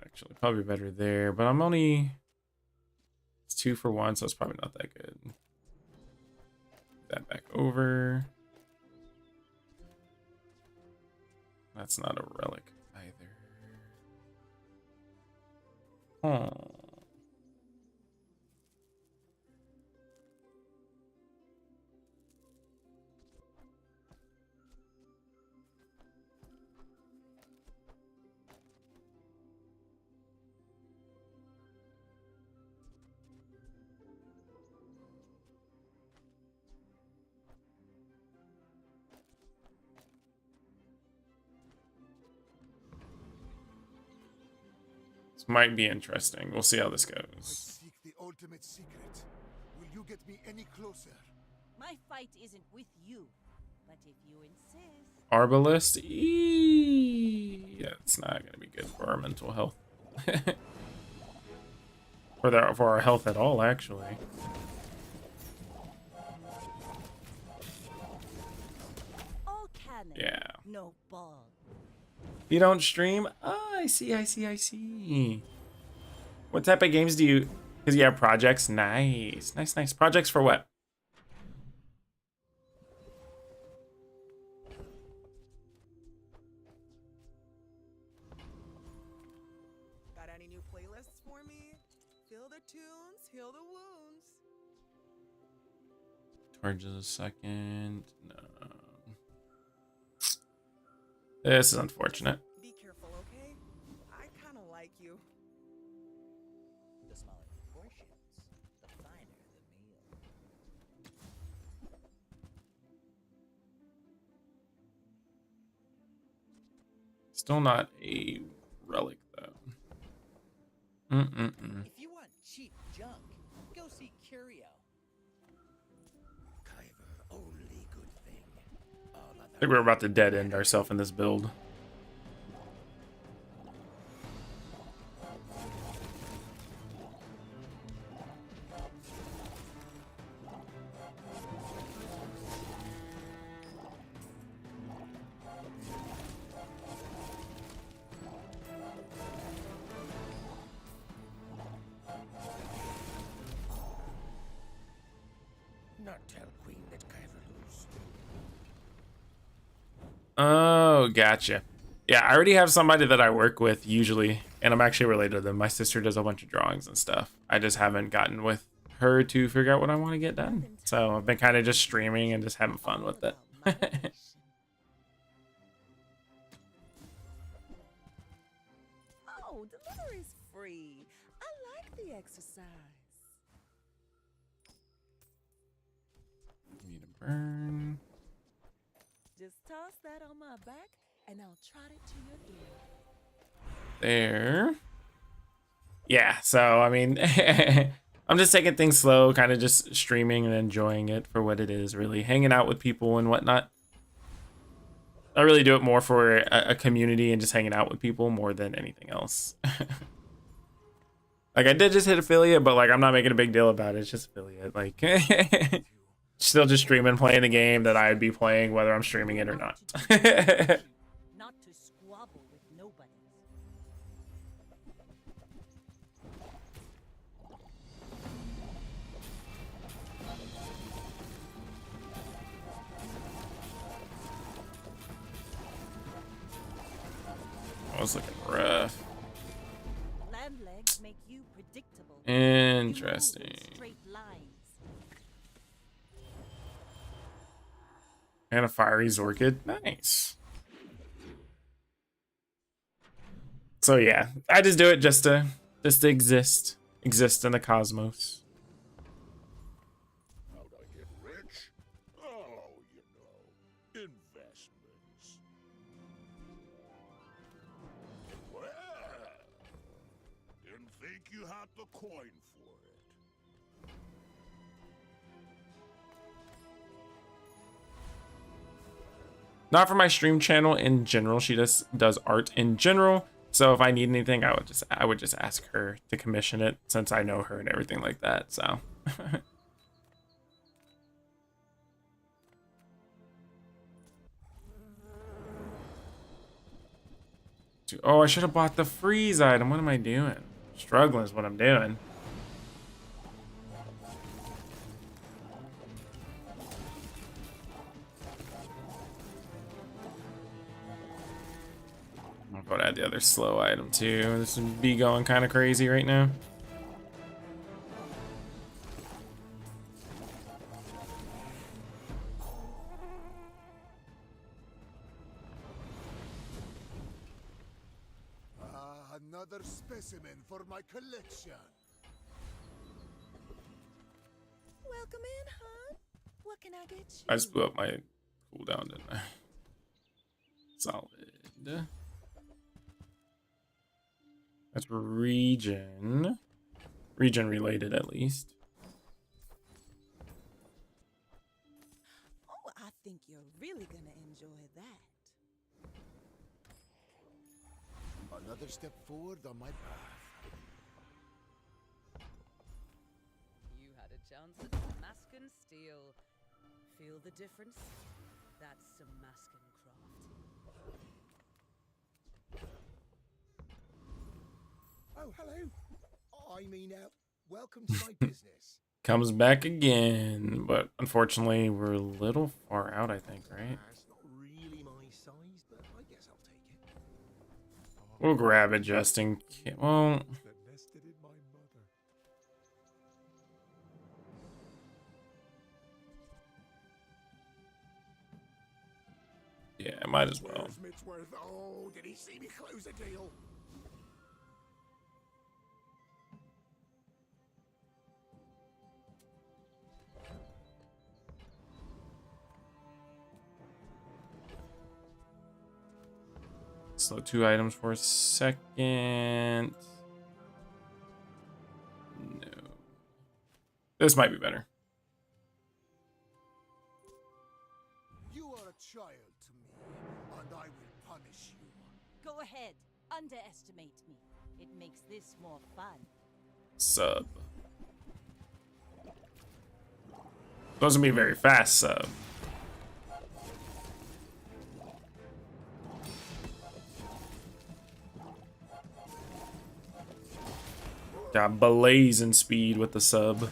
Actually, probably better there, but I'm only... It's 2 for 1, so it's probably not that good. Move that back over. That's not a relic either. Oh. This might be interesting. We'll see how this I goes. seek the ultimate secret. Will you get me any closer? My fight isn't with you, but if you insist. Arbalist? Yeah, it's not going to be good for our mental health. For our health at all, actually. All cannon, Yeah. no ball. You don't stream? Oh, I see. What type of games do you... Because you have projects? Nice. Projects for what? Got any new playlists for me? Feel the tunes, heal the wounds. Charges a second. No. This is unfortunate. Be careful, okay? I kind of like you. The smaller the portions, the finer the meal. Still not a relic, though. If you want cheap junk, go see Curio. Only good thing. I think we're about to dead end ourselves in this build. Not tell Queen that Kyver lose. Oh, gotcha. Yeah, I already have somebody that I work with usually, and I'm actually related to them. My sister does a bunch of drawings and stuff. I just haven't gotten with her to figure out what I want to get done. So I've been kind of just streaming and just having fun with it. Oh, delivery's free. I like the exercise. Need a burn. Just toss that on my back, and I'll trot it to your door. There. Yeah, so I mean, I'm just taking things slow, kind of just streaming and enjoying it for what it is, really hanging out with people and whatnot. I really do it more for a community and just hanging out with people more than anything else. Like I did just hit affiliate, but like I'm not making a big deal about it. It's just affiliate. Like still just streaming, playing the game that I'd be playing whether I'm streaming it or not. Not to squabble with nobody. I was looking rough. Land legs make you predictable. Interesting. You move in straight lines. And a fiery Zorkid. Nice. So yeah, I just do it just to exist in the cosmos. How'd I get rich? Oh, investments. Well, didn't think you had the coin for it. Not for my stream channel in general. She just does art in general. So if I need anything, I would just ask her to commission it since I know her and everything like that. So oh, I should have bought the freeze item. What am I doing? Struggling is what I'm doing. I'll go to add the other slow item too. This would be going kind of crazy right now. Another specimen for my collection. Welcome in, hon. What can I get you? I just blew up my cooldown, didn't I? Solid. That's region. Region related, at least. Oh, I think you're really gonna enjoy that. Another step forward on my path. You had a chance at Damascus steel. Feel the difference? That's some masking craft. Oh, hello. I mean, welcome to my business. Comes back again, but unfortunately we're a little far out, I think, right? It's not really my size, but I guess I'll take it. We'll grab it just in case. Well, That nested in my mother. yeah, might as well. Where's Mitchworth? Oh, did he see me close a deal? Slow 2 items for a second. No. This might be better. You are a child to me, and I will punish you. Go ahead. Underestimate me. It makes this more fun. Sub. Doesn't be very fast sub. Got blazing speed with the sub.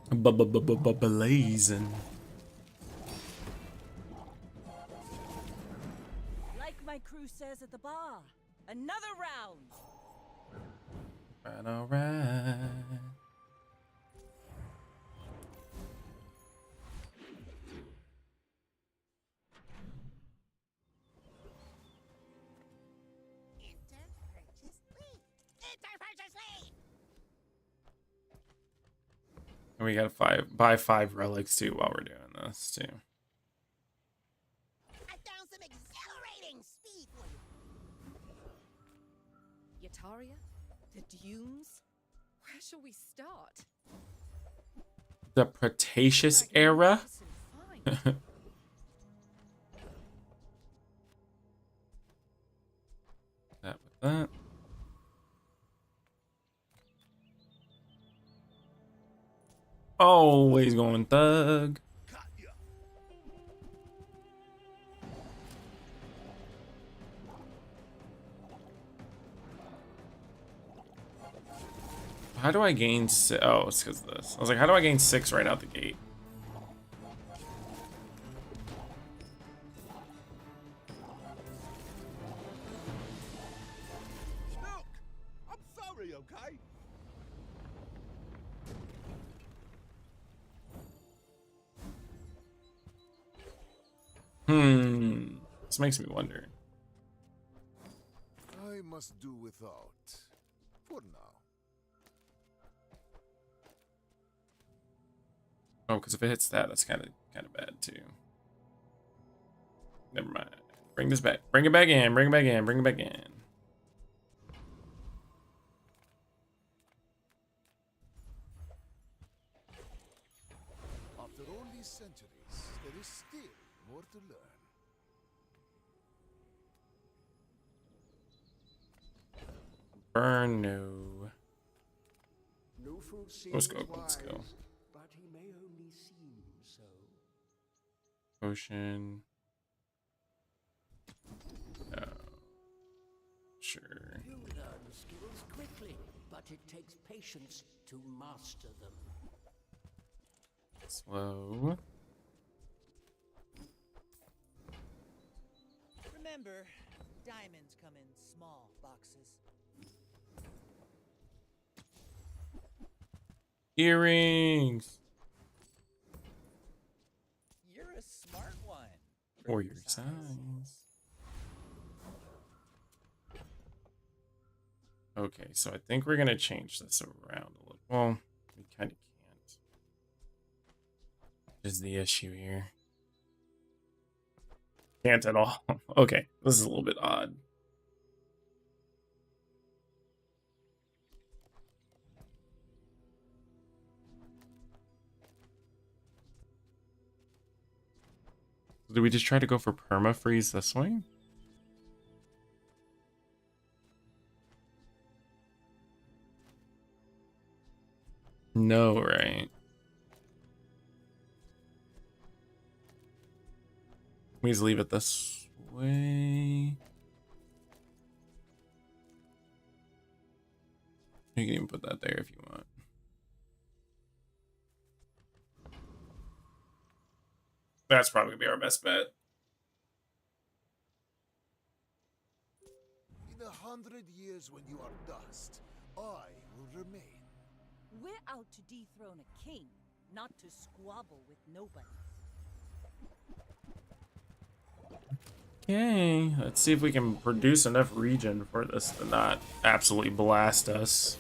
Blazing. Like my crew says at the bar, another round. Right, alright. And we gotta buy 5 relics too while we're doing this too. I found some exhilarating speed for you. Yataria? The dunes? Where shall we start? The Cretaceous era? That with that. Always going thug. How do I gain oh, it's because of this. I was like, how do I gain 6 right out the gate? Look! I'm sorry, okay? This makes me wonder. I must do without. For now. Oh, because if it hits that, that's kind of bad too. Never mind. Bring this back. Bring it back in. Bring it back in. Bring it back in. After all these centuries, there is still more to learn. Burn, no. No food Let's go. Let's go. But he may only seem so. Potion. No. Sure. You learn skills quickly, but it takes patience to master them. Slow. Remember, diamonds come in small boxes. Earrings. You're a smart one. For your size. Okay, so I think we're gonna change this around a little. Well, we kind of can't. Is the issue here? Can't at all. Okay, this is a little bit odd. Did we just try to go for perma freeze this way? No, right? Please leave it this way. You can even put that there if you want. That's probably gonna be our best bet. In 100 years when you are dust, I will remain. We're out to dethrone a king, not to squabble with nobody. Okay, let's see if we can produce enough regen for this to not absolutely blast us.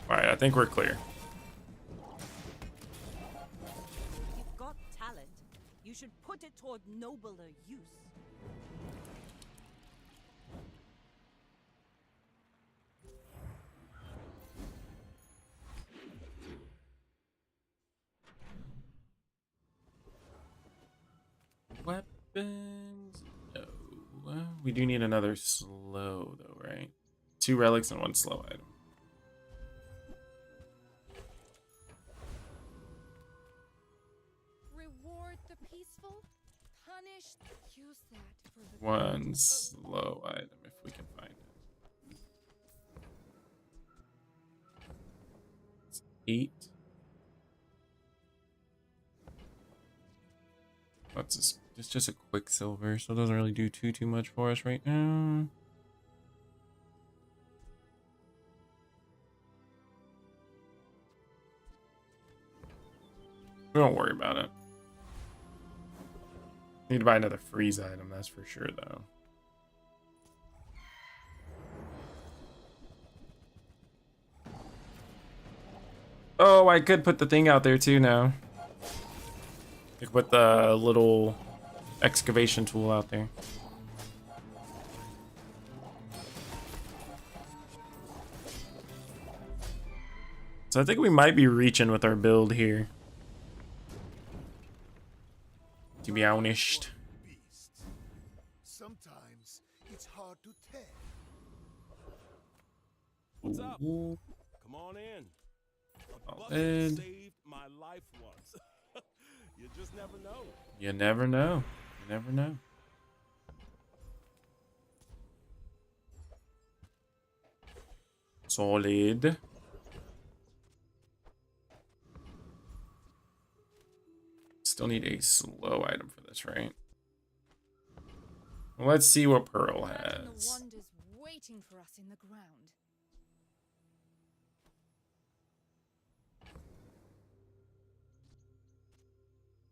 Alright, I think we're clear. You've got talent. You should put it toward nobler use. Weapons? No. We do need another slow, though, right? 2 relics and 1 slow item. Reward the peaceful, punish. Use that for the 1 slow item, if we can find it. It's 8. What's this? It's just a quicksilver, so it doesn't really do too much for us right now. We won't worry about it. Need to buy another freeze item, that's for sure, though. Oh, I could put the thing out there too now. I could put the little excavation tool out there. So I think we might be reaching with our build here, to be honest. Sometimes it's hard to tell. What's up? Ooh. Come on in. A All bucket in. saved my life once. You just never know. You never know. You never know. Solid. Still need a slow item for this, right? Let's see what Pearl Imagine the has. wonders waiting for us in the ground.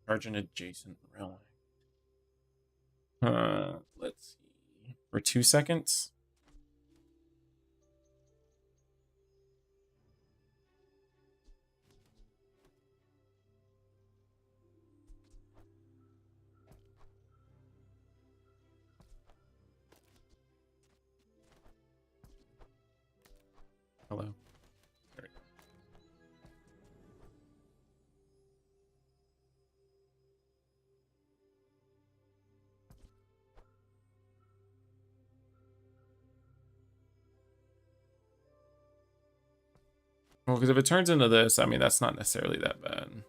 Charge an adjacent relic. Let's see. For 2 seconds. Hello. There we go. Well, because if it turns into this, I mean, that's not necessarily that bad.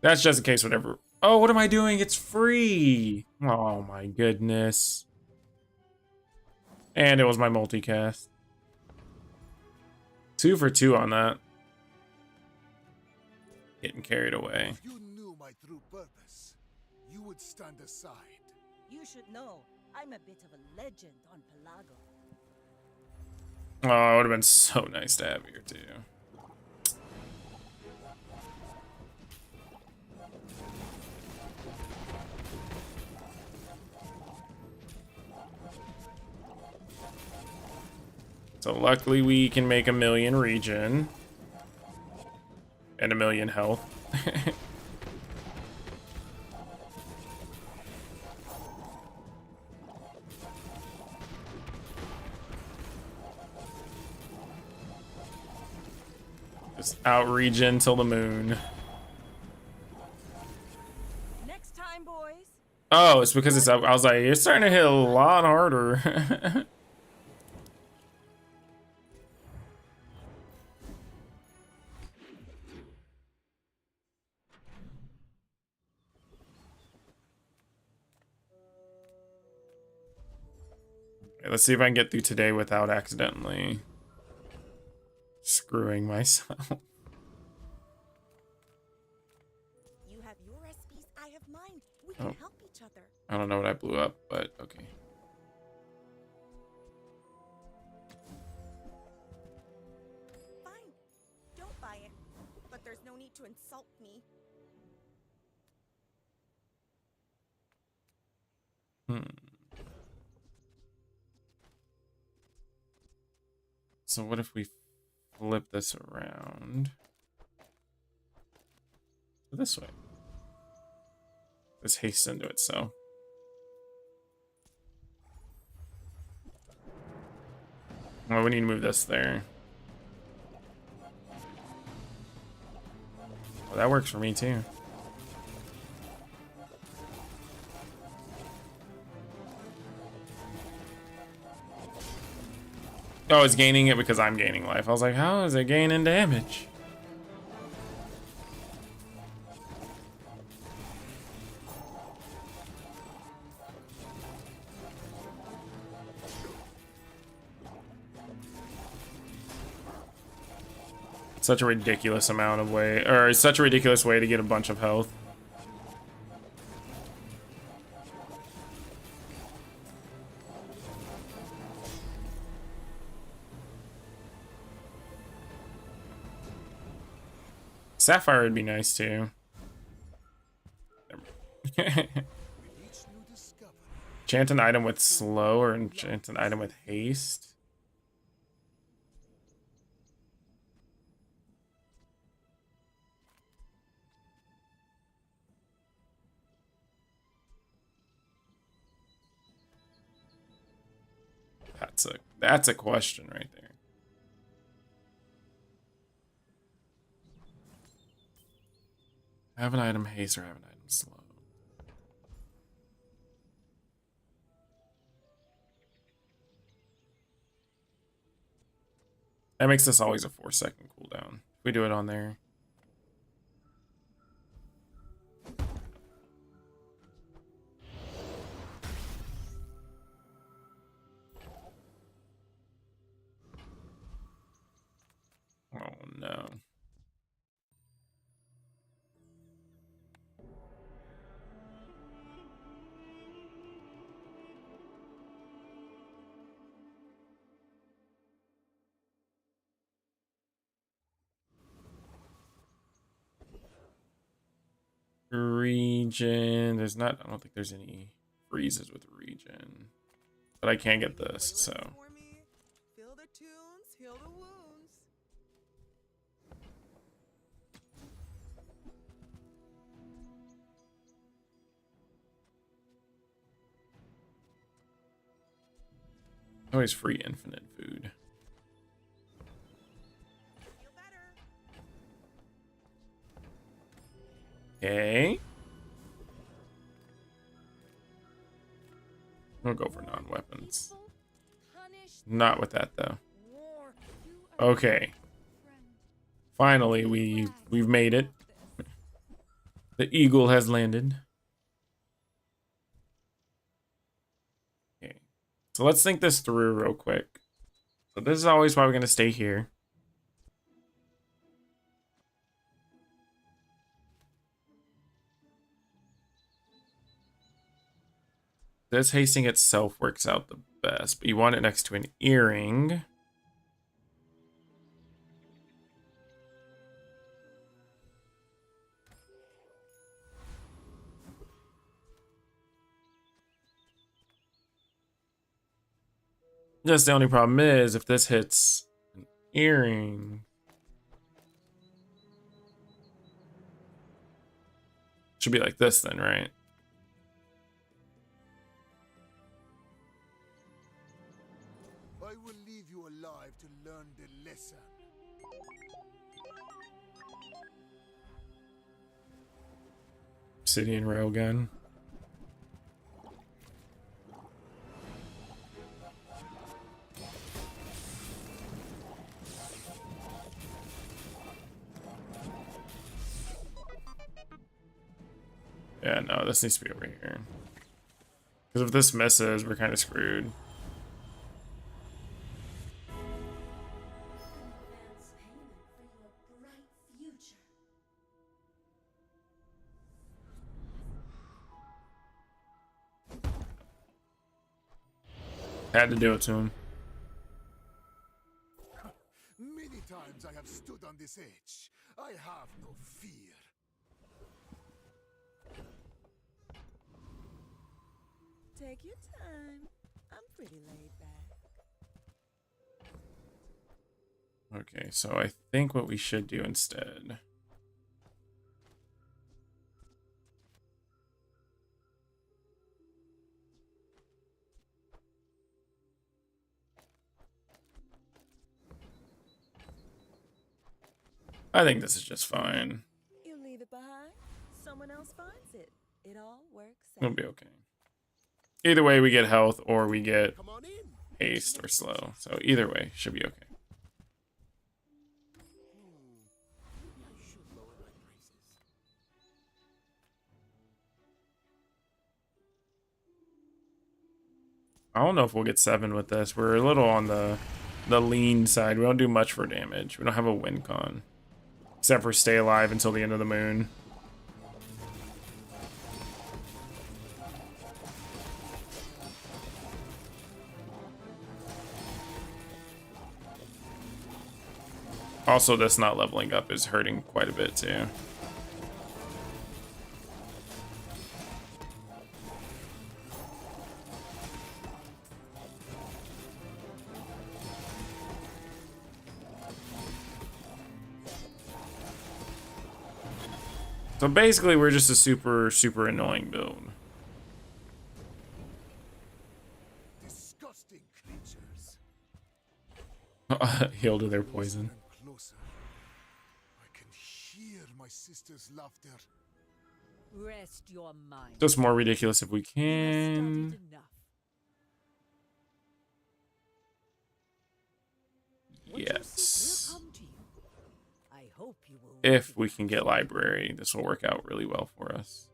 That's just in case whatever. Oh, what am I doing? It's free. Oh my goodness. And it was my multicast. 2 for 2 on that. Getting carried away. If you knew my true purpose, you would stand aside. You should know, I'm a bit of a legend on Pelago. Oh, it would have been so nice to have here too. So luckily we can make 1,000,000 regen. And 1,000,000 health. Just out regen till the moon. Next time, boys. Oh, it's because it's up. I was like, it's starting to hit a lot harder. Okay, let's see if I can get through today without accidentally screwing myself. You have your recipes, I have mine. We can help each other. I don't know what I blew up, but okay. Fine. Don't buy it. But there's no need to insult me. So what if we flip this around this way? This hastes into it, so. Well, we need to move this there. Well, that works for me too. Oh, it's gaining it because I'm gaining life. I was like, how is it gaining damage? Such a ridiculous amount of way, or such a ridiculous way to get a bunch of health. Sapphire would be nice too. Enchant an item with slow or enchant an item with haste. That's a question right there. Have an item haste or have an item slow. That makes this always a 4-second cooldown. If we do it on there. Oh no. Regen. There's not, I don't think there's any freezes with regen. But I can get this, so. Feel the tunes, heal the wounds. Always free infinite food. Okay. We'll go for non-weapons. Not with that though. Okay. Finally, we've made it. The eagle has landed. Okay. So let's think this through real quick. So this is always why we're gonna stay here. This hasting itself works out the best, but you want it next to an earring. Just the only problem is if this hits an earring, it should be like this then, right? I will leave you alive to learn the lesson. obsidian railgun. Yeah, no, this needs to be over here. Because if this misses, we're kind of screwed. Had to do it to him. Many times I have stood on this edge. I have no fear. Take your time. I'm pretty laid back. Okay, so I think what we should do instead. I think this is just fine. You leave it behind, someone else finds it. It all works out. It'll be okay. Either way, we get health or we get haste or slow. So either way, should be okay. I don't know if we'll get 7 with this. We're a little on the lean side. We don't do much for damage. We don't have a win con. Except for stay alive until the end of the moon. Also, this not leveling up is hurting quite a bit too. So basically, we're just a super annoying build. Disgusting creatures. Heal to their poison. Closer. I can hear my sister's laughter. Rest your mind. Just more ridiculous if we can. Yes. I hope you will. If we can get library, this will work out really well for us.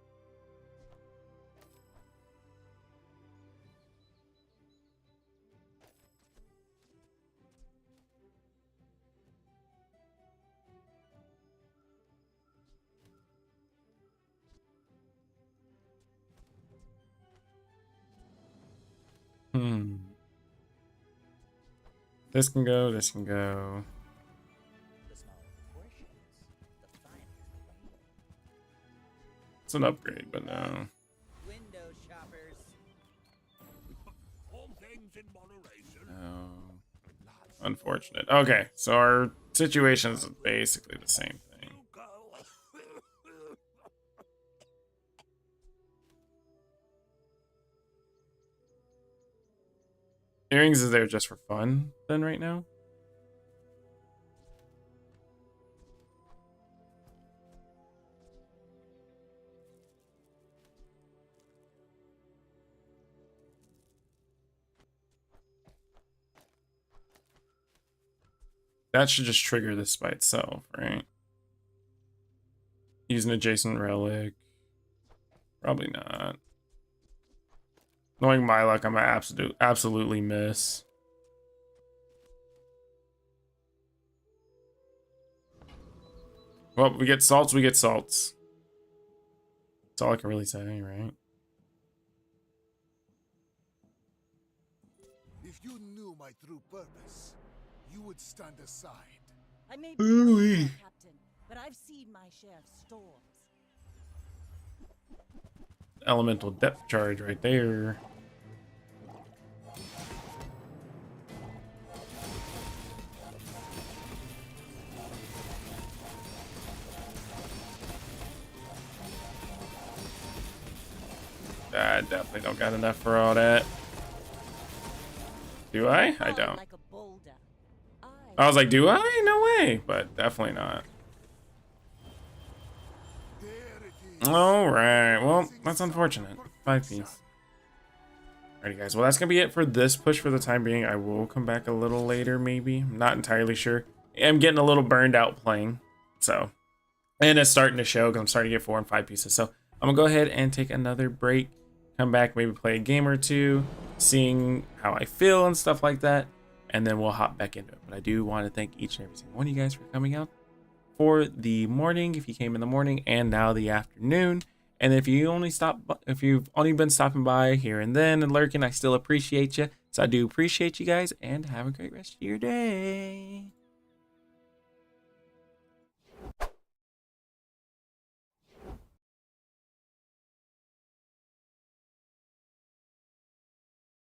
This can go, this can go. It's an upgrade, but no. Window shoppers. All things in moderation. No. Unfortunate. Okay, so our situation is basically the same thing. Earrings is there just for fun then right now? That should just trigger this by itself, right? Use an adjacent relic. Probably not. Knowing my luck, I'm gonna absolutely miss. Well, we get salts, we get salts. That's all I can really say, right? If you knew my true purpose, you would stand aside. I may be a captain, but I've seen my share of storms. Elemental depth charge right there. I definitely don't got enough for all that. Do I? I don't. I was like, do I? No way. But definitely not. There it All right. Well, that's unfortunate. 5-piece. Alrighty, guys. Well, that's going to be it for this push for the time being. I will come back a little later, maybe. I'm not entirely sure. I'm getting a little burned out playing. So, and it's starting to show because I'm starting to get 4 and 5 pieces. So, I'm going to go ahead and take another break. Come back, maybe play a game or two, seeing how I feel and stuff like that. And then we'll hop back into it. But I do want to thank each and every single one of you guys for coming out for the morning, if you came in the morning, and now the afternoon. And if you've only been stopping by here and then and lurking, I still appreciate you. So I do appreciate you guys, and have a great rest of your day.